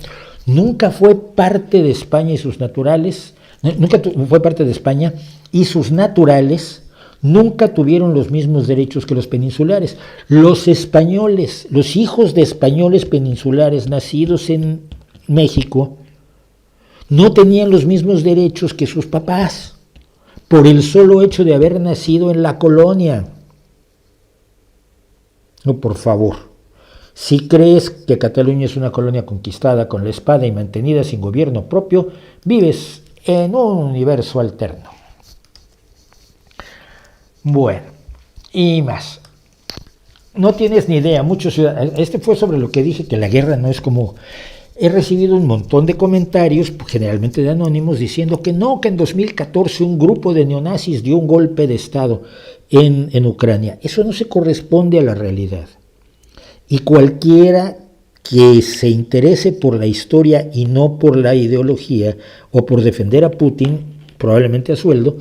nunca fue parte de España y sus naturales, nunca fue parte de España y sus naturales nunca tuvieron los mismos derechos que los peninsulares. Los españoles, los hijos de españoles peninsulares nacidos en México, no tenían los mismos derechos que sus papás, por el solo hecho de haber nacido en la colonia. No, por favor. Si crees que Cataluña es una colonia conquistada con la espada y mantenida sin gobierno propio, vives en un universo alterno. Bueno, y más. No tienes ni idea, muchos ciudadanos. Este fue sobre lo que dije, que la guerra no es como... He recibido un montón de comentarios, generalmente de anónimos, diciendo que no, que en 2014 un grupo de neonazis dio un golpe de Estado en Ucrania. Eso no se corresponde a la realidad. Y cualquiera que se interese por la historia y no por la ideología, o por defender a Putin, probablemente a sueldo,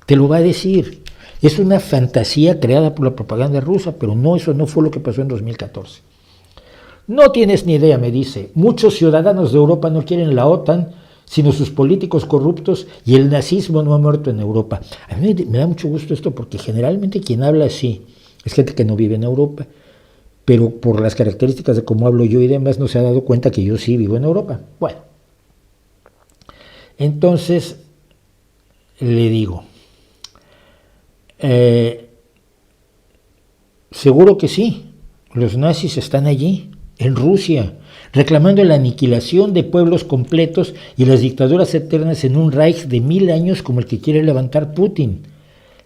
te lo va a decir. Es una fantasía creada por la propaganda rusa, pero no, eso no fue lo que pasó en 2014. No tienes ni idea, me dice. Muchos ciudadanos de Europa no quieren la OTAN, sino sus políticos corruptos, y el nazismo no ha muerto en Europa. A mí me da mucho gusto esto, porque generalmente quien habla así es gente que no vive en Europa, pero por las características de cómo hablo yo y demás no se ha dado cuenta que yo sí vivo en Europa. Bueno, entonces le digo, seguro que sí, los nazis están allí, en Rusia, reclamando la aniquilación de pueblos completos y las dictaduras eternas en un Reich de 1000 años como el que quiere levantar Putin.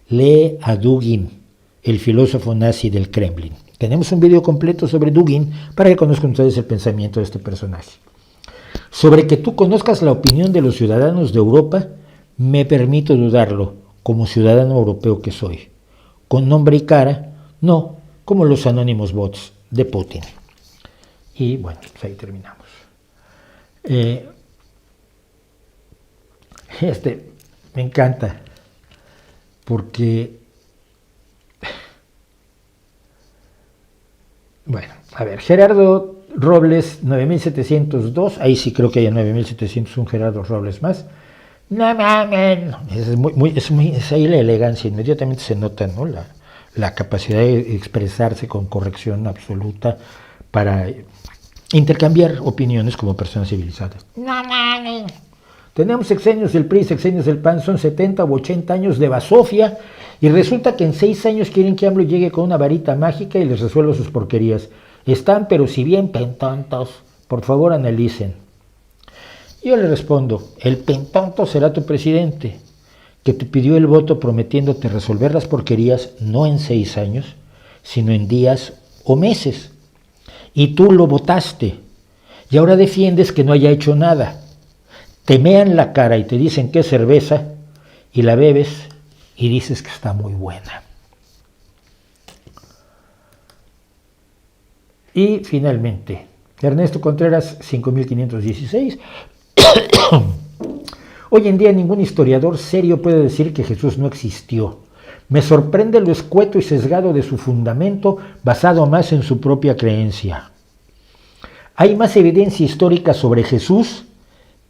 Lee a Dugin, el filósofo nazi del Kremlin. Tenemos un video completo sobre Dugin para que conozcan ustedes el pensamiento de este personaje. Sobre que tú conozcas la opinión de los ciudadanos de Europa, me permito dudarlo, como ciudadano europeo que soy. Con nombre y cara, no como los anónimos bots de Putin. Y bueno, pues ahí terminamos. Me encanta, porque, bueno, a ver, Gerardo Robles 9702, ahí sí creo que hay 9701 Gerardo Robles más. No mames, es ahí la elegancia, inmediatamente se nota, ¿no? La capacidad de expresarse con corrección absoluta para intercambiar opiniones como personas civilizadas. No mames. Tenemos sexenios del PRI, sexenios del PAN, son 70 u 80 años de basofia, y resulta que en 6 años quieren que AMLO llegue con una varita mágica y les resuelva sus porquerías. Están, pero si bien pentontos, por favor analicen. Yo le respondo, el pentonto será tu presidente, que te pidió el voto prometiéndote resolver las porquerías no en 6 años, sino en días o meses. Y tú lo votaste, y ahora defiendes que no haya hecho nada. Te mean la cara y te dicen que es cerveza, y la bebes y dices que está muy buena. Y finalmente, Ernesto Contreras 5516. Hoy en día ningún historiador serio puede decir que Jesús no existió. Me sorprende lo escueto y sesgado de su fundamento, basado más en su propia creencia. Hay más evidencia histórica sobre Jesús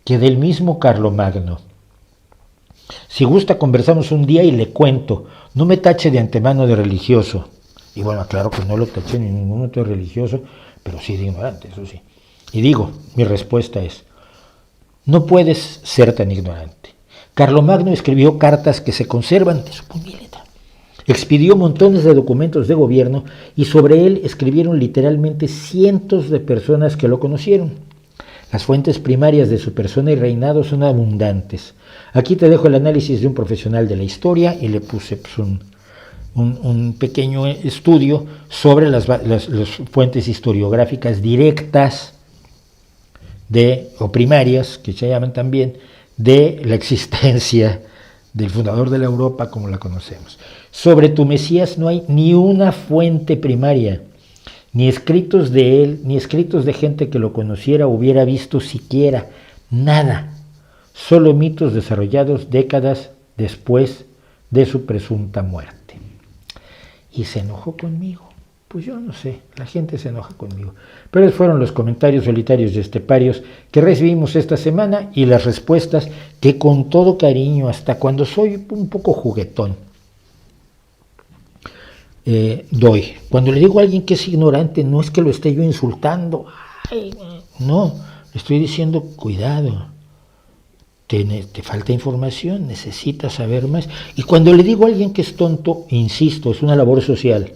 que del mismo Carlomagno. Si gusta, conversamos un día y le cuento. No me tache de antemano de religioso. Y bueno, claro que no lo taché ni ningún otro religioso, pero sí de ignorante, eso sí. Y digo, mi respuesta es, no puedes ser tan ignorante. Carlomagno escribió cartas que se conservan de su puño y letra. Expidió montones de documentos de gobierno y sobre él escribieron literalmente cientos de personas que lo conocieron. Las fuentes primarias de su persona y reinado son abundantes. Aquí te dejo el análisis de un profesional de la historia y le puse pues, un pequeño estudio sobre las fuentes historiográficas directas o primarias, que se llaman también, de la existencia del fundador de la Europa como la conocemos. Sobre tu Mesías no hay ni una fuente primaria, ni escritos de él, ni escritos de gente que lo conociera o hubiera visto siquiera, nada. Solo mitos desarrollados décadas después de su presunta muerte. Y se enojó conmigo. Pues yo no sé, la gente se enoja conmigo. Pero esos fueron los comentarios solitarios y esteparios que recibimos esta semana y las respuestas que con todo cariño, hasta cuando soy un poco juguetón, doy. Cuando le digo a alguien que es ignorante, no es que lo esté yo insultando, ay, no, le estoy diciendo cuidado, te falta información, necesitas saber más. Y cuando le digo a alguien que es tonto, insisto, es una labor social.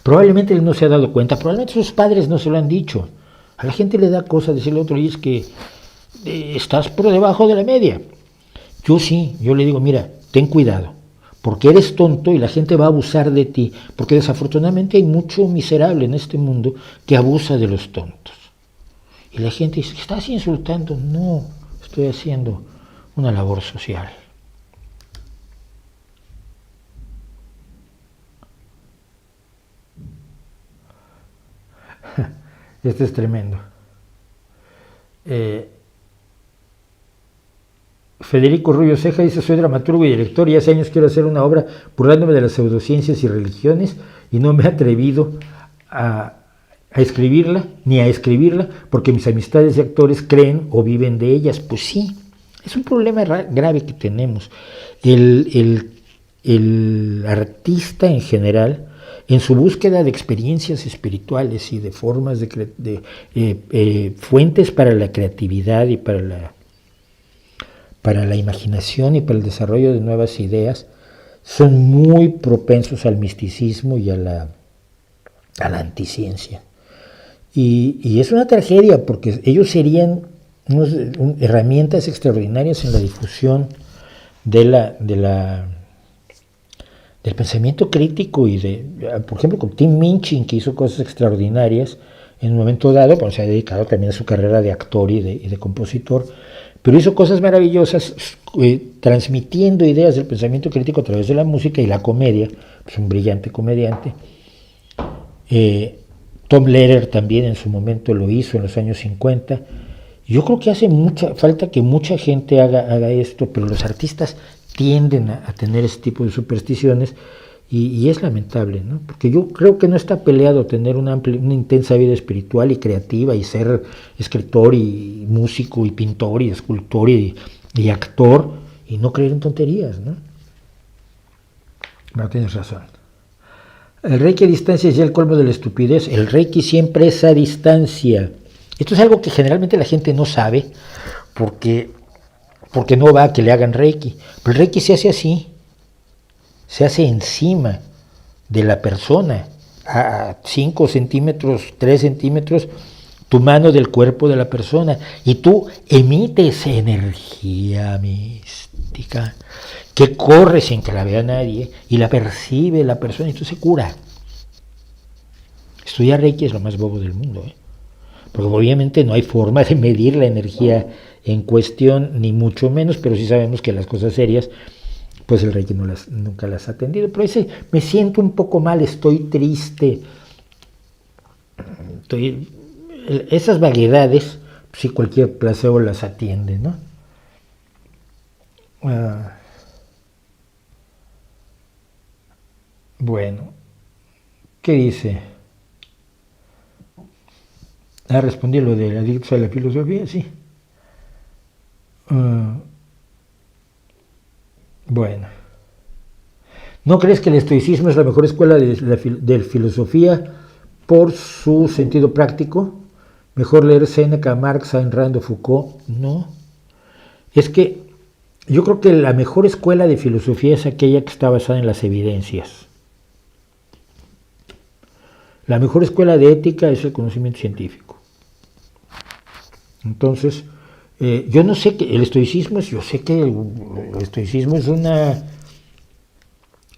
Probablemente él no se ha dado cuenta, probablemente sus padres no se lo han dicho. A la gente le da cosa decirle a otro, y es que estás por debajo de la media. Yo sí, yo le digo, mira, ten cuidado, porque eres tonto y la gente va a abusar de ti, porque desafortunadamente hay mucho miserable en este mundo que abusa de los tontos. Y la gente dice, ¿estás insultando? No, estoy haciendo una labor social. Este es tremendo. Federico Rubio Ceja dice, soy dramaturgo y director y hace años quiero hacer una obra burlándome de las pseudociencias y religiones y no me he atrevido a escribirla, ni a escribirla, porque mis amistades y actores creen o viven de ellas. Pues sí, es un problema grave que tenemos. El artista en general, en su búsqueda de experiencias espirituales y de formas de fuentes para la creatividad y para la imaginación y para el desarrollo de nuevas ideas, son muy propensos al misticismo y a la anticiencia. Y es una tragedia porque ellos serían herramientas extraordinarias en la difusión del pensamiento crítico y por ejemplo, con Tim Minchin, que hizo cosas extraordinarias en un momento dado, pero se ha dedicado también a su carrera de actor y de compositor, pero hizo cosas maravillosas transmitiendo ideas del pensamiento crítico a través de la música y la comedia, pues un brillante comediante. Tom Lehrer también en su momento lo hizo en los años 50. Yo creo que hace mucha falta que mucha gente haga esto, pero los artistas tienden a tener ese tipo de supersticiones y es lamentable, ¿no? Porque yo creo que no está peleado tener una intensa vida espiritual y creativa y ser escritor y músico y pintor y escultor y actor y no creer en tonterías, ¿no? No, tienes razón. El Reiki a distancia es ya el colmo de la estupidez. El Reiki siempre es a distancia. Esto es algo que generalmente la gente no sabe porque no va a que le hagan Reiki. Pero el Reiki se hace así. Se hace encima de la persona, a 5 centímetros, 3 centímetros, tu mano del cuerpo de la persona, y tú emites energía mística que corre sin que la vea nadie y la percibe la persona y tú se cura. Estudiar Reiki es lo más bobo del mundo, porque obviamente no hay forma de medir la energía en cuestión, ni mucho menos, pero sí sabemos que las cosas serias, pues el Reiki nunca las ha atendido. Pero me siento un poco mal, estoy triste. Esas vaguedades, pues sí, cualquier placebo las atiende, ¿no? Bueno, ¿qué dice? Respondí lo del adicto a la filosofía, sí. Bueno, ¿no crees que el estoicismo es la mejor escuela de filosofía por su sentido práctico? Mejor leer Séneca, Marx, Ayn Rand o Foucault. No. Es que yo creo que la mejor escuela de filosofía es aquella que está basada en las evidencias. La mejor escuela de ética es el conocimiento científico. Entonces, yo no sé que el estoicismo es una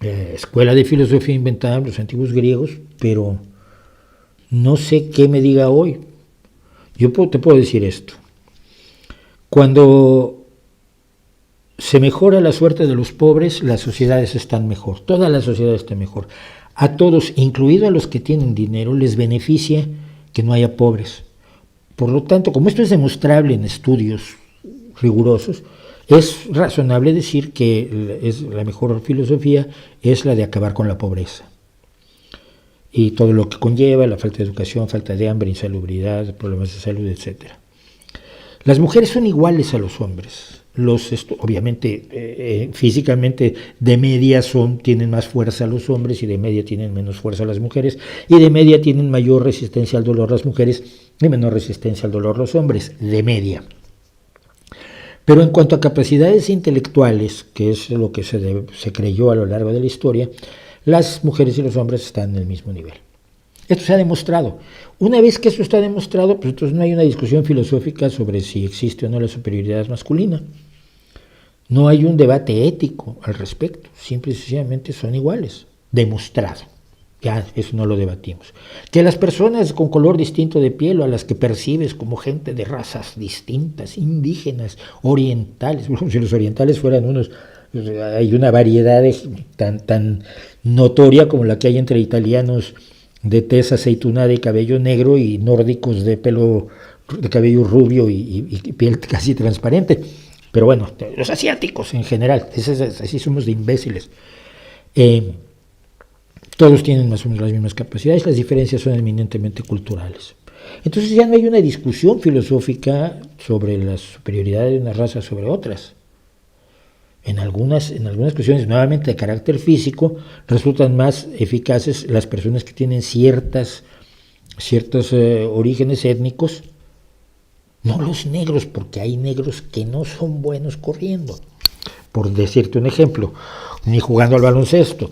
escuela de filosofía inventada por los antiguos griegos, pero no sé qué me diga hoy. Yo te puedo decir esto. Cuando se mejora la suerte de los pobres, las sociedades están mejor. Toda la sociedad está mejor. A todos, incluido a los que tienen dinero, les beneficia que no haya pobres. Por lo tanto, como esto es demostrable en estudios rigurosos, es razonable decir que la mejor filosofía es la de acabar con la pobreza. y todo lo que conlleva, la falta de educación, falta de hambre, insalubridad, problemas de salud, etc. Las mujeres son iguales a los hombres. Obviamente, físicamente, de media tienen más fuerza los hombres y de media tienen menos fuerza las mujeres, y de media tienen mayor resistencia al dolor las mujeres y menor resistencia al dolor los hombres, de media. Pero en cuanto a capacidades intelectuales, que es lo que se creyó a lo largo de la historia, las mujeres y los hombres están en el mismo nivel. Esto se ha demostrado. Una vez que eso está demostrado, pues entonces no hay una discusión filosófica sobre si existe o no la superioridad masculina. No hay un debate ético al respecto. Simple y sencillamente son iguales. Demostrado. Ya, eso no lo debatimos. Que las personas con color distinto de piel o a las que percibes como gente de razas distintas, indígenas, orientales, bueno, si los orientales fueran unos, hay una variedad tan notoria como la que hay entre italianos de tez aceitunada y cabello negro y nórdicos de cabello rubio y piel casi transparente. Pero bueno, los asiáticos en general, así somos de imbéciles. Todos tienen más o menos las mismas capacidades, las diferencias son eminentemente culturales. Entonces ya no hay una discusión filosófica sobre la superioridad de una raza sobre otras. En algunas cuestiones, nuevamente de carácter físico, resultan más eficaces las personas que tienen ciertos orígenes étnicos, no los negros, porque hay negros que no son buenos corriendo, por decirte un ejemplo, ni jugando al baloncesto.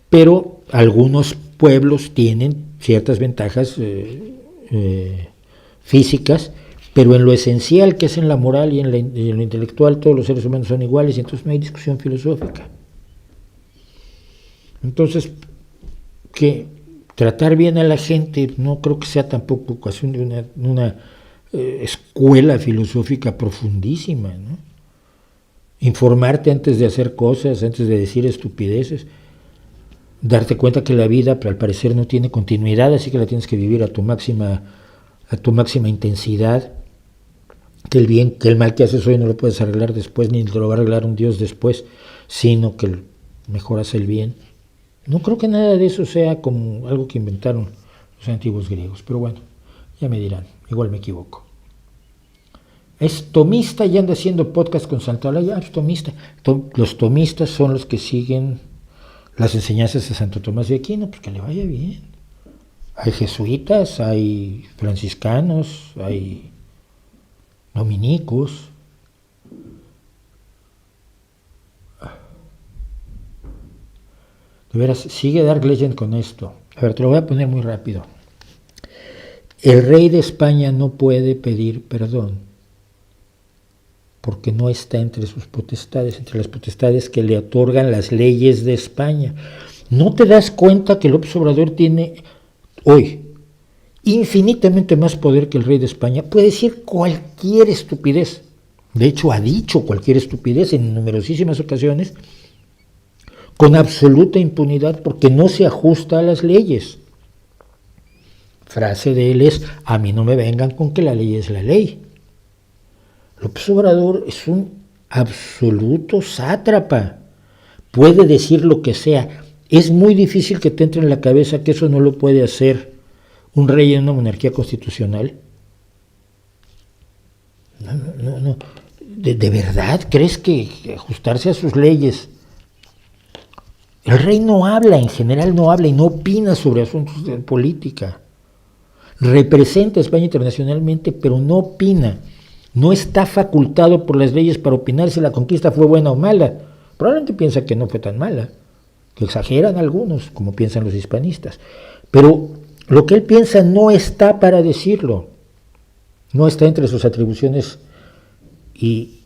Pero algunos pueblos tienen ciertas ventajas físicas, pero en lo esencial, que es en la moral y en lo intelectual, todos los seres humanos son iguales, y entonces no hay discusión filosófica. Entonces, que tratar bien a la gente no creo que sea tampoco ocasión de una escuela filosófica profundísima, ¿no? Informarte antes de hacer cosas, antes de decir estupideces, darte cuenta que la vida, al parecer, no tiene continuidad, así que la tienes que vivir a tu máxima intensidad, que el mal que haces hoy no lo puedes arreglar después, ni te lo va a arreglar un Dios después, sino que mejoras el bien. No creo que nada de eso sea como algo que inventaron los antiguos griegos, pero bueno, ya me dirán, igual me equivoco. Es tomista y anda haciendo podcast con Santolaya. Es tomista. Los tomistas son los que siguen las enseñanzas de Santo Tomás de Aquino, pues que le vaya bien. Hay jesuitas, hay franciscanos, hay dominicos. De veras, sigue Dark Legend con esto. A ver, te lo voy a poner muy rápido. El rey de España no puede pedir perdón porque no está entre sus potestades, entre las potestades que le otorgan las leyes de España. ¿No te das cuenta que López Obrador tiene hoy infinitamente más poder que el rey de España? Puede decir cualquier estupidez. De hecho, ha dicho cualquier estupidez en numerosísimas ocasiones, con absoluta impunidad, porque no se ajusta a las leyes. Frase de él es: a mí no me vengan con que la ley es la ley. López Obrador es un absoluto sátrapa. Puede decir lo que sea. Es muy difícil que te entre en la cabeza que eso no lo puede hacer un rey en una monarquía constitucional. No. ¿De verdad crees que ajustarse a sus leyes? El rey no habla, en general no habla y no opina sobre asuntos de política. Representa a España internacionalmente, pero no opina. No está facultado por las leyes para opinar si la conquista fue buena o mala. Probablemente piensa que no fue tan mala, que exageran algunos, como piensan los hispanistas. Pero lo que él piensa no está para decirlo. No está entre sus atribuciones y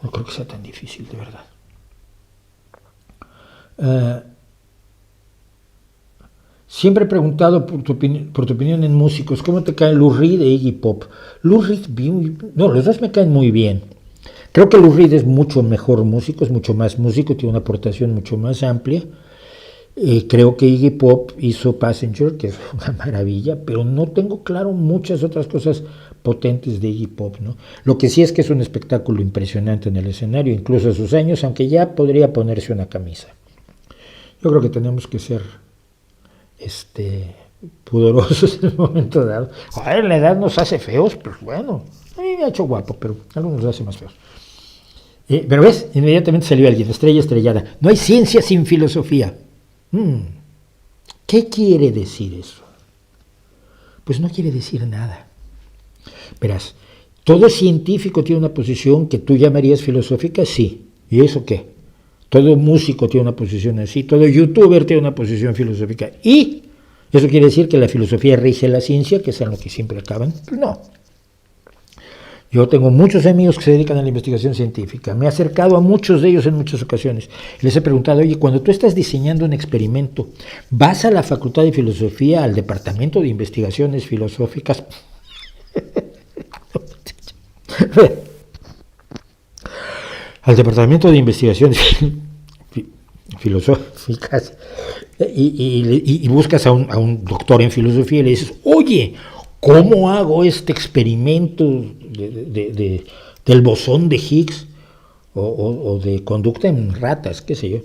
no creo que sea tan difícil, de verdad. Siempre he preguntado por tu opinión en músicos. ¿Cómo te caen Lou Reed e Iggy Pop? Lou Reed, los dos me caen muy bien. Creo que Lou Reed es mucho mejor músico, es mucho más músico, tiene una aportación mucho más amplia. Creo que Iggy Pop hizo Passenger, que es una maravilla, pero no tengo claro muchas otras cosas potentes de Iggy Pop, ¿no? Lo que sí es que es un espectáculo impresionante en el escenario, incluso a sus años, aunque ya podría ponerse una camisa. Yo creo que tenemos que ser pudorosos en un momento dado. Joder, la edad nos hace feos, pues bueno, a mí me ha hecho guapo, pero a algunos nos hace más feos. Pero ves, inmediatamente salió alguien, estrella estrellada. No hay ciencia sin filosofía. ¿Qué quiere decir eso? Pues no quiere decir nada. Verás, todo científico tiene una posición que tú llamarías filosófica, sí. ¿Y eso qué? Todo músico tiene una posición así, todo youtuber tiene una posición filosófica. ¿Y eso quiere decir que la filosofía rige la ciencia, que es en lo que siempre acaban? Pues no. Yo tengo muchos amigos que se dedican a la investigación científica. Me he acercado a muchos de ellos en muchas ocasiones. Les he preguntado, oye, cuando tú estás diseñando un experimento, ¿vas a la Facultad de Filosofía, al Departamento de Investigaciones Filosóficas? Al Departamento de Investigaciones Filosóficas y buscas a un doctor en filosofía y le dices, oye, ¿cómo hago este experimento del bosón de Higgs o de conducta en ratas, qué sé yo?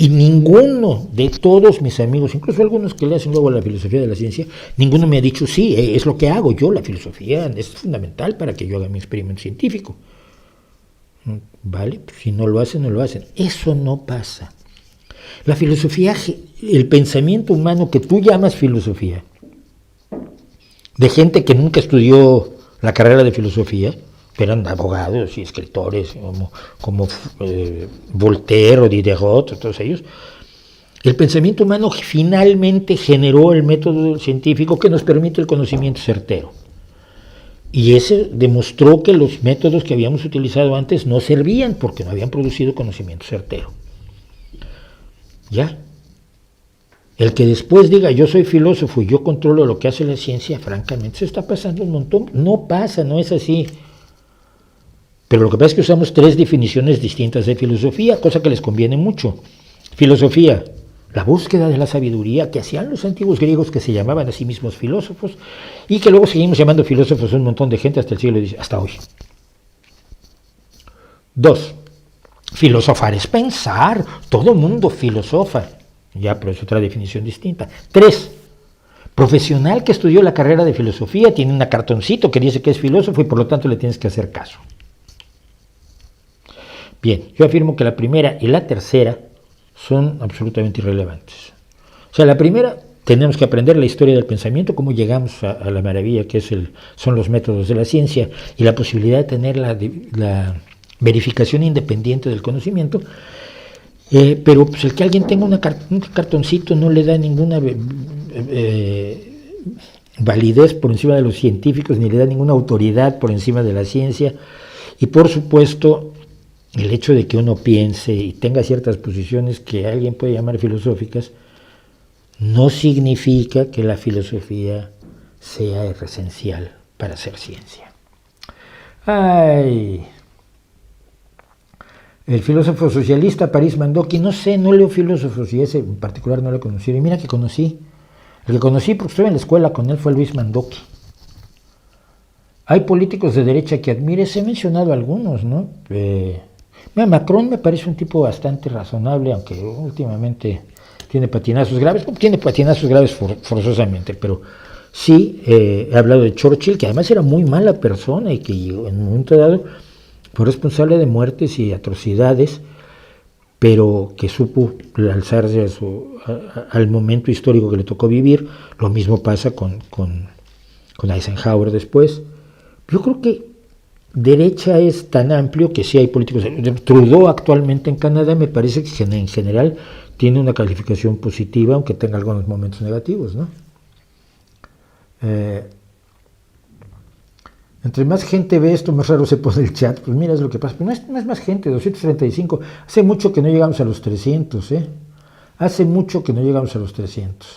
Y ninguno de todos mis amigos, incluso algunos que le hacen luego a la filosofía de la ciencia, ninguno me ha dicho, sí, es lo que hago yo, la filosofía es fundamental para que yo haga mi experimento científico. ¿Vale? Si no lo hacen, no lo hacen. Eso no pasa. La filosofía, el pensamiento humano que tú llamas filosofía, de gente que nunca estudió la carrera de filosofía, pero eran abogados y escritores como Voltaire o Diderot, todos ellos. El pensamiento humano finalmente generó el método científico que nos permite el conocimiento certero. Y ese demostró que los métodos que habíamos utilizado antes no servían porque no habían producido conocimiento certero. ¿Ya? El que después diga yo soy filósofo y yo controlo lo que hace la ciencia, francamente, se está pasando un montón. No pasa, no es así. Pero lo que pasa es que usamos 3 definiciones distintas de filosofía, cosa que les conviene mucho. Filosofía, la búsqueda de la sabiduría que hacían los antiguos griegos que se llamaban a sí mismos filósofos y que luego seguimos llamando filósofos a un montón de gente hasta el siglo XIX, hasta hoy. 2. Filosofar es pensar, todo mundo filosofa. Ya, pero es otra definición distinta. 3. Profesional que estudió la carrera de filosofía tiene un cartoncito que dice que es filósofo y por lo tanto le tienes que hacer caso. Bien, yo afirmo que la primera y la tercera son absolutamente irrelevantes. O sea, la primera, tenemos que aprender la historia del pensamiento, cómo llegamos a la maravilla que son los métodos de la ciencia y la posibilidad de tener la verificación independiente del conocimiento. Pero pues, el que alguien tenga un cartoncito no le da ninguna validez por encima de los científicos, ni le da ninguna autoridad por encima de la ciencia. Y por supuesto, el hecho de que uno piense y tenga ciertas posiciones que alguien puede llamar filosóficas, no significa que la filosofía sea esencial para hacer ciencia. Ay... El filósofo socialista París Mandoki, no sé, no leo filósofos y ese en particular no lo conocí. Y mira que conocí, el que conocí porque estuve en la escuela con él fue Luis Mandoki. Hay políticos de derecha que admires, he mencionado algunos, ¿no? Mira, Macron me parece un tipo bastante razonable, aunque últimamente tiene patinazos graves, forzosamente, pero sí, he hablado de Churchill, que además era muy mala persona y que en un momento dado fue responsable de muertes y atrocidades, pero que supo alzarse al momento histórico que le tocó vivir. Lo mismo pasa con Eisenhower después. Yo creo que derecha es tan amplio que sí hay políticos. Trudeau actualmente en Canadá me parece que en general tiene una calificación positiva, aunque tenga algunos momentos negativos, ¿no? Entre más gente ve esto, más raro se pone el chat. Pues mira, es lo que pasa. Pero no es más gente, 235. Hace mucho que no llegamos a los 300, ¿eh? Hace mucho que no llegamos a los 300.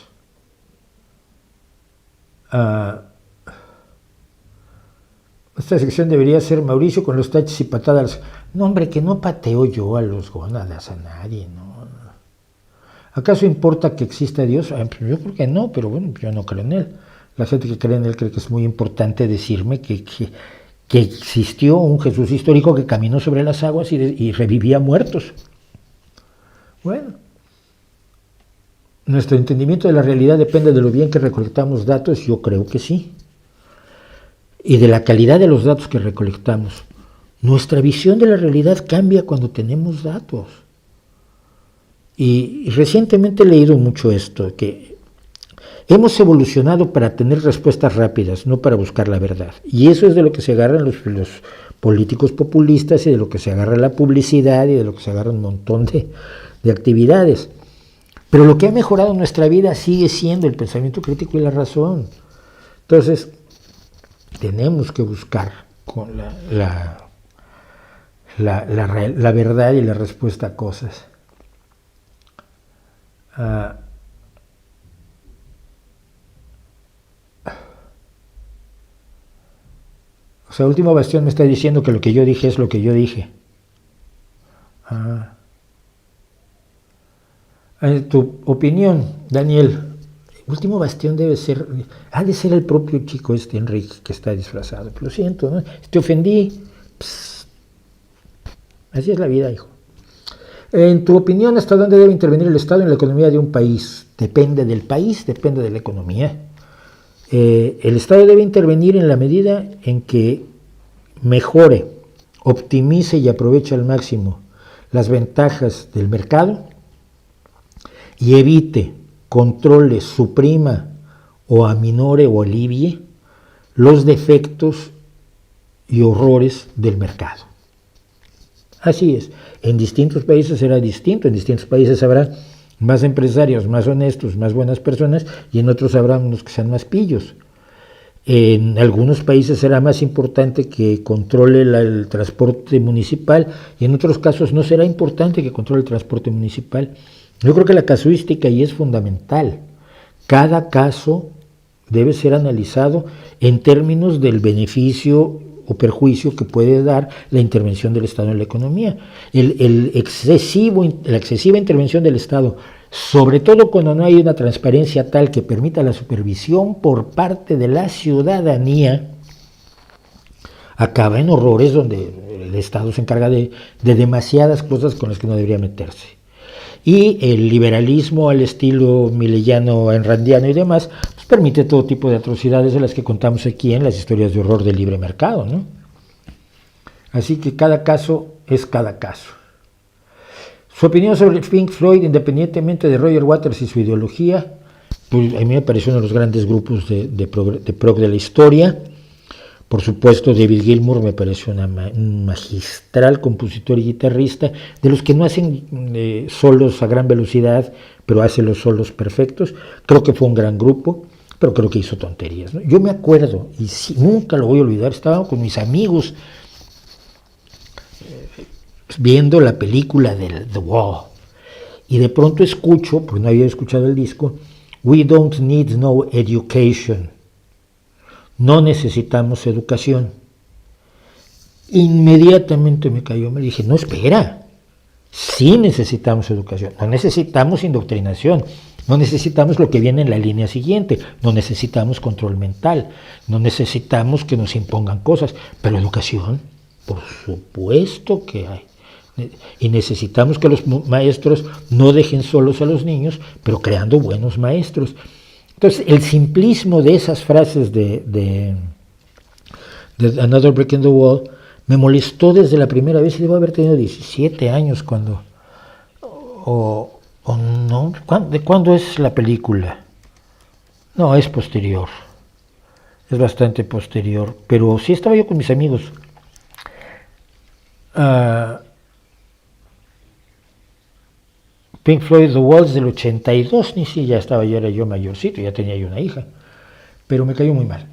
Esta sección debería ser Mauricio con los taches y patadas. No, hombre, que no pateo yo a los gónadas, a nadie, ¿no? ¿Acaso importa que exista Dios? Yo creo que no, pero bueno, yo no creo en él. La gente que cree en él cree que es muy importante decirme que existió un Jesús histórico que caminó sobre las aguas y revivía muertos. Bueno. ¿Nuestro entendimiento de la realidad depende de lo bien que recolectamos datos? Yo creo que sí. Y de la calidad de los datos que recolectamos. Nuestra visión de la realidad cambia cuando tenemos datos. Y recientemente he leído mucho esto, que hemos evolucionado para tener respuestas rápidas, no para buscar la verdad. Y eso es de lo que se agarran los políticos populistas y de lo que se agarra la publicidad y de lo que se agarra un montón de actividades. Pero lo que ha mejorado nuestra vida sigue siendo el pensamiento crítico y la razón. Entonces, tenemos que buscar con la verdad y la respuesta a cosas. O sea, Último Bastión me está diciendo que lo que yo dije es lo que yo dije. Tu opinión, Daniel. Último Bastión ha de ser el propio chico Enrique, que está disfrazado. Lo siento, ¿no? Te ofendí. Psst. Así es la vida, hijo. En tu opinión, ¿hasta dónde debe intervenir el Estado en la economía de un país? Depende del país, depende de la economía. El Estado debe intervenir en la medida en que mejore, optimice y aproveche al máximo las ventajas del mercado y evite, controle, suprima o aminore o alivie los defectos y horrores del mercado. Así es, en distintos países será distinto, en distintos países habrá más empresarios, más honestos, más buenas personas, y en otros habrá unos que sean más pillos. En algunos países será más importante que controle el transporte municipal, y en otros casos no será importante que controle el transporte municipal. Yo creo que la casuística ahí es fundamental. Cada caso debe ser analizado en términos del beneficio o perjuicio que puede dar la intervención del Estado en la economía. La excesiva intervención del Estado, sobre todo cuando no hay una transparencia tal que permita la supervisión por parte de la ciudadanía, acaba en horrores donde el Estado se encarga de demasiadas cosas con las que no debería meterse. Y el liberalismo al estilo mileyano, enrandiano y demás, pues permite todo tipo de atrocidades de las que contamos aquí en las historias de horror del libre mercado, ¿no? Así que cada caso es cada caso. Su opinión sobre Pink Floyd, independientemente de Roger Waters y su ideología, pues a mí me pareció uno de los grandes grupos de prog de la historia. Por supuesto, David Gilmour me parece un magistral compositor y guitarrista, de los que no hacen solos a gran velocidad, pero hace los solos perfectos. Creo que fue un gran grupo, pero creo que hizo tonterías, ¿no? Yo me acuerdo, y sí, nunca lo voy a olvidar, estaba con mis amigos viendo la película de The Wall, y de pronto escucho, porque no había escuchado el disco, "We don't need no education". No necesitamos educación. Inmediatamente me cayó, me dije, no, espera, sí necesitamos educación, no necesitamos indoctrinación, no necesitamos lo que viene en la línea siguiente, no necesitamos control mental, no necesitamos que nos impongan cosas, pero educación, por supuesto que hay. Y necesitamos que los maestros no dejen solos a los niños, pero creando buenos maestros. Entonces, el simplismo de esas frases de Another Brick in the Wall me molestó desde la primera vez, y debo haber tenido 17 años cuando... O no, ¿de cuándo es la película? No, es posterior. Es bastante posterior. Pero sí estaba yo con mis amigos. Pink Floyd, The Wall del 82, ni si ya era yo mayorcito, ya tenía yo una hija, pero me cayó muy mal.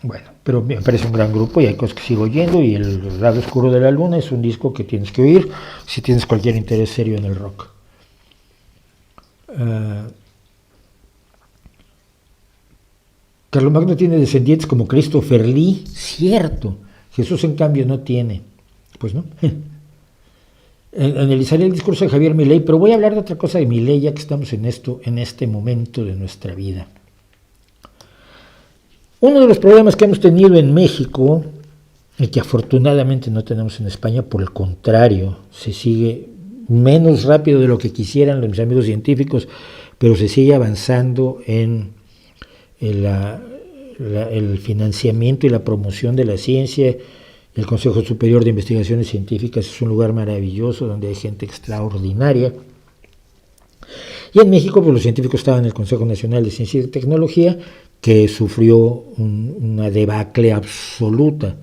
Bueno, pero me parece un gran grupo y hay cosas que sigo oyendo, y El lado oscuro de la luna es un disco que tienes que oír si tienes cualquier interés serio en el rock. Carlomagno tiene descendientes como Christopher Lee, cierto. Jesús en cambio no tiene, pues no. Analizaré el discurso de Javier Milei, pero voy a hablar de otra cosa de Milei, ya que estamos en este momento de nuestra vida. Uno de los problemas que hemos tenido en México, y que afortunadamente no tenemos en España, por el contrario, se sigue menos rápido de lo que quisieran los mis amigos científicos, pero se sigue avanzando en el financiamiento y la promoción de la ciencia. El Consejo Superior de Investigaciones Científicas es un lugar maravilloso donde hay gente extraordinaria. Y en México, pues los científicos estaban en el Consejo Nacional de Ciencia y Tecnología, que sufrió una debacle absoluta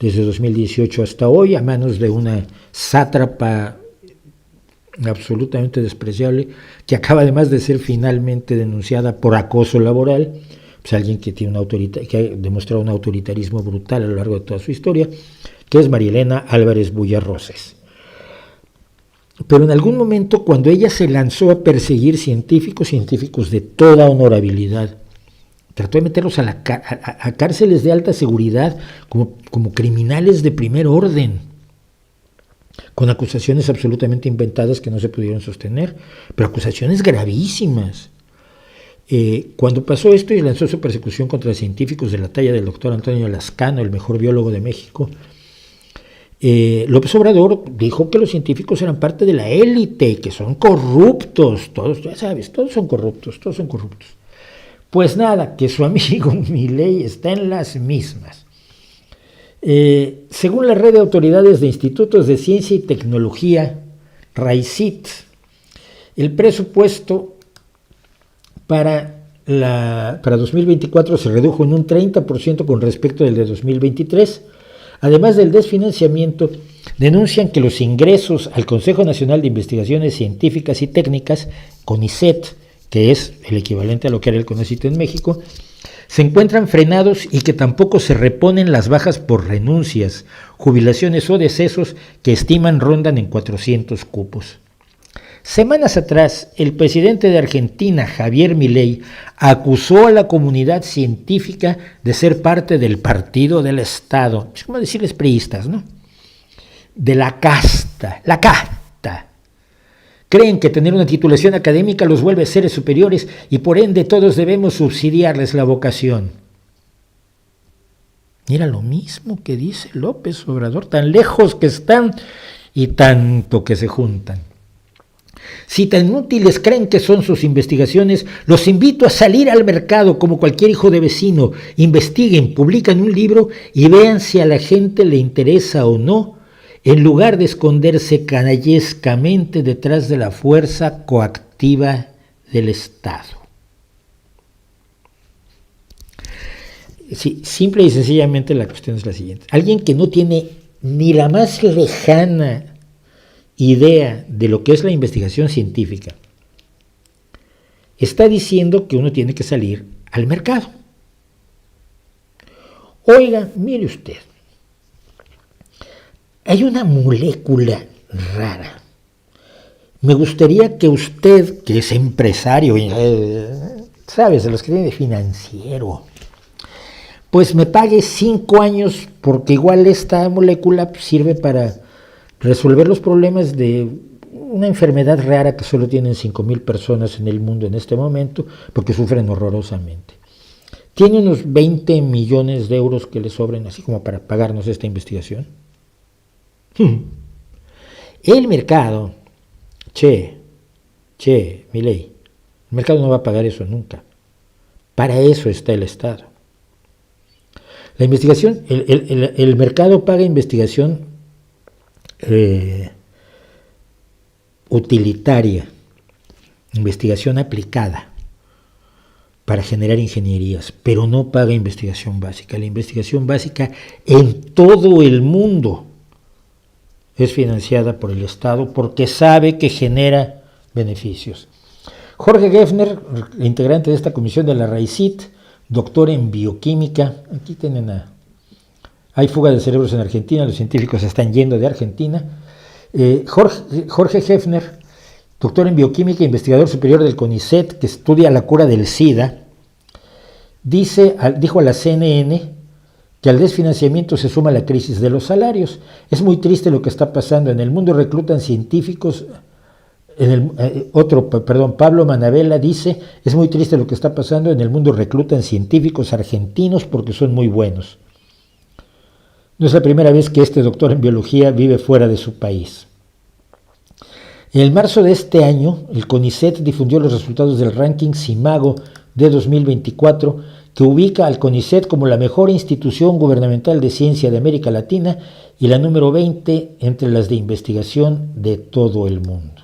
desde 2018 hasta hoy, a manos de una sátrapa absolutamente despreciable, que acaba además de ser finalmente denunciada por acoso laboral. Pues alguien que tiene que ha demostrado un autoritarismo brutal a lo largo de toda su historia, que es Marielena Álvarez Bullarroses. Pero en algún momento, cuando ella se lanzó a perseguir científicos de toda honorabilidad, trató de meterlos a cárceles de alta seguridad como criminales de primer orden, con acusaciones absolutamente inventadas que no se pudieron sostener, pero acusaciones gravísimas. Cuando pasó esto y lanzó su persecución contra científicos de la talla del doctor Antonio Lascano, el mejor biólogo de México, López Obrador dijo que los científicos eran parte de la élite, que son corruptos, todos, ya sabes, todos son corruptos. Pues nada, que su amigo Milei está en las mismas. Según la red de autoridades de institutos de ciencia y tecnología, RAICIT, el presupuesto para 2024 se redujo en un 30% con respecto del de 2023. Además del desfinanciamiento, denuncian que los ingresos al Consejo Nacional de Investigaciones Científicas y Técnicas, CONICET, que es el equivalente a lo que era el CONACYT en México, se encuentran frenados y que tampoco se reponen las bajas por renuncias, jubilaciones o decesos que estiman rondan en 400 cupos. Semanas atrás, el presidente de Argentina, Javier Milei, acusó a la comunidad científica de ser parte del partido del Estado. Es como decirles priistas, ¿no? De la casta. Creen que tener una titulación académica los vuelve seres superiores y por ende todos debemos subsidiarles la vocación. Mira lo mismo que dice López Obrador, tan lejos que están y tanto que se juntan. Si tan útiles creen que son sus investigaciones, los invito a salir al mercado como cualquier hijo de vecino, investiguen, publican un libro y vean si a la gente le interesa o no, en lugar de esconderse canallescamente detrás de la fuerza coactiva del Estado. Sí, simple y sencillamente la cuestión es la siguiente. Alguien que no tiene ni la más lejana idea de lo que es la investigación científica está diciendo que uno tiene que salir al mercado. Oiga, mire usted, hay una molécula rara. Me gustaría que usted, que es empresario, sabes, de los que tiene financiero, pues me pague 5 años, porque igual esta molécula sirve para resolver los problemas de una enfermedad rara que solo tienen 5,000 personas en el mundo en este momento, porque sufren horrorosamente. Tiene unos 20 millones de euros que le sobren, así como para pagarnos esta investigación. El mercado, Milei, el mercado no va a pagar eso nunca. Para eso está el Estado. La investigación, el mercado paga investigación utilitaria, investigación aplicada para generar ingenierías, pero no paga investigación básica. La investigación básica en todo el mundo es financiada por el Estado porque sabe que genera beneficios. Jorge Geffner, integrante de esta comisión de la RAICIT, doctor en bioquímica, aquí tienen hay fuga de cerebros en Argentina, los científicos se están yendo de Argentina. Jorge Geffner, doctor en bioquímica e investigador superior del CONICET, que estudia la cura del SIDA, dijo a la CNN que al desfinanciamiento se suma la crisis de los salarios. Es muy triste lo que está pasando. En el mundo reclutan científicos. Pablo Manabella dice, es muy triste lo que está pasando. En el mundo reclutan científicos argentinos porque son muy buenos. No es la primera vez que este doctor en biología vive fuera de su país. En marzo de este año, el CONICET difundió los resultados del ranking CIMAGO de 2024, que ubica al CONICET como la mejor institución gubernamental de ciencia de América Latina y la número 20 entre las de investigación de todo el mundo.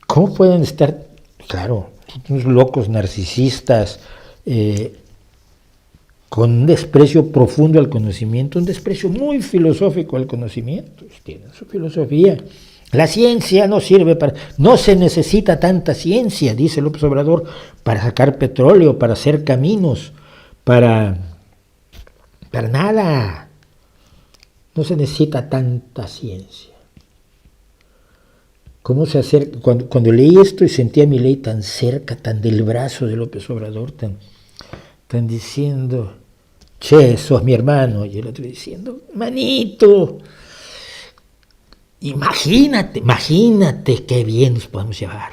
¿Cómo pueden estar, claro, unos locos narcisistas, con un desprecio profundo al conocimiento, un desprecio muy filosófico al conocimiento? Tienen su filosofía. La ciencia no sirve para... No se necesita tanta ciencia, dice López Obrador, para sacar petróleo, para hacer caminos, para nada. No se necesita tanta ciencia. ¿Cómo se acerca? Cuando leí esto y sentía a Milei tan cerca, tan del brazo de López Obrador, tan diciendo, che, sos mi hermano, y el otro diciendo, manito, imagínate qué bien nos podemos llevar.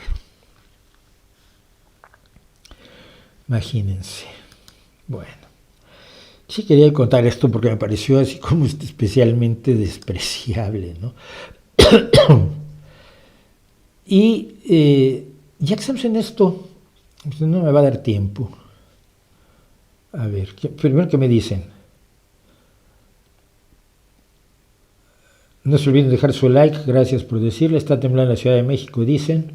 Imagínense. Bueno, sí quería contar esto porque me pareció así como especialmente despreciable, ¿no? Y ya que estamos en esto, pues no me va a dar tiempo. A ver, primero que me dicen. No se olviden dejar su like, gracias por decirle. Está temblando la Ciudad de México, dicen.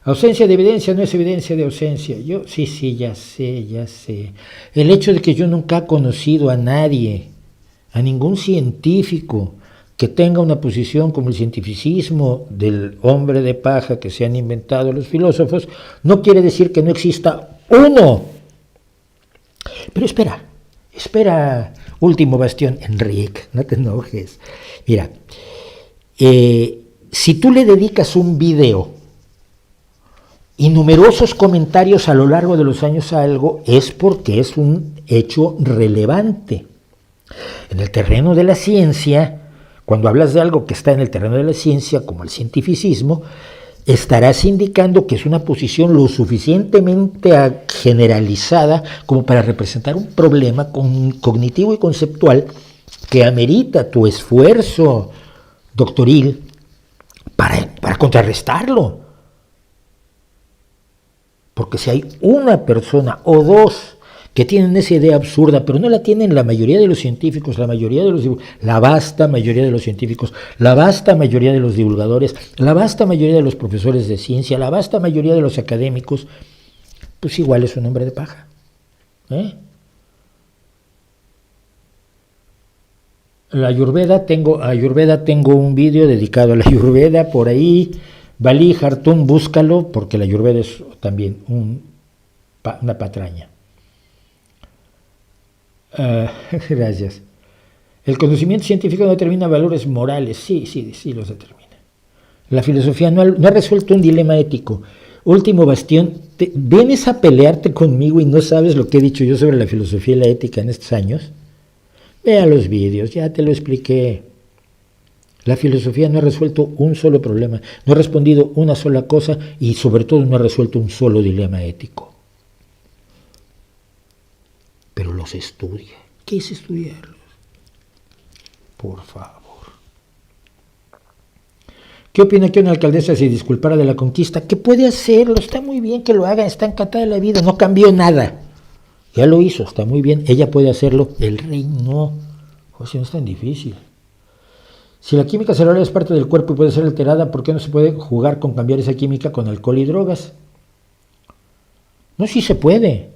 Ausencia de evidencia no es evidencia de ausencia. Sí, ya sé. El hecho de que yo nunca he conocido a nadie, a ningún científico, que tenga una posición como el cientificismo del hombre de paja que se han inventado los filósofos, no quiere decir que no exista uno. Pero espera, último bastión, Enrique, no te enojes. Mira, si tú le dedicas un video y numerosos comentarios a lo largo de los años a algo, es porque es un hecho relevante. En el terreno de la ciencia, cuando hablas de algo que está en el terreno de la ciencia, como el cientificismo, estarás indicando que es una posición lo suficientemente generalizada como para representar un problema cognitivo y conceptual que amerita tu esfuerzo doctoril para contrarrestarlo. Porque si hay una persona o dos que tienen esa idea absurda, pero no la tienen la mayoría de los científicos, la vasta mayoría de los científicos, la vasta mayoría de los divulgadores, la vasta mayoría de los profesores de ciencia, la vasta mayoría de los académicos, pues igual es un hombre de paja. La Ayurveda, tengo un vídeo dedicado a la Ayurveda, por ahí, Bali Hartum, búscalo, porque la Ayurveda es también una patraña. Gracias. El conocimiento científico no determina valores morales. Sí los determina. La filosofía no ha resuelto un dilema ético. Último bastión, ¿vienes a pelearte conmigo y no sabes lo que he dicho yo sobre la filosofía y la ética en estos años? Vea los vídeos, ya te lo expliqué. La filosofía no ha resuelto un solo problema, no ha respondido una sola cosa y sobre todo no ha resuelto un solo dilema ético. Pero los estudia. ¿Qué es estudiarlos? Por favor. ¿Qué opina que una alcaldesa se disculpara de la conquista? Que puede hacerlo, está muy bien que lo haga, está encantada de la vida, no cambió nada. Ya lo hizo, está muy bien, ella puede hacerlo, el rey no. O sea, no es tan difícil. Si la química cerebral es parte del cuerpo y puede ser alterada, ¿por qué no se puede jugar con cambiar esa química con alcohol y drogas? No, sí se puede.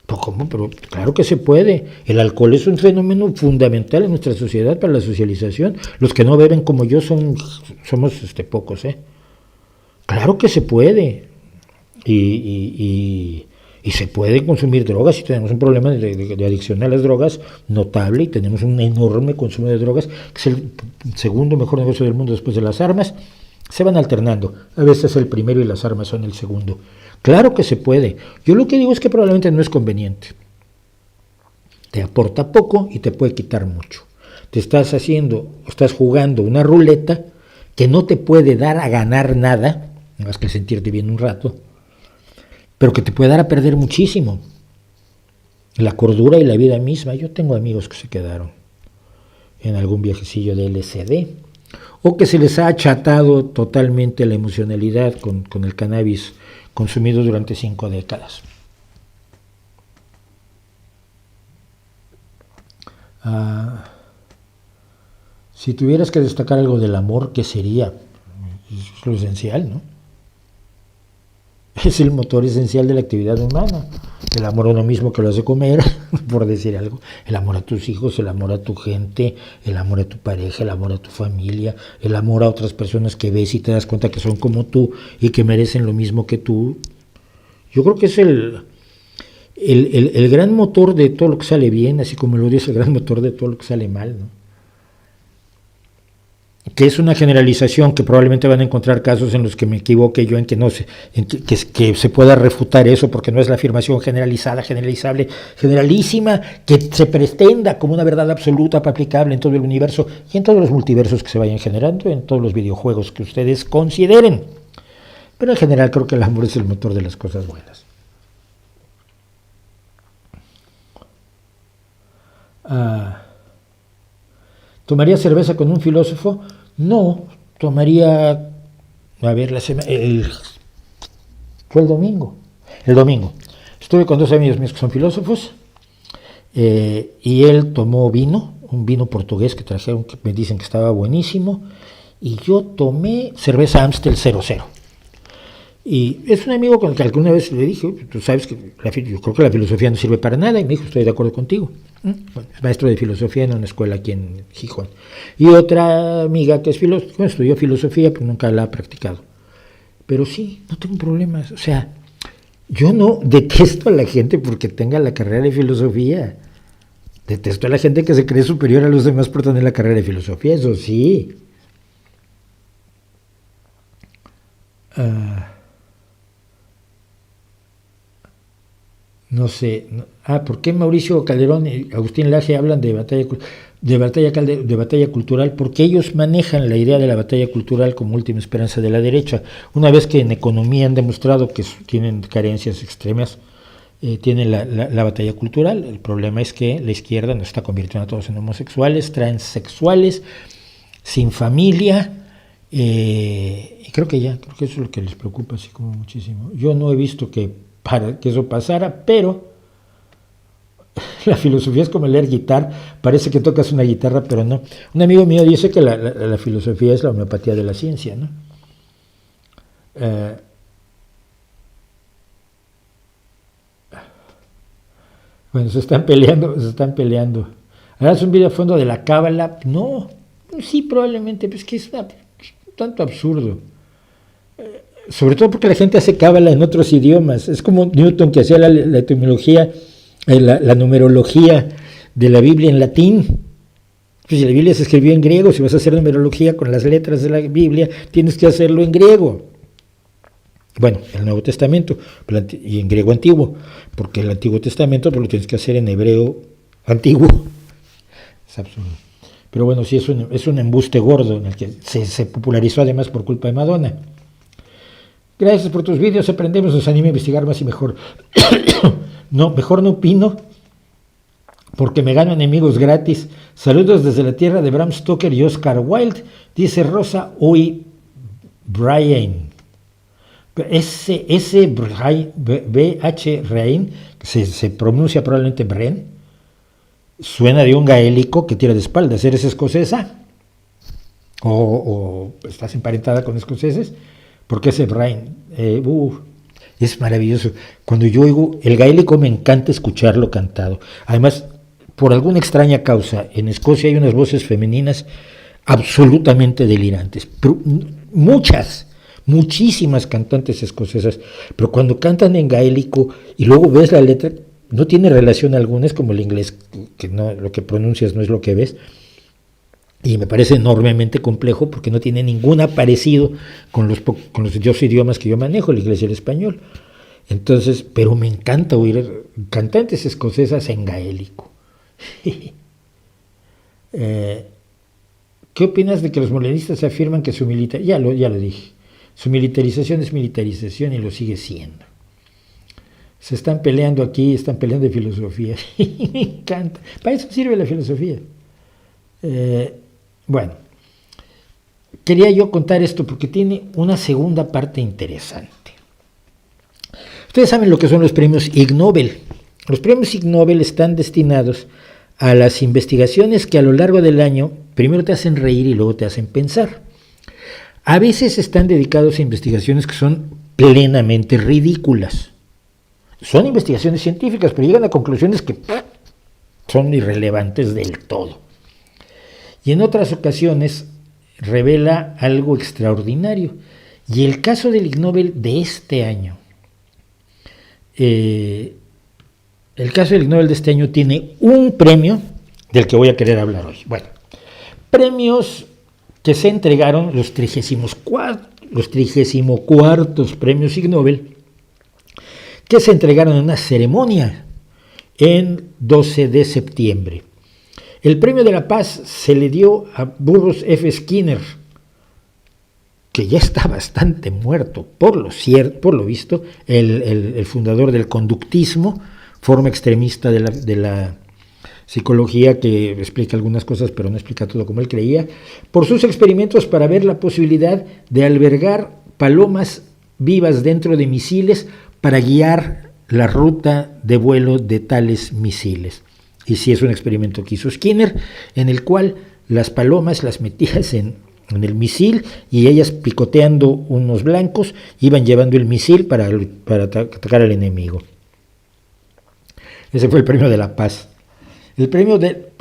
¿Cómo? Pero claro que se puede. El alcohol es un fenómeno fundamental en nuestra sociedad para la socialización. Los que no beben como yo somos pocos, ¿eh? Claro que se puede. Y se puede consumir drogas y tenemos un problema de adicción a las drogas notable y tenemos un enorme consumo de drogas, que es el segundo mejor negocio del mundo después de las armas. Se van alternando. A veces el primero y las armas son el segundo. Claro que se puede. Yo lo que digo es que probablemente no es conveniente. Te aporta poco y te puede quitar mucho. Estás jugando una ruleta que no te puede dar a ganar nada, más que sentirte bien un rato, pero que te puede dar a perder muchísimo. la cordura y la vida misma. Yo tengo amigos que se quedaron en algún viajecillo de LSD, o que se les ha achatado totalmente la emocionalidad con el cannabis consumido durante 5 décadas. Si tuvieras que destacar algo del amor, ¿qué sería? Es lo esencial, ¿no? Es el motor esencial de la actividad humana. El amor a uno mismo que lo hace comer, por decir algo. El amor a tus hijos, el amor a tu gente, el amor a tu pareja, el amor a tu familia, el amor a otras personas que ves y te das cuenta que son como tú y que merecen lo mismo que tú. Yo creo que es el gran motor de todo lo que sale bien, así como el odio es el gran motor de todo lo que sale mal, ¿no? Que es una generalización, que probablemente van a encontrar casos en los que me equivoque yo, en que no se, que se pueda refutar eso, porque no es la afirmación generalizada, generalizable, generalísima, que se pretenda como una verdad absoluta, aplicable en todo el universo y en todos los multiversos que se vayan generando, en todos los videojuegos que ustedes consideren. Pero en general creo que el amor es el motor de las cosas buenas. ¿Tomaría cerveza con un filósofo? No, tomaría, a ver, fue el domingo. Estuve con 2 amigos míos que son filósofos, y él tomó vino, un vino portugués que trajeron, que me dicen que estaba buenísimo, y yo tomé cerveza Amstel 00. Y es un amigo con el que alguna vez le dije, tú sabes que yo creo que la filosofía no sirve para nada, y me dijo, estoy de acuerdo contigo. Bueno, es maestro de filosofía en una escuela aquí en Gijón. Y otra amiga que es filósofa, estudió filosofía, pero nunca la ha practicado. Pero sí, no tengo problemas. O sea, yo no detesto a la gente porque tenga la carrera de filosofía. Detesto a la gente que se cree superior a los demás por tener la carrera de filosofía, eso sí. No sé. ¿Por qué Mauricio Calderón y Agustín Laje hablan de batalla cultural? Porque ellos manejan la idea de la batalla cultural como última esperanza de la derecha. Una vez que en economía han demostrado que tienen carencias extremas, tienen la batalla cultural. El problema es que la izquierda nos está convirtiendo a todos en homosexuales, transexuales, sin familia, y creo que eso es lo que les preocupa así como muchísimo. Yo no he visto que eso pasara, pero la filosofía es como leer guitarra, parece que tocas una guitarra, pero no. Un amigo mío dice que la filosofía es la homeopatía de la ciencia, ¿no? Bueno, se están peleando. ¿Harás un video a fondo de la cábala? No, sí, probablemente, pero es que es un tanto absurdo. Sobre todo porque la gente hace cábala en otros idiomas. Es como Newton, que hacía la etimología, la numerología de la Biblia en latín. Pues si la Biblia se escribió en griego, si vas a hacer numerología con las letras de la Biblia, tienes que hacerlo en griego. Bueno, el Nuevo Testamento, y en griego antiguo, porque el Antiguo Testamento pues lo tienes que hacer en hebreo antiguo. Es absurdo. Pero bueno, sí, es un embuste gordo, en el que se popularizó además por culpa de Madonna. Gracias por tus vídeos, aprendemos, nos anima a investigar más y mejor. Mejor no opino, porque me gano enemigos gratis. Saludos desde la tierra de Bram Stoker y Oscar Wilde, dice Rosa Uy Brian. Ese B.H. Rain, que se pronuncia probablemente Bren, suena de un gaélico que tira de espaldas. ¿Eres escocesa? ¿O estás emparentada con escoceses? Porque ese Brian es maravilloso. Cuando yo oigo el gaélico, me encanta escucharlo cantado. Además, por alguna extraña causa, en Escocia hay unas voces femeninas absolutamente delirantes. Pero muchísimas cantantes escocesas, pero cuando cantan en gaélico y luego ves la letra, no tiene relación alguna, es como el inglés, que no, lo que pronuncias no es lo que ves. Y me parece enormemente complejo porque no tiene ningún parecido con los dos idiomas que yo manejo, el inglés y el español. Entonces, pero me encanta oír cantantes escocesas en gaélico. ¿Qué opinas de que los morenistas afirman que su ya lo dije, su militarización es militarización y lo sigue siendo? Se están peleando aquí, están peleando de filosofía. Me encanta. Para eso sirve la filosofía. Bueno, quería yo contar esto porque tiene una segunda parte interesante. Ustedes saben lo que son los premios Ig Nobel. Los premios Ig Nobel están destinados a las investigaciones que a lo largo del año primero te hacen reír y luego te hacen pensar. A veces están dedicados a investigaciones que son plenamente ridículas. Son investigaciones científicas, pero llegan a conclusiones que son irrelevantes del todo. Y en otras ocasiones revela algo extraordinario. Y el caso del Ig Nobel de este año, el caso del Ig Nobel de este año tiene un premio del que voy a querer hablar hoy. Bueno, premios que se entregaron, los 34º premios Ig Nobel, que se entregaron en una ceremonia en 12 de septiembre. El premio de la paz se le dio a Burroughs F. Skinner, que ya está bastante muerto, por lo visto, el fundador del conductismo, forma extremista de la psicología que explica algunas cosas, pero no explica todo como él creía, por sus experimentos para ver la posibilidad de albergar palomas vivas dentro de misiles para guiar la ruta de vuelo de tales misiles. Y sí es un experimento que hizo Skinner, en el cual las palomas las metías en el misil y ellas, picoteando unos blancos, iban llevando el misil para atacar al enemigo. Ese fue el premio de la paz. El premio de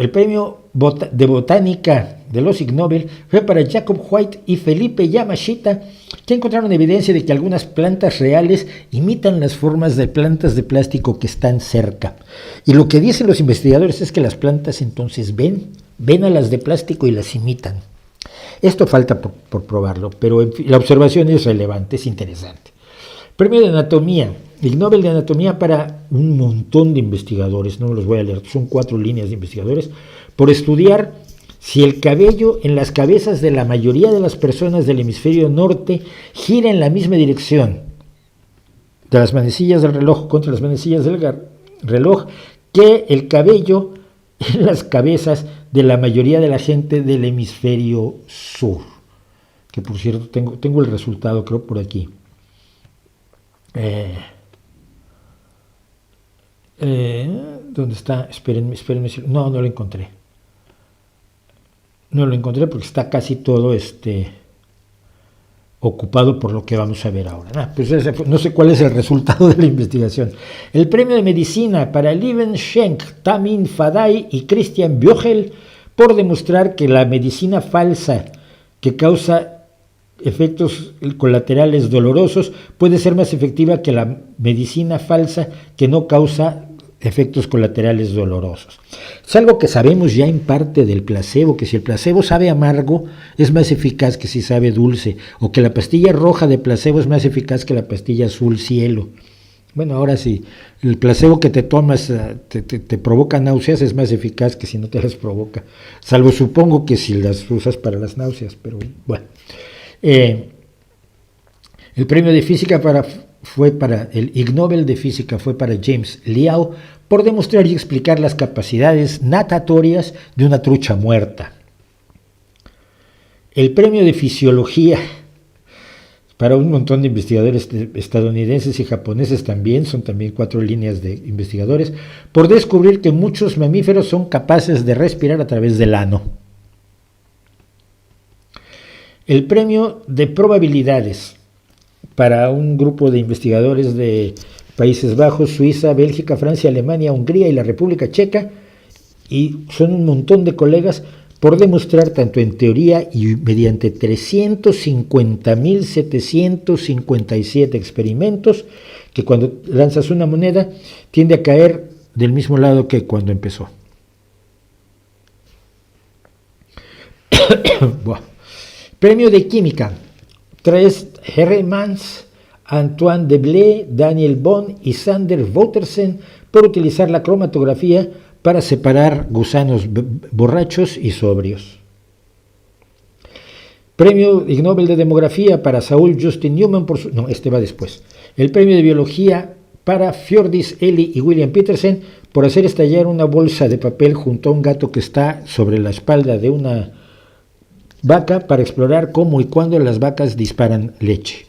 botánica de los Ig Nobel fue para Jacob White y Felipe Yamashita, que encontraron evidencia de que algunas plantas reales imitan las formas de plantas de plástico que están cerca. Y lo que dicen los investigadores es que las plantas entonces ven a las de plástico y las imitan. Esto falta por probarlo, pero en fin, la observación es relevante, es interesante. Premio de anatomía, Ig Nobel de anatomía para un montón de investigadores, no los voy a leer, son 4 líneas de investigadores, por estudiar si el cabello en las cabezas de la mayoría de las personas del hemisferio norte gira en la misma dirección de las manecillas del reloj contra las manecillas del reloj que el cabello en las cabezas de la mayoría de la gente del hemisferio sur. Que por cierto, tengo el resultado, creo, por aquí. ¿Dónde está? Espérenme. No lo encontré. No lo encontré porque está casi todo ocupado por lo que vamos a ver ahora. Pues no sé cuál es el resultado de la investigación. El premio de medicina para Lieven Schenk, Tamin Fadai y Christian Bjögel por demostrar que la medicina falsa que causa efectos colaterales dolorosos puede ser más efectiva que la medicina falsa que no causa efectos colaterales dolorosos. Es algo que sabemos ya en parte del placebo, que si el placebo sabe amargo es más eficaz que si sabe dulce, o que la pastilla roja de placebo es más eficaz que la pastilla azul cielo. Bueno, ahora sí, el placebo que te tomas te provoca náuseas es más eficaz que si no te las provoca, salvo supongo que si las usas para las náuseas, pero bueno. El premio de física el Ig Nobel de física fue para James Liao por demostrar y explicar las capacidades natatorias de una trucha muerta. El premio de fisiología para un montón de investigadores estadounidenses y japoneses son también 4 líneas de investigadores, por descubrir que muchos mamíferos son capaces de respirar a través del ano. El premio de probabilidades para un grupo de investigadores de Países Bajos, Suiza, Bélgica, Francia, Alemania, Hungría y la República Checa, y son un montón de colegas, por demostrar tanto en teoría y mediante 350.757 experimentos que cuando lanzas una moneda tiende a caer del mismo lado que cuando empezó. Premio de química, 3 Hermans, Antoine Deblé, Daniel Bohn y Sander Woutersen por utilizar la cromatografía para separar gusanos borrachos y sobrios. Premio Ig Nobel de demografía para Saul Justin Newman va después. El premio de biología para Fjordis, Ellie y William Petersen por hacer estallar una bolsa de papel junto a un gato que está sobre la espalda de una vaca para explorar cómo y cuándo las vacas disparan leche.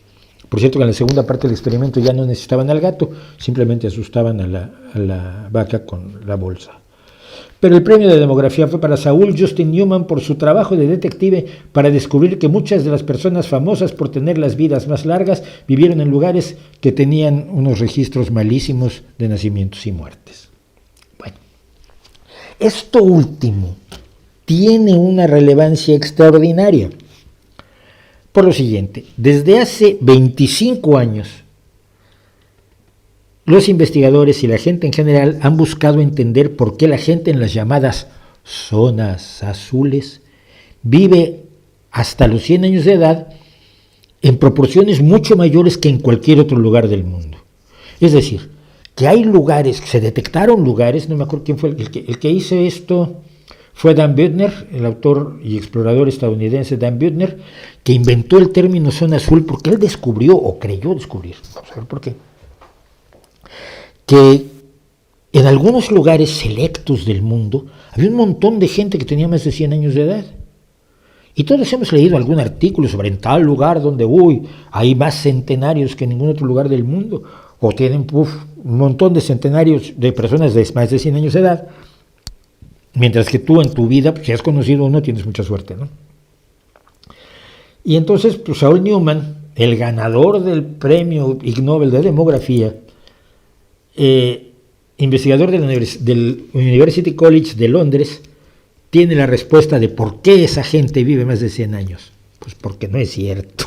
Por cierto, que en la segunda parte del experimento ya no necesitaban al gato, simplemente asustaban a la vaca con la bolsa. Pero el premio de demografía fue para Saul Justin Newman por su trabajo de detective para descubrir que muchas de las personas famosas por tener las vidas más largas vivieron en lugares que tenían unos registros malísimos de nacimientos y muertes. Bueno, esto último tiene una relevancia extraordinaria. Por lo siguiente, desde hace 25 años, los investigadores y la gente en general han buscado entender por qué la gente en las llamadas zonas azules vive hasta los 100 años de edad en proporciones mucho mayores que en cualquier otro lugar del mundo. Es decir, que hay lugares, se detectaron lugares, no me acuerdo quién fue el que hizo esto, fue Dan Buettner, el autor y explorador estadounidense Dan Buettner, que inventó el término zona azul porque él descubrió, o creyó descubrir, vamos a ver por qué, que en algunos lugares selectos del mundo había un montón de gente que tenía más de 100 años de edad. Y todos hemos leído algún artículo sobre en tal lugar donde, hay más centenarios que en ningún otro lugar del mundo, o tienen un montón de centenarios de personas de más de 100 años de edad, mientras que tú en tu vida, si has conocido uno, tienes mucha suerte, ¿no? Y entonces, Saul Newman, el ganador del premio Ig Nobel de demografía, investigador del University College de Londres, tiene la respuesta de por qué esa gente vive más de 100 años. Pues porque no es cierto.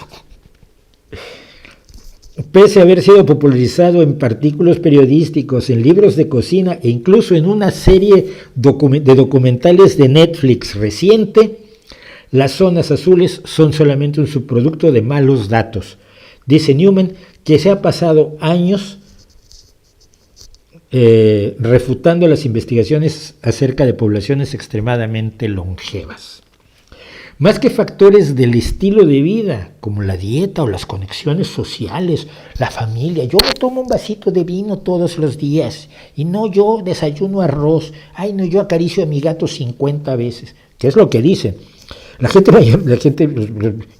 Pese a haber sido popularizado en artículos periodísticos, en libros de cocina e incluso en una serie de documentales de Netflix reciente, las zonas azules son solamente un subproducto de malos datos. Dice Newman que se ha pasado años refutando las investigaciones acerca de poblaciones extremadamente longevas. Más que factores del estilo de vida, como la dieta o las conexiones sociales, la familia. Yo me tomo un vasito de vino todos los días, y no, yo desayuno arroz, yo acaricio a mi gato 50 veces, que es lo que dicen. La gente cuando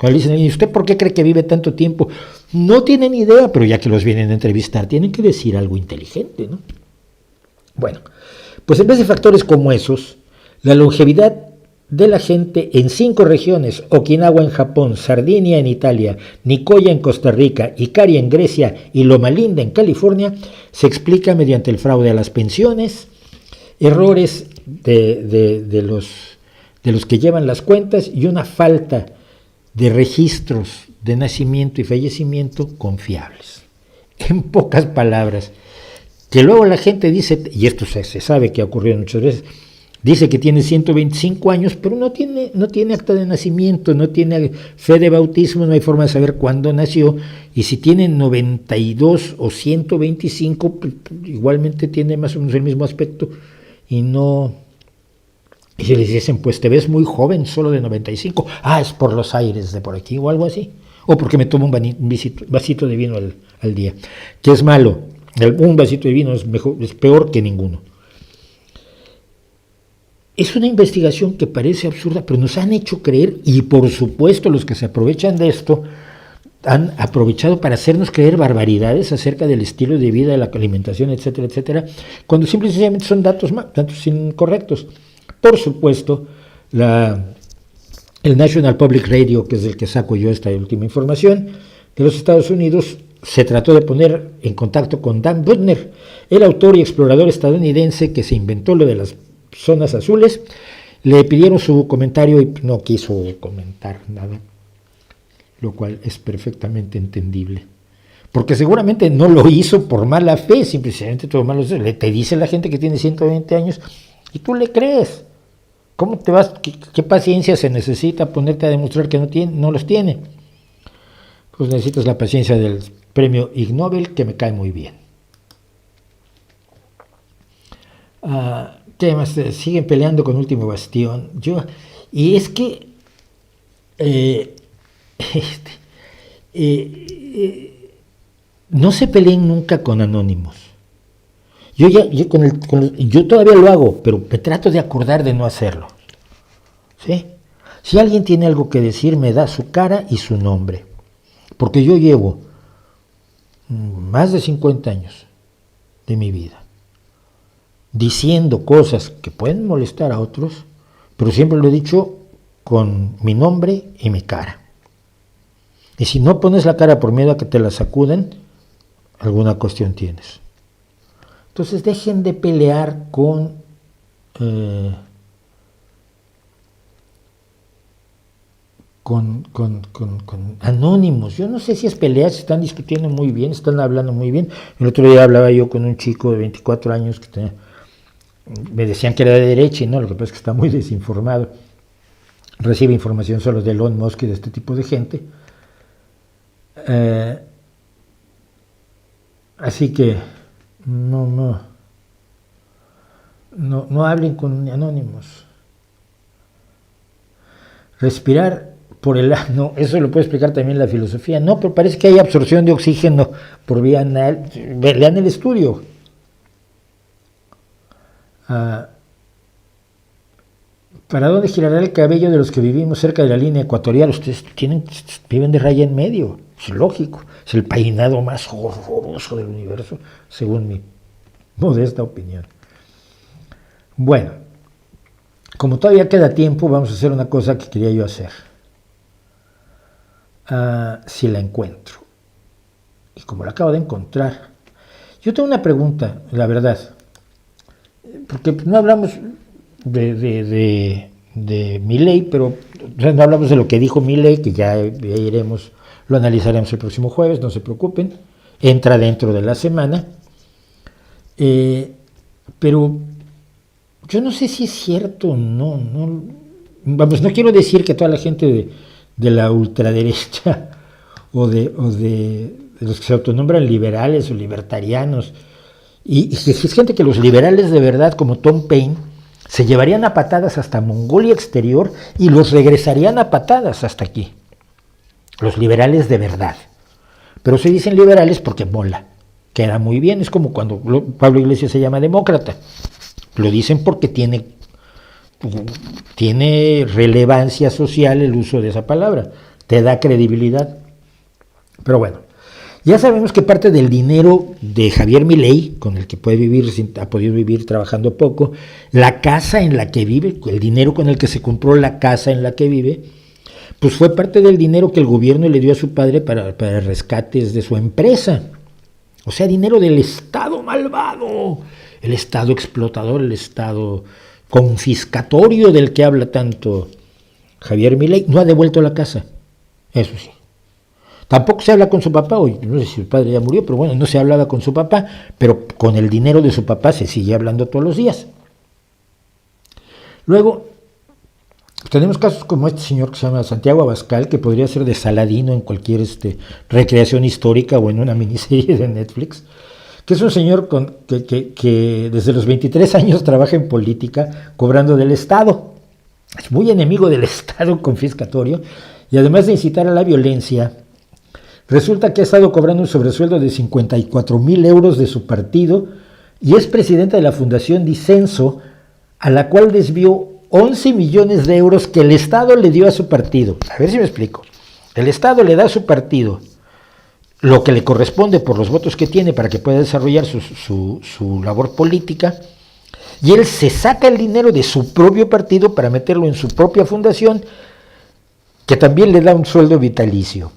le dicen, ¿y usted por qué cree que vive tanto tiempo? No tienen idea, pero ya que los vienen a entrevistar, tienen que decir algo inteligente, ¿no? Bueno, pues en vez de factores como esos, la longevidad de la gente en 5 regiones, Okinawa en Japón, Sardinia en Italia, Nicoya en Costa Rica, Icaria en Grecia y Loma Linda en California, se explica mediante el fraude a las pensiones, errores de los que llevan las cuentas y una falta de registros de nacimiento y fallecimiento confiables. En pocas palabras, que luego la gente dice, y esto se sabe que ha ocurrido muchas veces, dice que tiene 125 años, pero no tiene acta de nacimiento, no tiene fe de bautismo, no hay forma de saber cuándo nació, y si tiene 92 o 125, igualmente tiene más o menos el mismo aspecto, y si les dicen, pues te ves muy joven, solo de 95, es por los aires de por aquí, o algo así, o porque me tomo un vasito de vino al día, que es malo. Un vasito de vino es peor que ninguno. Es una investigación que parece absurda, pero nos han hecho creer, y por supuesto los que se aprovechan de esto han aprovechado para hacernos creer barbaridades acerca del estilo de vida, de la alimentación, etcétera, etcétera, cuando simplemente son datos incorrectos. Por supuesto, el National Public Radio, que es del que saco yo esta última información, de los Estados Unidos, se trató de poner en contacto con Dan Buettner, el autor y explorador estadounidense que se inventó lo de las zonas azules. Le pidieron su comentario y no quiso comentar nada, lo cual es perfectamente entendible. Porque seguramente no lo hizo por mala fe, simplemente todo malo. Te dice la gente que tiene 120 años y tú le crees. ¿Cómo te vas? ¿Qué paciencia se necesita ponerte a demostrar que no los tiene? Pues necesitas la paciencia del premio Ig Nobel, que me cae muy bien. ¿Qué más? Siguen peleando con Último Bastión. Y es que no se peleen nunca con anónimos. Yo todavía lo hago, pero me trato de acordar de no hacerlo. ¿Sí? Si alguien tiene algo que decir, me da su cara y su nombre. Porque yo llevo más de 50 años de mi vida diciendo cosas que pueden molestar a otros, pero siempre lo he dicho con mi nombre y mi cara. Y si no pones la cara por miedo a que te la sacudan, alguna cuestión tienes. Entonces dejen de pelear con anónimos. Yo no sé si es pelear, se están discutiendo muy bien, están hablando muy bien. El otro día hablaba yo con un chico de 24 años que me decían que era de derecha y no, lo que pasa es que está muy desinformado. Recibe información solo de Elon Musk y de este tipo de gente. Así que no hablen con anónimos. Respirar por el ano, eso lo puede explicar también la filosofía. No, pero parece que hay absorción de oxígeno por vía anal. Lean el estudio. ¿Para dónde girará el cabello de los que vivimos cerca de la línea ecuatorial? Ustedes viven de raya en medio. Es lógico. Es el peinado más horroroso del universo, según mi modesta opinión. Bueno, como todavía queda tiempo, vamos a hacer una cosa que quería yo hacer. Si la encuentro. Y como la acabo de encontrar. Yo tengo una pregunta, la verdad. Porque no hablamos de Milei, pero no hablamos de lo que dijo Milei, que ya iremos, lo analizaremos el próximo jueves, no se preocupen. Entra dentro de la semana. Pero yo no sé si es cierto o no. Vamos, no quiero decir que toda la gente de la ultraderecha o de los que se autonombran liberales o libertarianos, y es gente que los liberales de verdad, como Tom Paine, se llevarían a patadas hasta Mongolia Exterior y los regresarían a patadas hasta aquí. Los liberales de verdad. Pero se dicen liberales porque mola. Queda muy bien. Es como cuando Pablo Iglesias se llama demócrata. Lo dicen porque tiene relevancia social el uso de esa palabra. Te da credibilidad. Pero bueno. Ya sabemos que parte del dinero de Javier Milei, con el que ha podido vivir trabajando poco, la casa en la que vive, el dinero con el que se compró la casa en la que vive, pues fue parte del dinero que el gobierno le dio a su padre para rescates de su empresa. O sea, dinero del Estado malvado, el Estado explotador, el Estado confiscatorio del que habla tanto Javier Milei. No ha devuelto la casa, eso sí. Tampoco se habla con su papá, hoy no sé si su padre ya murió, pero bueno, no se hablaba con su papá, pero con el dinero de su papá se sigue hablando todos los días. Luego, tenemos casos como este señor que se llama Santiago Abascal, que podría ser de Saladino en cualquier recreación histórica o en una miniserie de Netflix, que es un señor que desde los 23 años trabaja en política cobrando del Estado. Es muy enemigo del Estado confiscatorio y además de incitar a la violencia, resulta que ha estado cobrando un sobresueldo de 54,000 euros de su partido y es presidente de la Fundación Disenso, a la cual desvió 11 millones de euros que el Estado le dio a su partido. A ver si me explico. El Estado le da a su partido lo que le corresponde por los votos que tiene para que pueda desarrollar su labor política, y él se saca el dinero de su propio partido para meterlo en su propia fundación, que también le da un sueldo vitalicio.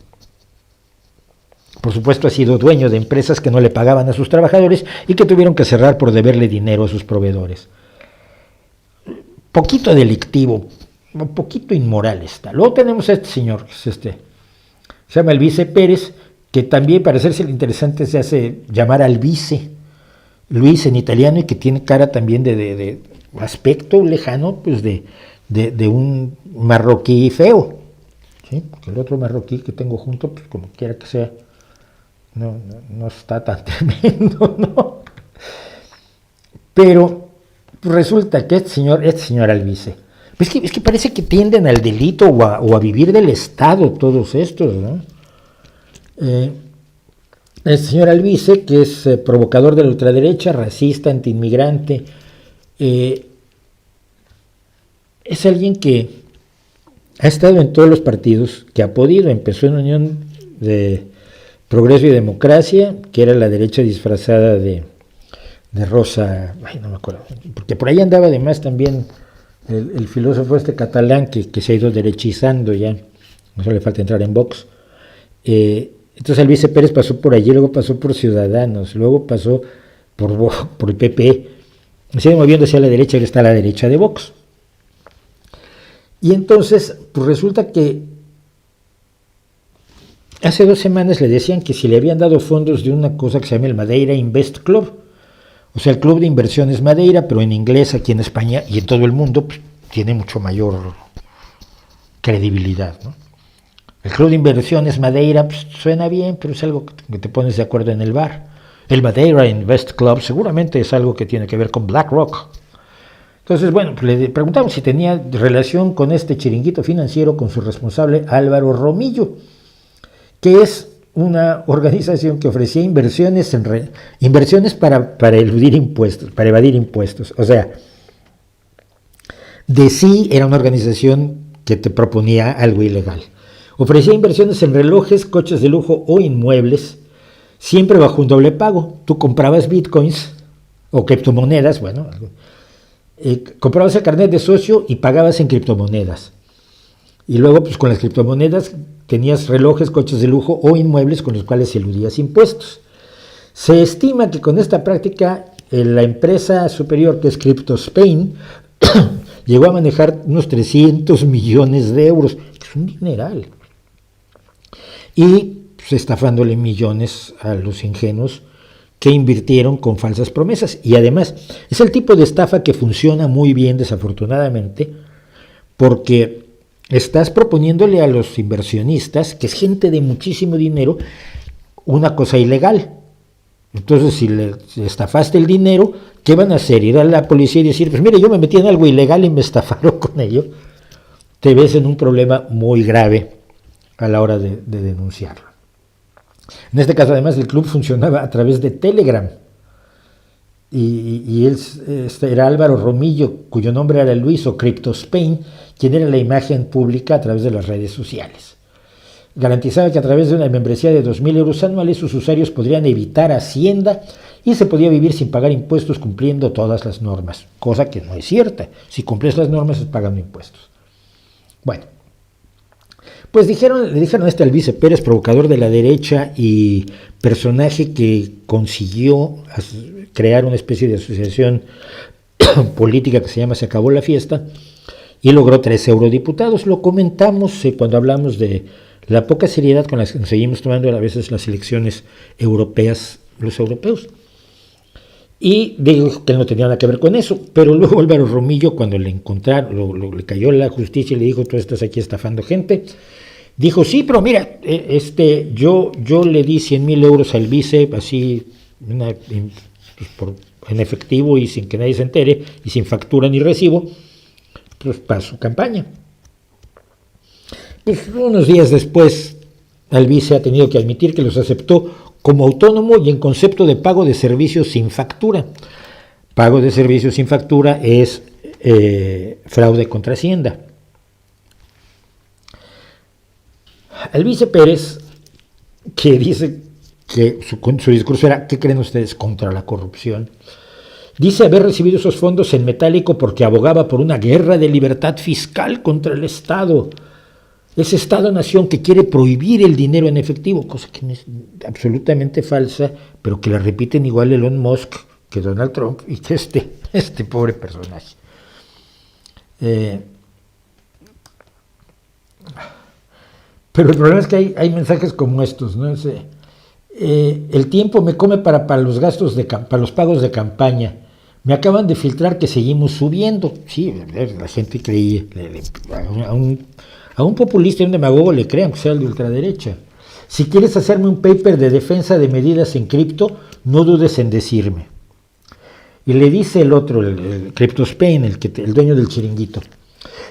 Por supuesto, ha sido dueño de empresas que no le pagaban a sus trabajadores y que tuvieron que cerrar por deberle dinero a sus proveedores. Poquito delictivo, un poquito inmoral está. Luego tenemos a este señor, que se llama Alvise Pérez, que también, para hacerse el interesante, se hace llamar Alvise, Luis en italiano, y que tiene cara también de aspecto lejano, pues de un marroquí feo. ¿Sí? Porque el otro marroquí que tengo junto, pues como quiera que sea, no está tan tremendo, ¿no? Pero resulta que este señor Alvise, es que parece que tienden al delito o a vivir del Estado todos estos, ¿no? el señor Alvise, que es provocador de la ultraderecha, racista, antiinmigrante, es alguien que ha estado en todos los partidos que ha podido. Empezó en Unión de Progreso y Democracia, que era la derecha disfrazada de Rosa, no me acuerdo, porque por ahí andaba además también el filósofo catalán que se ha ido derechizando ya, no solo le falta entrar en Vox. Entonces Alvise Pérez pasó por allí, luego pasó por Ciudadanos, luego pasó por el PP, sigue moviendo hacia la derecha, y está a la derecha de Vox. Y entonces, pues resulta que hace 2 semanas le decían que si le habían dado fondos de una cosa que se llama el Madeira Invest Club, o sea, el Club de Inversiones Madeira, pero en inglés aquí en España y en todo el mundo, pues, tiene mucho mayor credibilidad, ¿no? El Club de Inversiones Madeira, pues, suena bien, pero es algo que te pones de acuerdo en el bar. El Madeira Invest Club seguramente es algo que tiene que ver con BlackRock. Entonces, bueno, pues le preguntamos si tenía relación con este chiringuito financiero con su responsable Álvaro Romillo, que es una organización que ofrecía inversiones para eludir impuestos, para evadir impuestos. O sea, de sí era una organización que te proponía algo ilegal. Ofrecía inversiones en relojes, coches de lujo o inmuebles, siempre bajo un doble pago. Tú comprabas bitcoins o criptomonedas, comprabas el carnet de socio y pagabas en criptomonedas. Y luego, pues con las criptomonedas tenías relojes, coches de lujo o inmuebles con los cuales eludías impuestos. Se estima que con esta práctica la empresa superior, que es CryptoSpain, llegó a manejar unos 300 millones de euros, que es un dineral. Y pues, estafándole millones a los ingenuos que invirtieron con falsas promesas. Y además, es el tipo de estafa que funciona muy bien, desafortunadamente, porque estás proponiéndole a los inversionistas, que es gente de muchísimo dinero, una cosa ilegal. Entonces, si le estafaste el dinero, ¿qué van a hacer? Ir a la policía y decir, pues mire, yo me metí en algo ilegal y me estafaron con ello. Te ves en un problema muy grave a la hora de denunciarlo. En este caso, además, el club funcionaba a través de Telegram. Y él era Álvaro Romillo, cuyo nombre era Luis, o CryptoSpain, quien era la imagen pública a través de las redes sociales. Garantizaba que a través de una membresía de 2.000 euros anuales sus usuarios podrían evitar Hacienda y se podía vivir sin pagar impuestos cumpliendo todas las normas, cosa que no es cierta. Si cumples las normas es pagando impuestos. Bueno, pues le dijeron a Alvise Pérez, provocador de la derecha y personaje que consiguió crear una especie de asociación política que se llama Se Acabó la Fiesta, y logró 3 eurodiputados. Lo comentamos cuando hablamos de la poca seriedad con la que nos seguimos tomando a veces las elecciones europeas, los europeos. Y dijo que no tenía nada que ver con eso, pero luego Álvaro Romillo, cuando le encontraron, le cayó la justicia y le dijo, tú estás aquí estafando gente, dijo, sí, pero mira, yo le di 100.000 euros al vice, así, en efectivo y sin que nadie se entere, y sin factura ni recibo, pues para su campaña. Pues unos días después, Alvise ha tenido que admitir que los aceptó como autónomo y en concepto de pago de servicios sin factura. Pago de servicios sin factura es fraude contra Hacienda. Alvise Pérez, que dice que su discurso era, ¿qué creen ustedes? Contra la corrupción. Dice haber recibido esos fondos en metálico porque abogaba por una guerra de libertad fiscal contra el Estado. Ese Estado-nación que quiere prohibir el dinero en efectivo, cosa que es absolutamente falsa, pero que la repiten igual Elon Musk que Donald Trump y que este pobre personaje. Pero el problema es que hay mensajes como estos, ¿no? El tiempo me come para los gastos para los pagos de campaña. Me acaban de filtrar que seguimos subiendo. Sí, la gente creía. A un populista y un demagogo le crean, que sea el de ultraderecha. Si quieres hacerme un paper de defensa de medidas en cripto, no dudes en decirme. Y le dice el otro, el CryptoSpain, el dueño del chiringuito.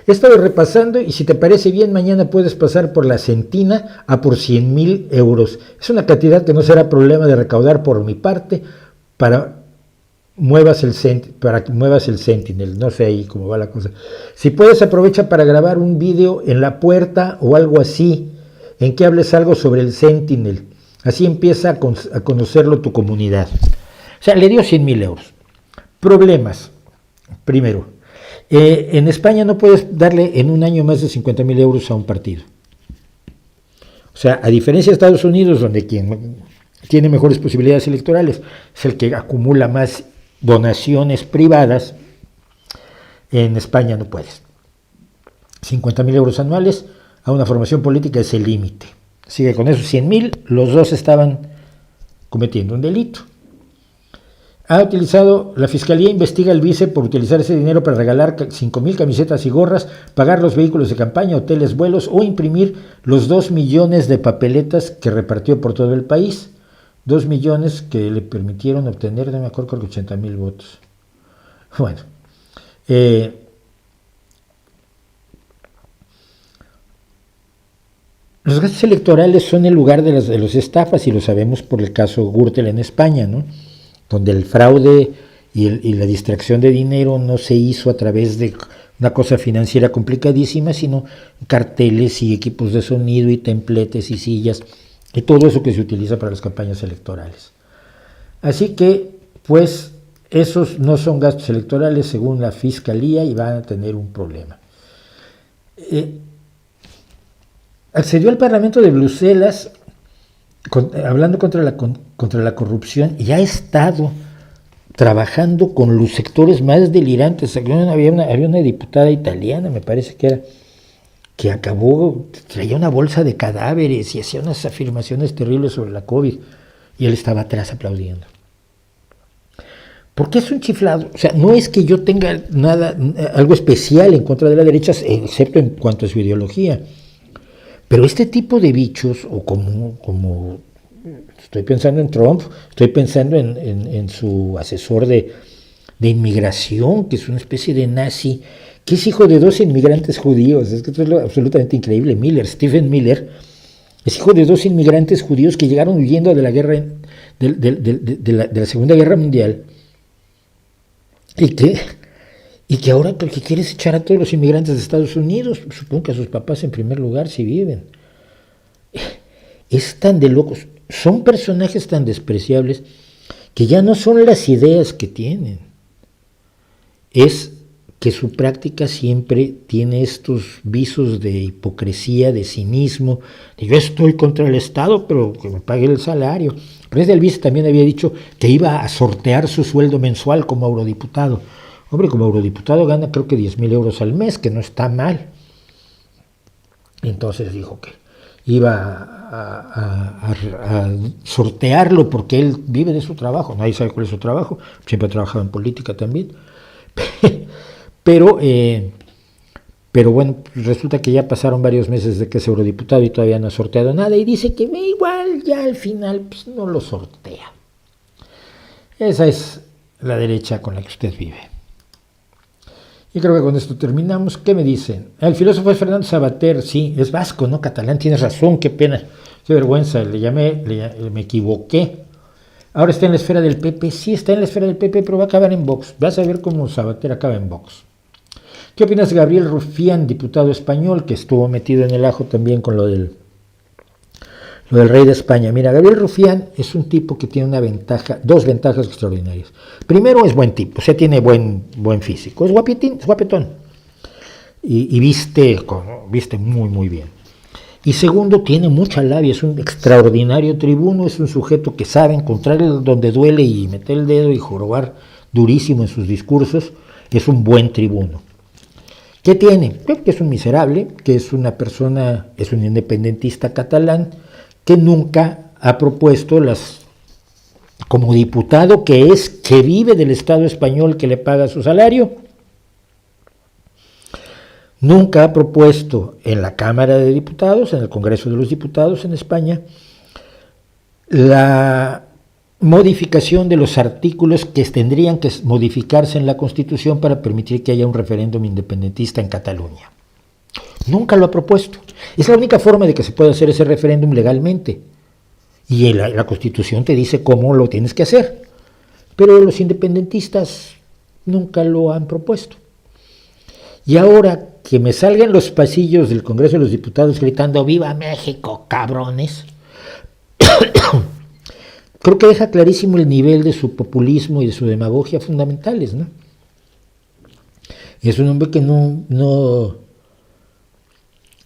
He estado repasando y si te parece bien, mañana puedes pasar por la Centina a por 100,000 euros. Es una cantidad que no será problema de recaudar por mi parte para que muevas el Sentinel. No sé ahí cómo va la cosa. Si puedes, aprovecha para grabar un vídeo en la puerta o algo así, en que hables algo sobre el Sentinel. Así empieza a conocerlo tu comunidad. O sea, le dio 100,000 euros. Problemas. Primero, en España no puedes darle en un año más de 50,000 euros a un partido. O sea, a diferencia de Estados Unidos, donde quien tiene mejores posibilidades electorales es el que acumula más donaciones privadas, en España no puedes. 50,000 euros anuales a una formación política es el límite. Así que con esos 100,000, los dos estaban cometiendo un delito. La Fiscalía investiga al vice por utilizar ese dinero para regalar 5,000 camisetas y gorras, pagar los vehículos de campaña, hoteles, vuelos o imprimir los 2 millones de papeletas que repartió por todo el país. 2 millones que le permitieron obtener, no me acuerdo, creo que 80,000 votos. Bueno, los gastos electorales son el lugar de las estafas y lo sabemos por el caso Gürtel en España, ¿no? Donde el fraude y la distracción de dinero no se hizo a través de una cosa financiera complicadísima, sino carteles y equipos de sonido y templetes y sillas y todo eso que se utiliza para las campañas electorales. Así que, pues, esos no son gastos electorales según la Fiscalía y van a tener un problema. Accedió al Parlamento de Bruselas hablando contra la corrupción y ha estado trabajando con los sectores más delirantes. Había una diputada italiana, me parece que era, que traía una bolsa de cadáveres y hacía unas afirmaciones terribles sobre la COVID y él estaba atrás aplaudiendo. Porque es un chiflado. O sea, no es que yo tenga algo especial en contra de la derecha, excepto en cuanto a su ideología. Pero este tipo de bichos, o como estoy pensando en Trump, estoy pensando en su asesor de inmigración, que es una especie de nazi, que es hijo de 2 inmigrantes judíos. Es que esto es absolutamente increíble. Stephen Miller, es hijo de 2 inmigrantes judíos que llegaron huyendo de la guerra, de la Segunda Guerra Mundial, y que ahora porque quieres echar a todos los inmigrantes de Estados Unidos, supongo que a sus papás en primer lugar si viven. Es tan de locos, son personajes tan despreciables que ya no son las ideas que tienen, es que su práctica siempre tiene estos visos de hipocresía, de cinismo, de yo estoy contra el Estado, pero que me pague el salario. Pero el vice también había dicho que iba a sortear su sueldo mensual como eurodiputado. Hombre, como eurodiputado gana creo que 10,000 euros al mes, que no está mal. Entonces dijo que iba a sortearlo porque él vive de su trabajo. Nadie sabe cuál es su trabajo, siempre ha trabajado en política también. Pero bueno, resulta que ya pasaron varios meses de que es eurodiputado y todavía no ha sorteado nada y dice que igual ya al final pues, no lo sortea. Esa es la derecha con la que usted vive. Y creo que con esto terminamos. ¿Qué me dicen? El filósofo es Fernando Savater, sí, es vasco, no catalán, tienes razón, qué pena, qué vergüenza, me equivoqué. Ahora está en la esfera del PP, sí está en la esfera del PP, pero va a acabar en Vox. Vas a ver cómo Savater acaba en Vox. ¿Qué opinas de Gabriel Rufián, diputado español, que estuvo metido en el ajo también con lo del rey de España? Mira, Gabriel Rufián es un tipo que tiene dos ventajas extraordinarias. Primero, es buen tipo, o sea, tiene buen físico, es guapetón y viste muy, muy bien. Y segundo, tiene mucha labia, es un extraordinario tribuno, es un sujeto que sabe encontrar donde duele y meter el dedo y jorobar durísimo en sus discursos, es un buen tribuno. ¿Qué tiene? Que es un miserable, que es un independentista catalán, que nunca ha propuesto como diputado que vive del Estado español que le paga su salario, nunca ha propuesto en la Cámara de Diputados, en el Congreso de los Diputados en España, la modificación de los artículos que tendrían que modificarse en la Constitución para permitir que haya un referéndum independentista en Cataluña. Nunca lo ha propuesto. Es la única forma de que se pueda hacer ese referéndum legalmente. Y la Constitución te dice cómo lo tienes que hacer. Pero los independentistas nunca lo han propuesto. Y ahora que me salga en los pasillos del Congreso de los Diputados gritando ¡Viva México, cabrones! Creo que deja clarísimo el nivel de su populismo y de su demagogia fundamentales, ¿no? Es un hombre que no...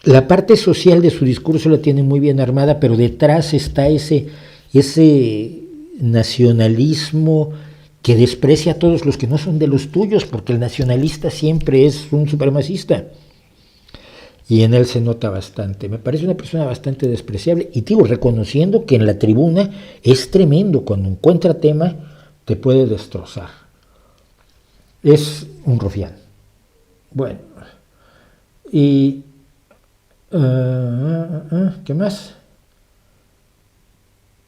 La parte social de su discurso la tiene muy bien armada, pero detrás está ese nacionalismo que desprecia a todos los que no son de los tuyos, porque el nacionalista siempre es un supremacista. Y en él se nota bastante. Me parece una persona bastante despreciable. Y digo, reconociendo que en la tribuna es tremendo. Cuando encuentra tema, te puede destrozar. Es un rufián. Bueno. Y... ¿qué más?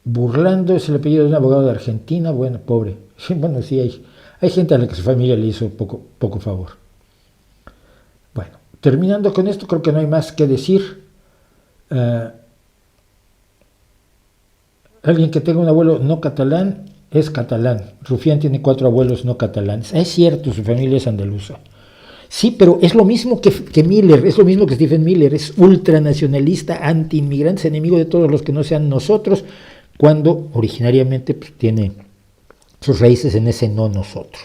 Burlando es el apellido de un abogado de Argentina. Bueno, pobre. Bueno, sí, hay gente a la que su familia le hizo poco favor. Bueno, terminando con esto, creo que no hay más que decir. Alguien que tenga un abuelo no catalán es catalán. Rufián tiene 4 abuelos no catalanes. Es cierto, su familia es andaluza. Sí, pero es lo mismo que Miller, es lo mismo que Stephen Miller, es ultranacionalista, anti-inmigrantes, enemigo de todos los que no sean nosotros, cuando originariamente pues, tiene sus raíces en ese no nosotros.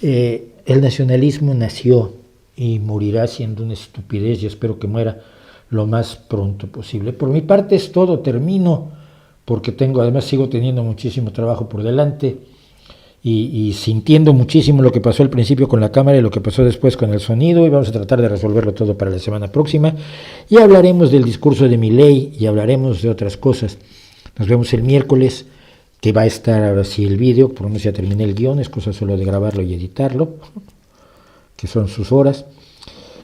El nacionalismo nació y morirá siendo una estupidez y espero que muera lo más pronto posible. Por mi parte es todo, termino, porque además sigo teniendo muchísimo trabajo por delante. Y sintiendo muchísimo lo que pasó al principio con la cámara y lo que pasó después con el sonido, y vamos a tratar de resolverlo todo para la semana próxima, y hablaremos del discurso de Milei y hablaremos de otras cosas. Nos vemos el miércoles, que va a estar ahora sí el vídeo, por lo menos ya terminé el guión, es cosa solo de grabarlo y editarlo, que son sus horas,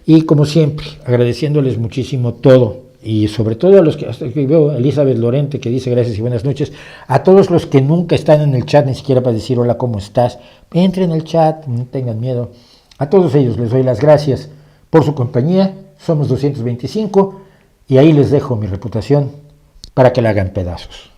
y como siempre, agradeciéndoles muchísimo todo, y sobre todo a los que, hasta que veo a Elizabeth Lorente que dice gracias y buenas noches, a todos los que nunca están en el chat ni siquiera para decir hola, ¿cómo estás? Entren al chat, no tengan miedo. A todos ellos les doy las gracias por su compañía, somos 225 y ahí les dejo mi reputación para que la hagan pedazos.